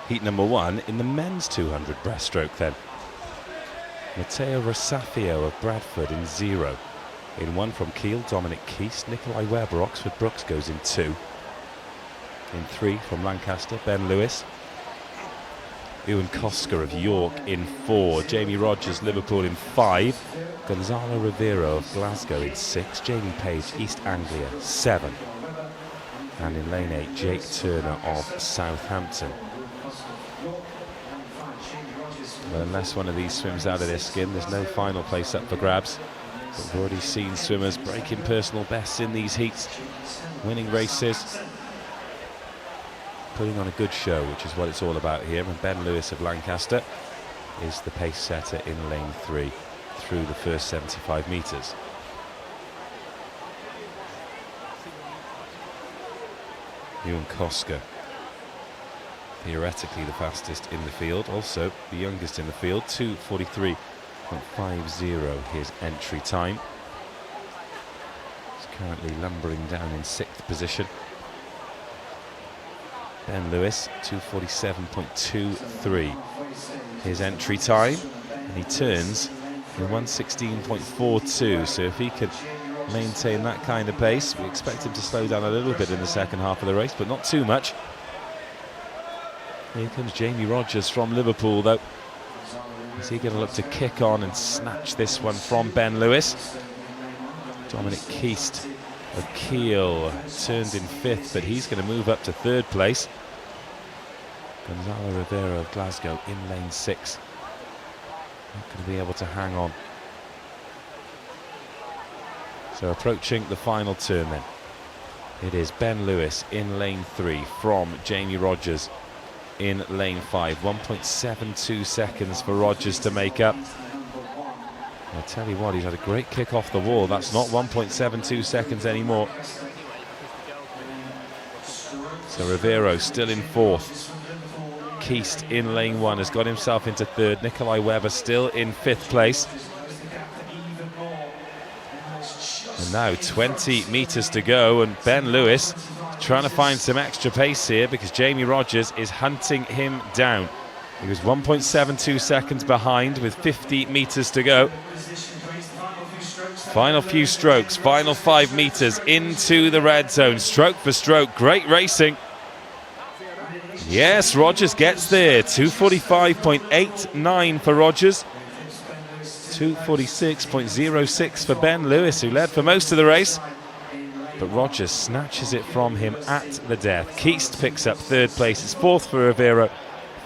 Heat number 1 in the men's 200 breaststroke then. Matteo Rosafio of Bradford in 0. In 1 from Kiel, Dominic Keast. Nikolai Weber, Oxford Brooks goes in 2. In 3 from Lancaster, Ben Lewis. Ewan Kosker of York in 4. Jamie Rogers, Liverpool in 5. Gonzalo Rivero of Glasgow in 6. Jamie Page, East Anglia, 7. And in lane 8, Jake Turner of Southampton. Well, unless one of these swims out of their skin, there's no final place up for grabs. But we've already seen swimmers breaking personal bests in these heats, winning races, putting on a good show, which is what it's all about here. And Ben Lewis of Lancaster is the pace setter in lane 3 through the first 75 metres. Ewan Kosker, theoretically the fastest in the field, also the youngest in the field, 2:43.50 his entry time. He's currently lumbering down in 6th position. Ben Lewis, 2:47.23 his entry time, and he turns in 1:16.42, so if he could maintain that kind of pace, we expect him to slow down a little bit in the second half of the race, but not too much. Here comes Jamie Rogers from Liverpool, though. Is he going to look to kick on and snatch this one from Ben Lewis? Dominic Keast of Kiel turned in 5th, but he's going to move up to 3rd place. Gonzalo Rivera of Glasgow in lane 6. Not going to be able to hang on. So approaching the final turn then. It is Ben Lewis in lane 3 from Jamie Rogers in lane 5. 1.72 seconds for Rogers to make up. I tell you what, he's had a great kick off the wall. That's not 1.72 seconds anymore. So Rivero still in 4th. Keast in lane 1 has got himself into 3rd. Nikolai Webber still in 5th place. And now 20 metres to go, and Ben Lewis trying to find some extra pace here because Jamie Rogers is hunting him down. He was 1.72 seconds behind with 50 metres to go. Final few strokes, final 5 metres into the red zone. Stroke for stroke, great racing. Yes, Rogers gets there. 2:45.89 for Rogers. 2:46.06 for Ben Lewis, who led for most of the race. But Rogers snatches it from him at the death. Keast picks up 3rd place. It's 4th for Rivero,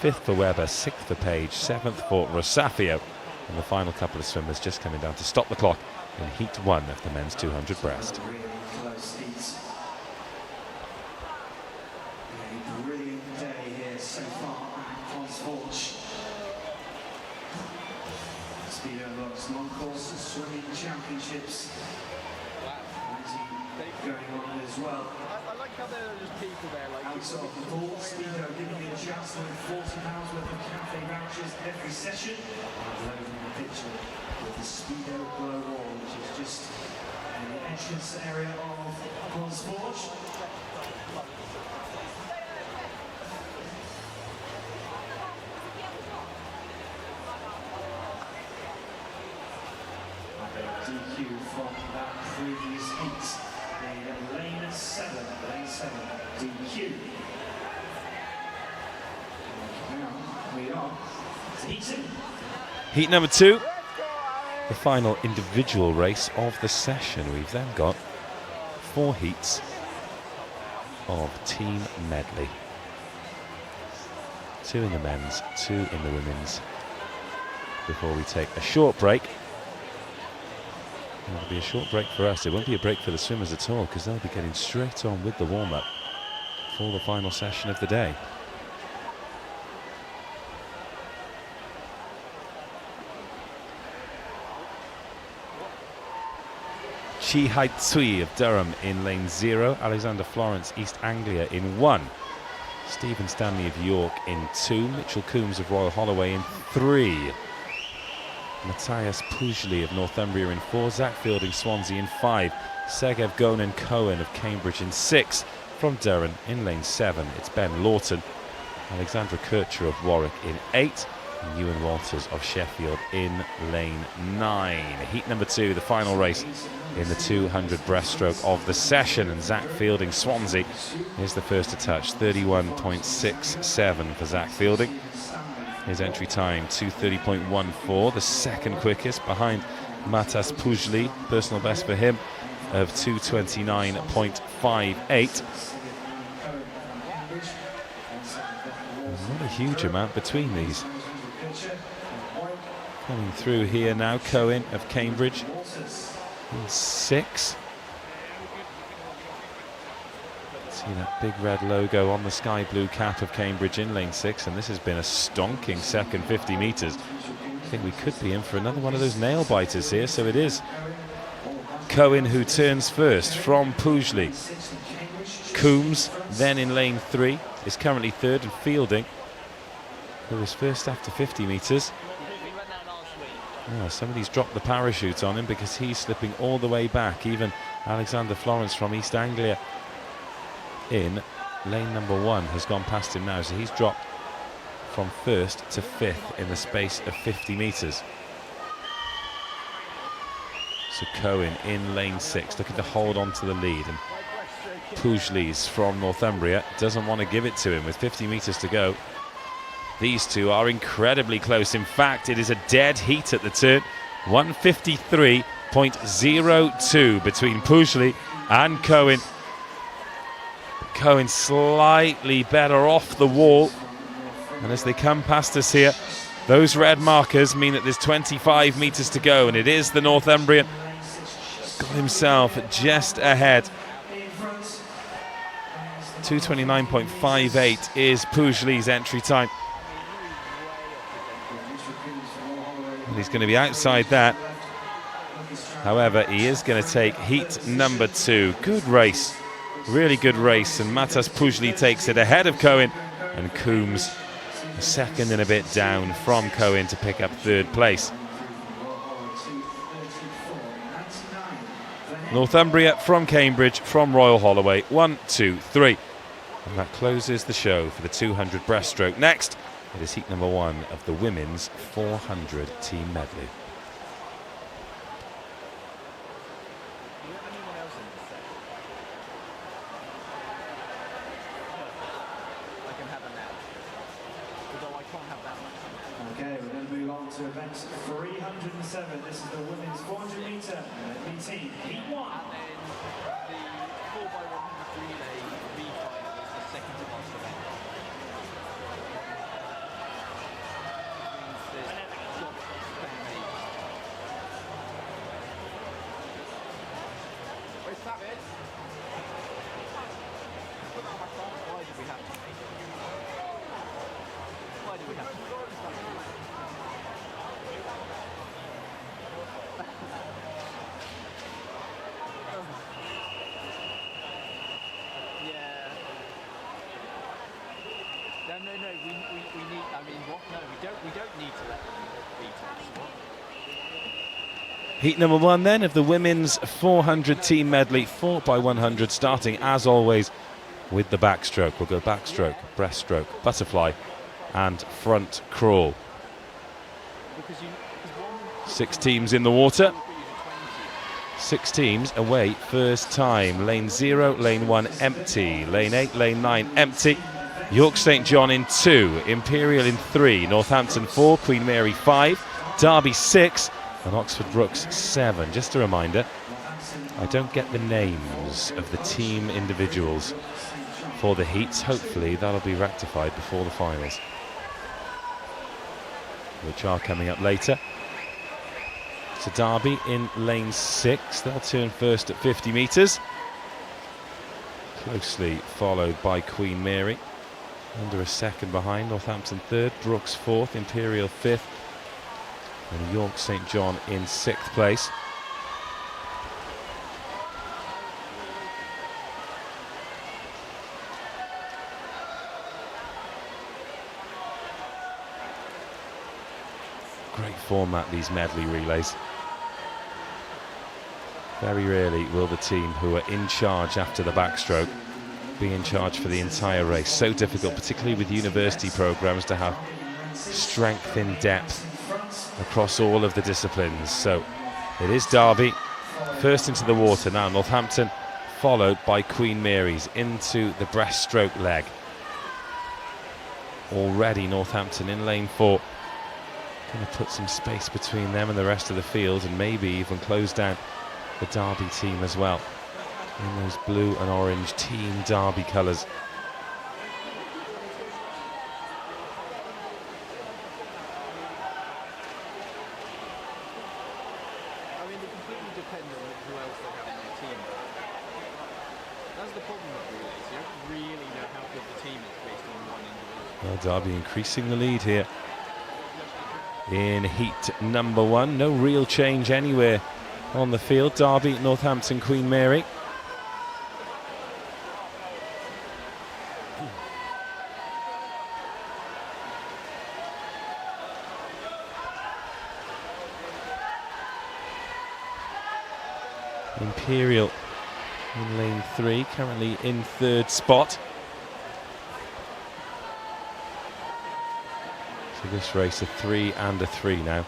5th for Webber, 6th for Page, 7th for Rosafio. And the final couple of swimmers just coming down to stop the clock in heat 1 of the men's 200 breast. Brilliant day here so far at Consforge. Speedo BUCS long course swimming championships going on as well. I like how there are just people there like Outside of the ball, Speedo giving me a chance to win £40 worth of cafe vouchers every session. I'm loading the picture with the Speedo glow wall, which is just in the entrance area of Consforge. DQ from that previous heat. Lane 7, DQ. Now we are to heat 2. Heat number 2, the final individual race of the session. We've then got 4 heats of Team Medley. 2 in the men's, 2 in the women's. Before we take a short break. It'll be a short break for us. It won't be a break for the swimmers at all because they'll be getting straight on with the warm-up for the final session of the day. Chi Hai Tsui of Durham in lane 0. Alexander Florence, East Anglia in 1. Stephen Stanley of York in 2. Mitchell Coombs of Royal Holloway in 3. Matthias Pujli of Northumbria in 4, Zach Fielding Swansea in 5, Segev Gonan Cohen of Cambridge in 6, from Durham in lane 7 it's Ben Lawton, Alexandra Kircher of Warwick in 8, and Ewan Walters of Sheffield in lane 9. Heat number 2, the final race in the 200 breaststroke of the session, and Zach Fielding Swansea is the first to touch, 31.67 for Zach Fielding. His entry time 2:30.14, the second quickest behind Matas Pujli, personal best for him of 2:29.58. Not a huge amount between these. Coming through here now, Cohen of Cambridge in 6. See that big red logo on the sky blue cap of Cambridge in lane 6, and this has been a stonking second 50 metres. I think we could be in for another one of those nail biters here, so it is Cohen who turns first from Pujli. Coombs then in lane 3 is currently 3rd, and Fielding, who was first after 50 metres. Oh, somebody's dropped the parachute on him because he's slipping all the way back. Even Alexander Florence from East Anglia in lane number 1 has gone past him now, so he's dropped from 1st to 5th in the space of 50 metres. So Cohen in lane 6 looking to hold on to the lead, and Pujlis from Northumbria doesn't want to give it to him with 50 metres to go. These two are incredibly close. In fact, it is a dead heat at the turn. 1:53.02 between Pujli and Cohen. Cohen slightly better off the wall, and as they come past us here, those red markers mean that there's 25 metres to go, and it is the Northumbrian got himself just ahead 2:29.58 is Pujli's entry time. And he's going to be outside that. However, he is going to take heat number 2. Good race, really good race, and Matas Pujli takes it ahead of Cohen, and Coombs a second and a bit down from Cohen to pick up 3rd place. Northumbria from Cambridge from Royal Holloway, 1, 2, 3. And that closes the show for the 200 breaststroke. Next, it is heat number 1 of the women's 400 team medley. Okay, we're going to move on to event 307. This is the women's 400 metre medley team. Heat 1. No, we need, I mean, what? No, we don't need to let them beat us. Heat number 1 then of the women's 400 team medley, 4x100, starting as always with the backstroke. We'll go backstroke, breaststroke, butterfly and front crawl. 6 teams in the water. 6 teams away first time. Lane 0, lane 1 empty. Lane 8, lane 9 empty. York St John in 2, Imperial in 3, Northampton 4, Queen Mary 5, Derby 6 and Oxford Brookes 7. Just a reminder, I don't get the names of the team individuals for the heats. Hopefully that'll be rectified before the finals, which are coming up later. So Derby in lane 6, they'll turn first at 50 metres. Closely followed by Queen Mary. Under a second behind, Northampton 3rd, Brookes 4th, Imperial 5th, and York St John in 6th place. Great format, these medley relays. Very rarely will the team who are in charge after the backstroke be in charge for the entire race. So difficult, particularly with university programs, to have strength in depth across all of the disciplines. So it is Derby first into the water now. Northampton followed by Queen Mary's into the breaststroke leg. Already Northampton in lane 4. Going to put some space between them and the rest of the field, and maybe even close down the Derby team as well, in those blue and orange team Derby colours. I mean, it completely depends on who else they have in their team. That's the problem with relays. You don't really know how good the team is based on one individual. Well, Derby increasing the lead here in heat number 1. No real change anywhere on the field. Derby, Northampton, Queen Mary. Imperial in lane 3, currently in 3rd spot. So this race a 3 and a 3 now.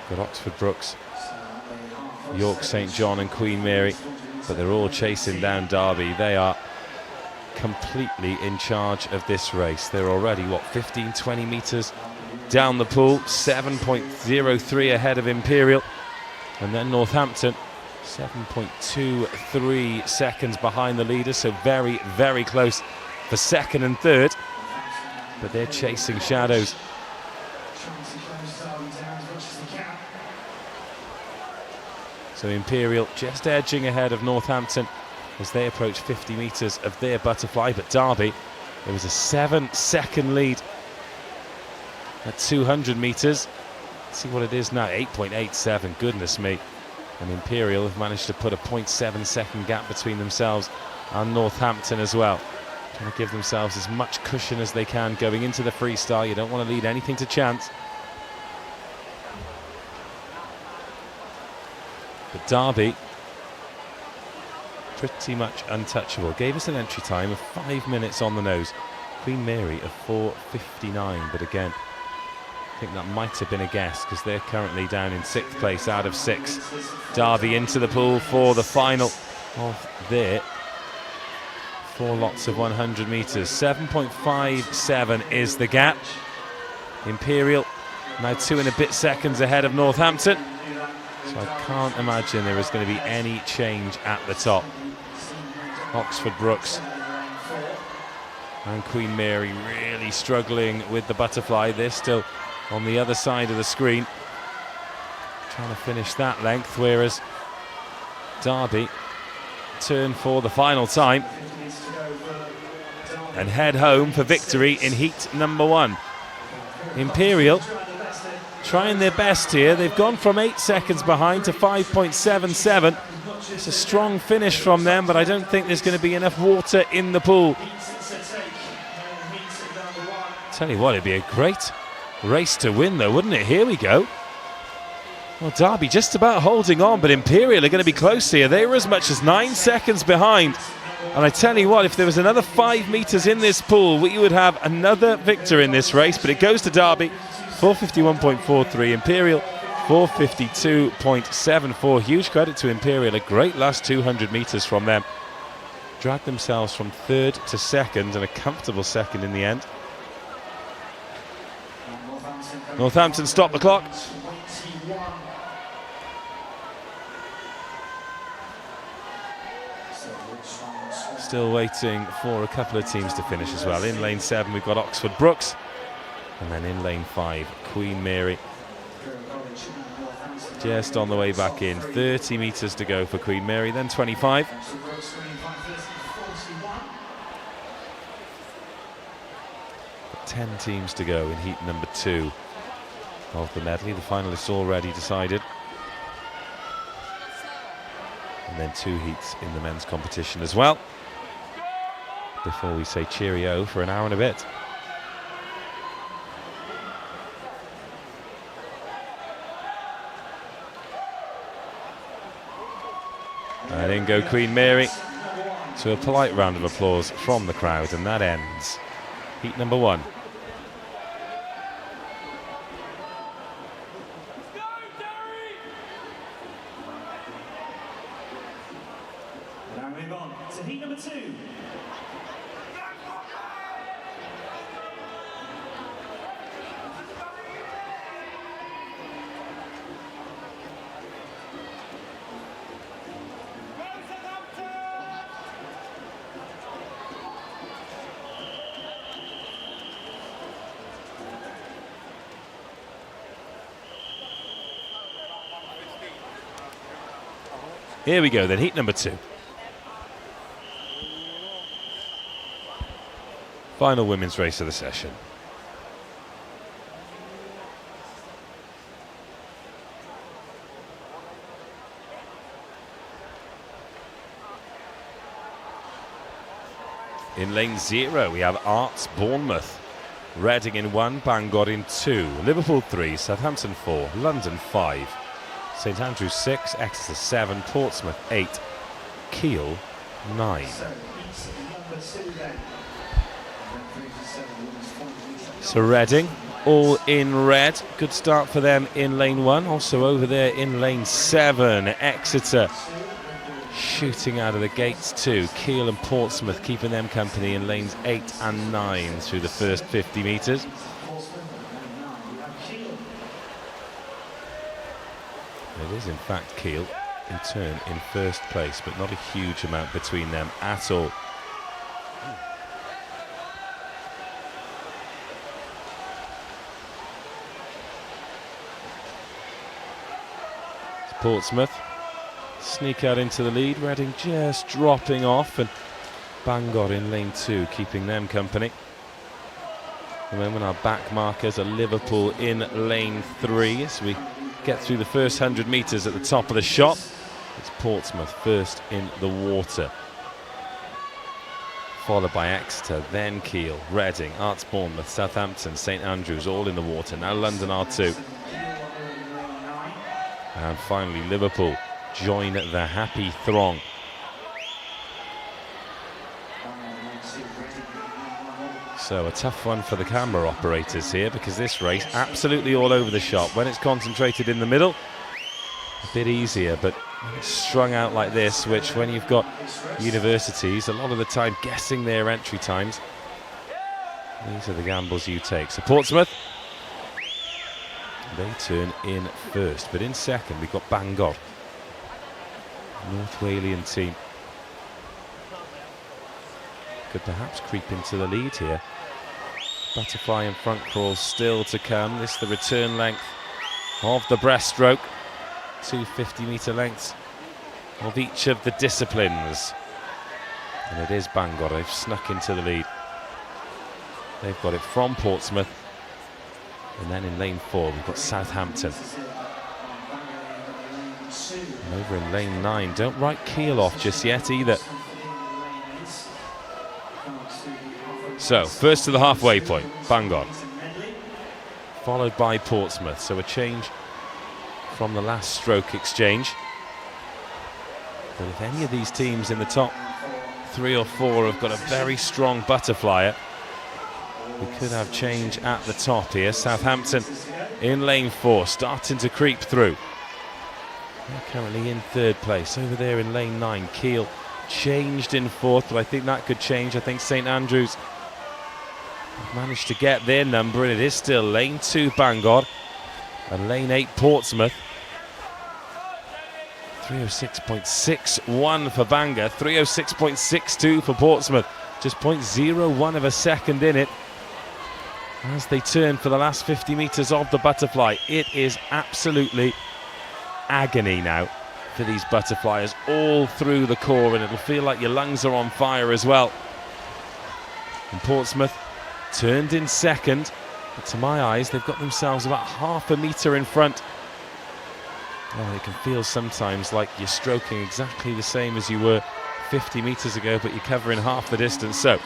Got Oxford Brookes, York St John and Queen Mary, but they're all chasing down Derby. They are completely in charge of this race. They're already, what, 15, 20 metres down the pool, 7.03 ahead of Imperial. And then Northampton, 7.23 seconds behind the leader, so very, very close for 2nd and 3rd. But they're chasing shadows. So Imperial just edging ahead of Northampton as they approach 50 metres of their butterfly. But Derby, it was a 7-second lead at 200 metres. Let's see what it is now, 8.87, goodness me. And Imperial have managed to put a 0.7-second gap between themselves and Northampton as well. Trying to give themselves as much cushion as they can going into the freestyle. You don't want to leave anything to chance. But Derby, pretty much untouchable. Gave us an entry time of 5 minutes on the nose. Queen Mary of 4:59, but again, I think that might have been a guess because they're currently down in 6th place out of 6. Derby into the pool for the final of their 4 lots of 100 metres. 7.57 is the gap. Imperial now 2 and a bit seconds ahead of Northampton. So I can't imagine there is going to be any change at the top. Oxford Brookes and Queen Mary really struggling with the butterfly. They're still on the other side of the screen trying to finish that length, whereas Derby turn for the final time and head home for victory in heat number 1. Imperial trying their best here. They've gone from 8 seconds behind to 5.77. It's a strong finish from them, but I don't think there's going to be enough water in the pool. Tell you what, it'd be a great race to win though, wouldn't it? Here we go. Well, Derby just about holding on, but Imperial are going to be close here. They were as much as 9 seconds behind. And I tell you what, if there was another 5 metres in this pool, we would have another victor in this race. But it goes to Derby, 4:51.43. Imperial, 4:52.74. Huge credit to Imperial. A great last 200 metres from them. Dragged themselves from 3rd to 2nd and a comfortable 2nd in the end. Northampton stop the clock. Still waiting for a couple of teams to finish as well. In lane 7 we've got Oxford Brookes, and then in lane 5 Queen Mary. Just on the way back in. 30 metres to go for Queen Mary, then 25. 10 teams to go in heat number 2 of the medley. The finalists already decided. And then 2 heats in the men's competition as well, before we say cheerio for an hour and a bit. And in go Queen Mary, to a polite round of applause from the crowd, and that ends heat number 1. Now move on to heat number 2. Here we go then, heat number 2. Final women's race of the session. In lane 0 we have Arts Bournemouth. Reading in 1, Bangor in 2, Liverpool 3, Southampton 4, London 5, St Andrews 6, Exeter 7, Portsmouth 8, Kiel 9. So Reading all in red. Good start for them in lane 1. Also over there in lane 7, Exeter shooting out of the gates too. Kiel and Portsmouth keeping them company in lanes 8 and 9 through the first 50 metres. It is in fact Kiel in turn in first place, but not a huge amount between them at all. It's Portsmouth sneak out into the lead. Reading just dropping off, and Bangor in lane 2, keeping them company. And then when our back markers are Liverpool in lane 3 as we get through the first 100 metres at the top of the shot. It's Portsmouth first in the water, followed by Exeter, then Kiel, Reading, Arts Bournemouth, Southampton, St Andrews, all in the water. Now London R2. And finally Liverpool join the happy throng. So a tough one for the camera operators here, because this race absolutely all over the shop. When it's concentrated in the middle, a bit easier, but when it's strung out like this, which when you've got universities a lot of the time guessing their entry times, these are the gambles you take. So Portsmouth, they turn in first, but in second we've got Bangor, North Walian team. Could perhaps creep into the lead here. Butterfly and front crawl still to come. This is the return length of the breaststroke. 2 50-metre lengths of each of the disciplines. And it is Bangor. They've snuck into the lead. They've got it from Portsmouth. And then in lane 4 we've got Southampton. And over in lane 9, don't write Kiel off just yet either. So, first to the halfway point, Bangor, followed by Portsmouth. So a change from the last stroke exchange. But if any of these teams in the top 3 or 4 have got a very strong butterflyer, we could have change at the top here. Southampton in lane 4, starting to creep through. They're currently in 3rd place. Over there in lane 9, Kiel changed in 4th, but I think that could change. I think St Andrews managed to get their number, and it is still lane 2 Bangor and lane 8 Portsmouth. 306.61 for Bangor, 306.62 for Portsmouth. Just 0.01 of a second in it as they turn for the last 50 metres of the butterfly. It is absolutely agony now for these butterflies all through the core, and it'll feel like your lungs are on fire as well. And Portsmouth turned in second, but to my eyes they've got themselves about half a metre in front. Oh, it can feel sometimes like you're stroking exactly the same as you were 50 metres ago, but you're covering half the distance. So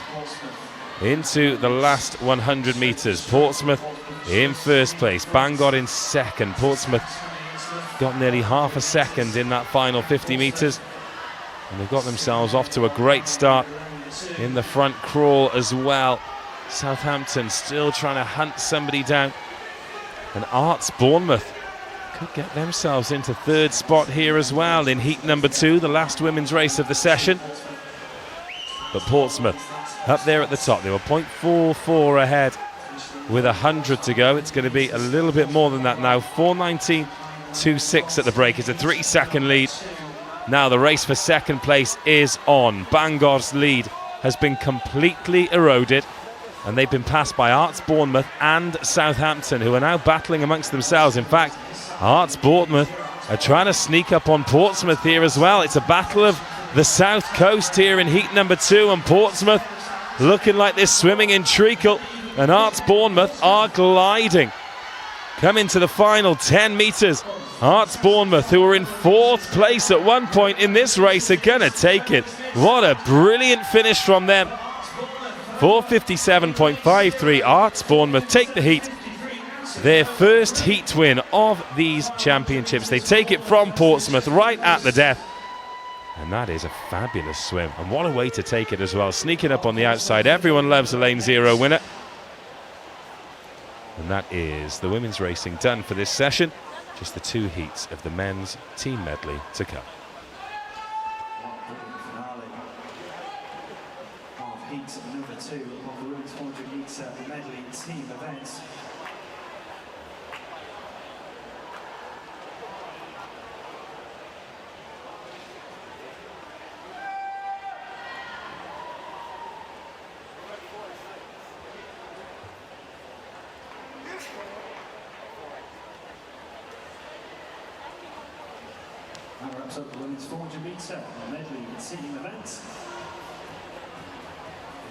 into the last 100 metres, Portsmouth in first place, Bangor in second. Portsmouth got nearly half a second in that final 50 metres, and they've got themselves off to a great start in the front crawl as well. Southampton still trying to hunt somebody down, and Arts Bournemouth could get themselves into 3rd spot here as well in heat number 2, the last women's race of the session. But Portsmouth up there at the top. They were 0.44 ahead with 100 to go. It's going to be a little bit more than that now. 4:19.26 at the break. It's a 3-second lead. Now the race for second place is on. Bangor's lead has been completely eroded, and they've been passed by Arts Bournemouth and Southampton, who are now battling amongst themselves. In fact, Arts Bournemouth are trying to sneak up on Portsmouth here as well. It's a battle of the south coast here in heat number 2, and Portsmouth looking like they're swimming in treacle, and Arts Bournemouth are gliding. Coming to the final 10 metres, Arts Bournemouth, who were in 4th place at one point in this race, are going to take it. What a brilliant finish from them. 4:57.53. Arts Bournemouth take the heat. Their first heat win of these championships. They take it from Portsmouth right at the death. And that is a fabulous swim. And what a way to take it as well. Sneaking up on the outside. Everyone loves a lane 0 winner. And that is the women's racing done for this session. Just the 2 heats of the men's team medley to come. Heat number 2 of the women's 400-metre medley team events. Number wraps up the women's 400 metre medley sitting event.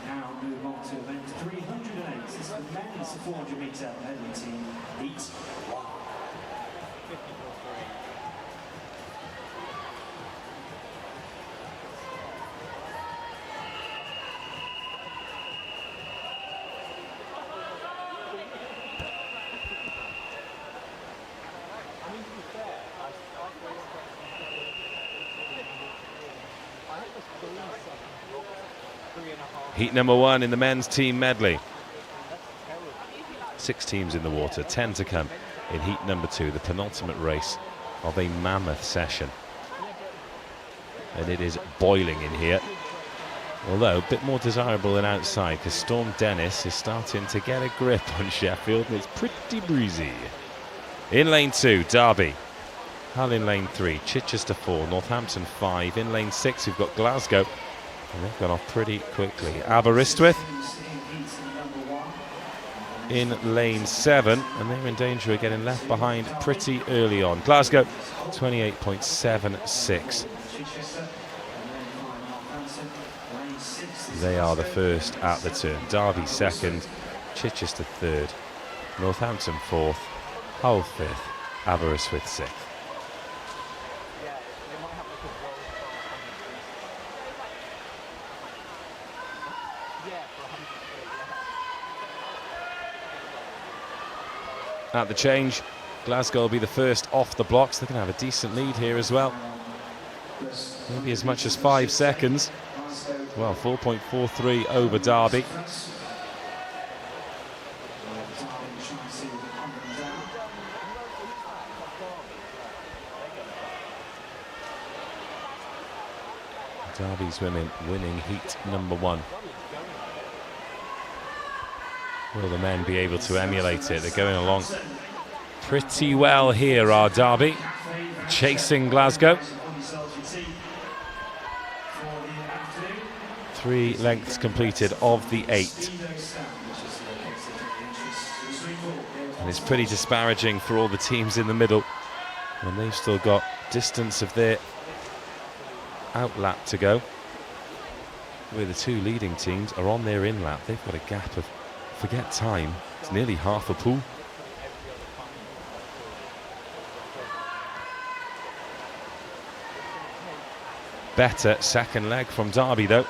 We now move on to event 308. This is the men's 400 metre medley team heat 1. Heat number 1 in the men's team medley. 6 teams in the water, 10 to come in heat number 2, the penultimate race of a mammoth session. And it is boiling in here, although a bit more desirable than outside, because Storm Dennis is starting to get a grip on Sheffield and it's pretty breezy. In lane 2, Derby. Hull in lane 3, Chichester 4, Northampton 5. In lane 6 we've got Glasgow, and they've gone off pretty quickly. Aberystwyth in lane 7, and they're in danger of getting left behind pretty early on. Glasgow 28.76. They are the first at the turn. Derby second, Chichester third, Northampton fourth, Hull fifth, Aberystwyth sixth. At the change, Glasgow will be the first off the blocks. They're going to have a decent lead here as well. Maybe as much as 5 seconds. Well, 4.43 over Derby. Derby's women winning heat number 1. Will the men be able to emulate it? They're going along pretty well here, are Derby, chasing Glasgow. 3 lengths completed of the 8. And it's pretty disparaging for all the teams in the middle, and they've still got distance of their outlap to go, where the 2 leading teams are on their inlap. They've got a gap of, forget time, it's nearly half a pool. Better second leg from Derby though.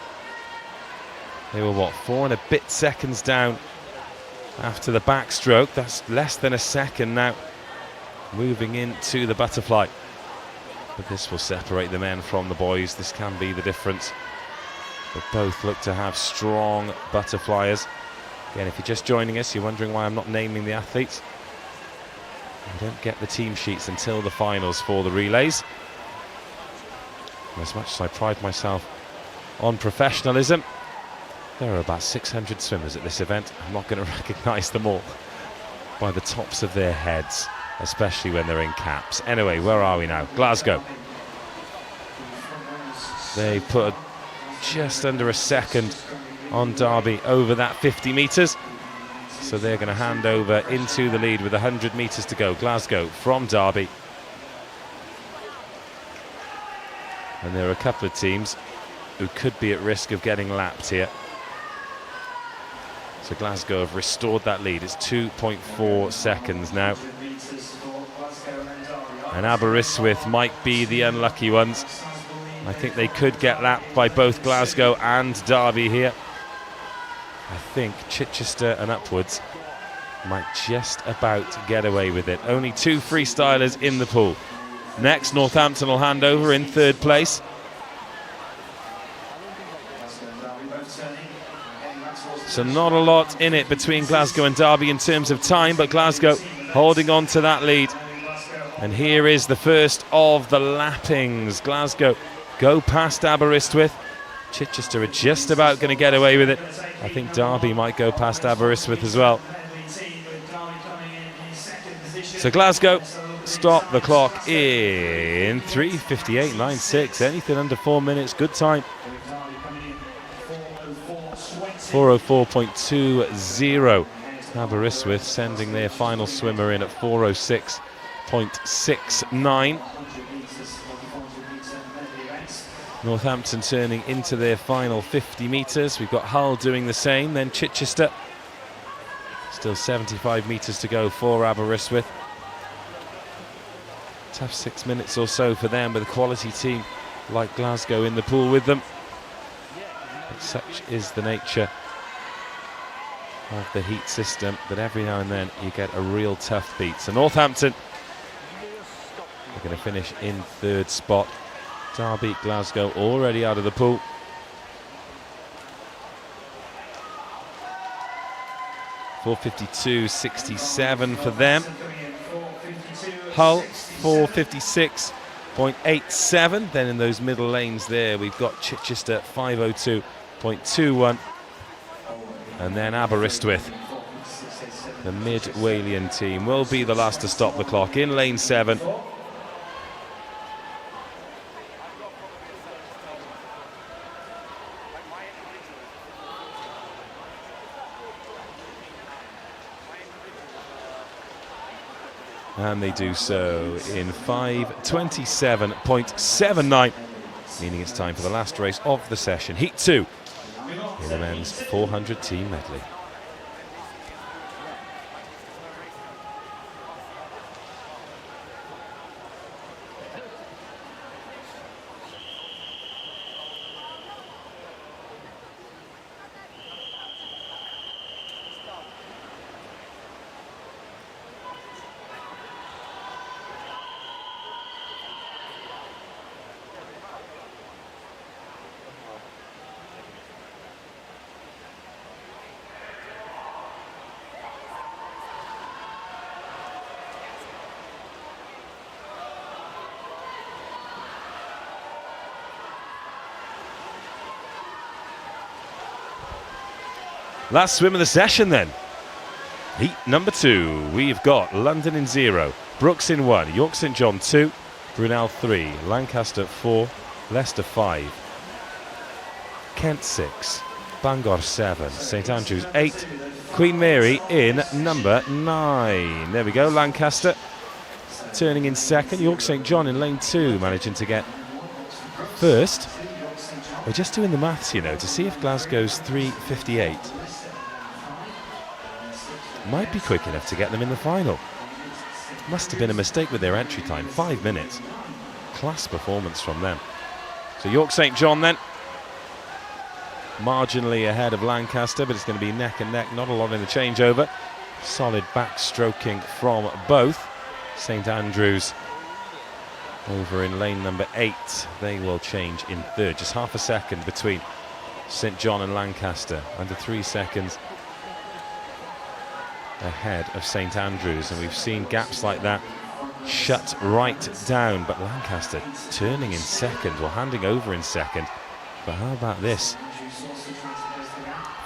They were what, 4 and a bit seconds down after the backstroke. That's less than a second now, moving into the butterfly. But this will separate the men from the boys. This can be the difference. But both look to have strong butterflyers. Again, if you're just joining us, you're wondering why I'm not naming the athletes. I don't get the team sheets until the finals for the relays. And as much as I pride myself on professionalism, there are about 600 swimmers at this event. I'm not going to recognise them all by the tops of their heads, especially when they're in caps. Anyway, where are we now? Glasgow. They put just under a second on Derby over that 50 metres. So they're going to hand over into the lead with 100 metres to go. Glasgow from Derby. And there are a couple of teams who could be at risk of getting lapped here. So Glasgow have restored that lead. It's 2.4 seconds now. And Aberystwyth might be the unlucky ones. I think they could get lapped by both Glasgow and Derby here. I think Chichester and upwards might just about get away with it. Only 2 freestylers in the pool. Next, Northampton will hand over in 3rd place. So not a lot in it between Glasgow and Derby in terms of time, but Glasgow holding on to that lead. And here is the first of the lappings. Glasgow go past Aberystwyth. Chichester are just about going to get away with it. I think Derby might go past Aberystwyth as well. So Glasgow stop the clock in 3:58.96. Anything under 4 minutes, good time. 4:04.20. Aberystwyth sending their final swimmer in at 4:06.69. Northampton turning into their final 50 metres. We've got Hull doing the same, then Chichester. Still 75 metres to go for Aberystwyth. Tough 6 minutes or so for them with a quality team like Glasgow in the pool with them. But such is the nature of the heat system that every now and then you get a real tough beat. So Northampton are going to finish in 3rd spot. Derby, Glasgow already out of the pool. .452.67 for them. Hull 456.87. Then in those middle lanes there we've got Chichester 502.21. And then Aberystwyth, the mid-Walian team, will be the last to stop the clock in lane 7. And they do so in 5:27.79, meaning it's time for the last race of the session, Heat 2, in the men's 400 team medley. Last swim of the session then. Heat number 2. We've got London in 0, Brooks in 1, York St John 2, Brunel 3, Lancaster 4, Leicester 5, Kent 6, Bangor 7, St Andrews 8, Queen Mary in number 9. There we go, Lancaster turning in 2nd, York St John in lane 2, managing to get 1st. We're just doing the maths, you know, to see if Glasgow's 3:58 might be quick enough to get them in the final. Must have been a mistake with their entry time, 5 minutes. Class performance from them. So York St John then, marginally ahead of Lancaster, but it's going to be neck and neck, not a lot in the changeover. Solid backstroking from both. St Andrews over in lane number 8, they will change in 3rd. Just half a second between St John and Lancaster, under 3 seconds ahead of St Andrews, and we've seen gaps like that shut right down. But Lancaster turning in 2nd, or handing over in 2nd. But how about this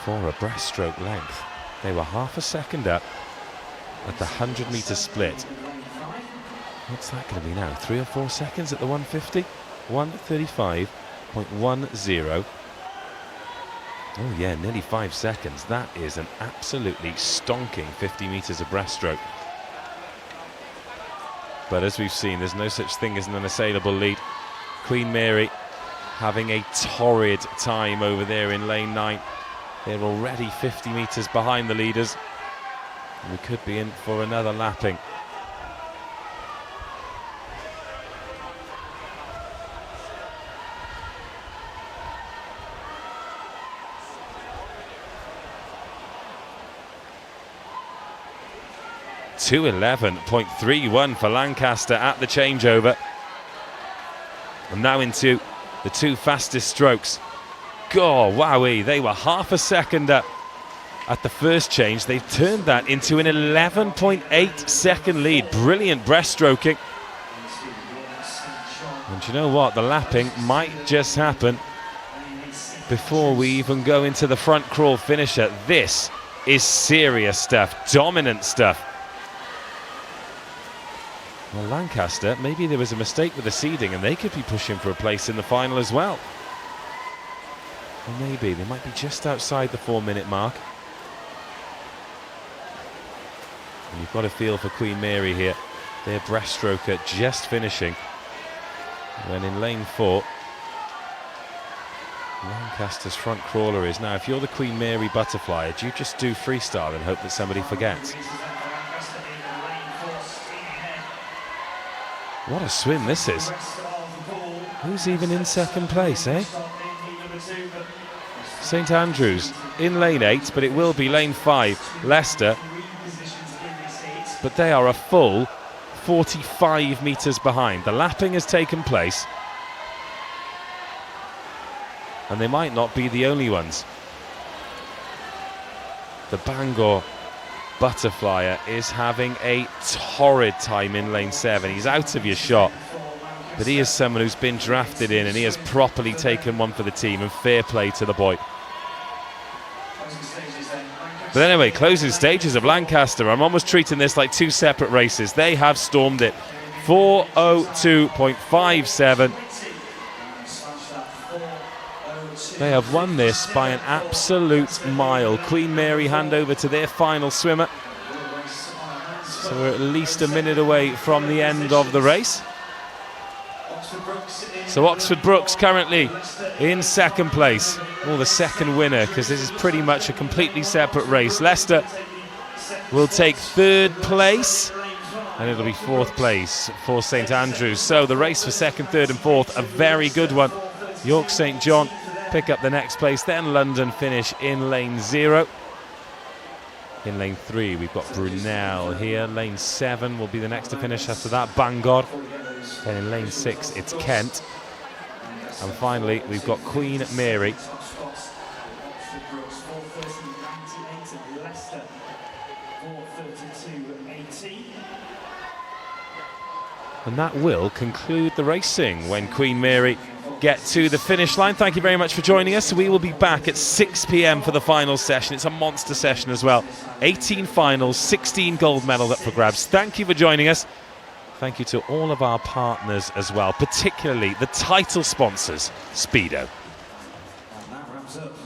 for a breaststroke length? They were half a second up at the 100-metre split. What's that going to be now? 3 or 4 seconds at the 150? 1:35.10. Oh yeah, nearly 5 seconds. That is an absolutely stonking 50 metres of breaststroke. But as we've seen, there's no such thing as an unassailable lead. Queen Mary having a torrid time over there in lane 9. They're already 50 metres behind the leaders. We could be in for another lapping. .211.31 for Lancaster at the changeover. And now into the 2 fastest strokes. God, wowee, they were half a second up at the first change. They've turned that into an 11.8 second lead. Brilliant breaststroking. And you know what? The lapping might just happen before we even go into the front crawl finisher. This is serious stuff, dominant stuff. Well, Lancaster, maybe there was a mistake with the seeding and they could be pushing for a place in the final as well. Or maybe they might be just outside the 4-minute mark. And you've got a feel for Queen Mary here. Their breaststroker just finishing. When in lane 4, Lancaster's front crawler is now, if you're the Queen Mary butterfly, do you just do freestyle and hope that somebody forgets? What a swim this is. Who's even in second place, eh? St Andrews in lane 8, but it will be lane 5, Leicester. But they are a full 45 metres behind. The lapping has taken place. And they might not be the only ones. The Bangor butterflyer is having a torrid time in lane 7. He's out of your shot, but he is someone who's been drafted in and he has properly taken one for the team, and fair play to the boy. But anyway, closing stages of Lancaster. I'm almost treating this like 2 separate races. They have stormed it. 4:02.57. They have won this by an absolute mile. Queen Mary hand over to their final swimmer. So we're at least a minute away from the end of the race. So Oxford Brookes currently in second place. The second winner, because this is pretty much a completely separate race. Leicester will take third place, and it'll be fourth place for St Andrews. So the race for second, third and fourth, a very good one. York St John pick up the next place, then London finish in lane 0. In lane 3 we've got Brunel here. Lane 7 will be the next to finish. After that, Bangor. Then in lane 6 it's Kent. And finally we've got Queen Mary. And that will conclude the racing when Queen Mary get to the finish line. Thank you very much for joining us. We will be back at 6 p.m. for the final session. It's a monster session as well. 18 finals, 16 gold medals up for grabs. Thank you for joining us. Thank you to all of our partners as well, particularly the title sponsors, Speedo. And that wraps up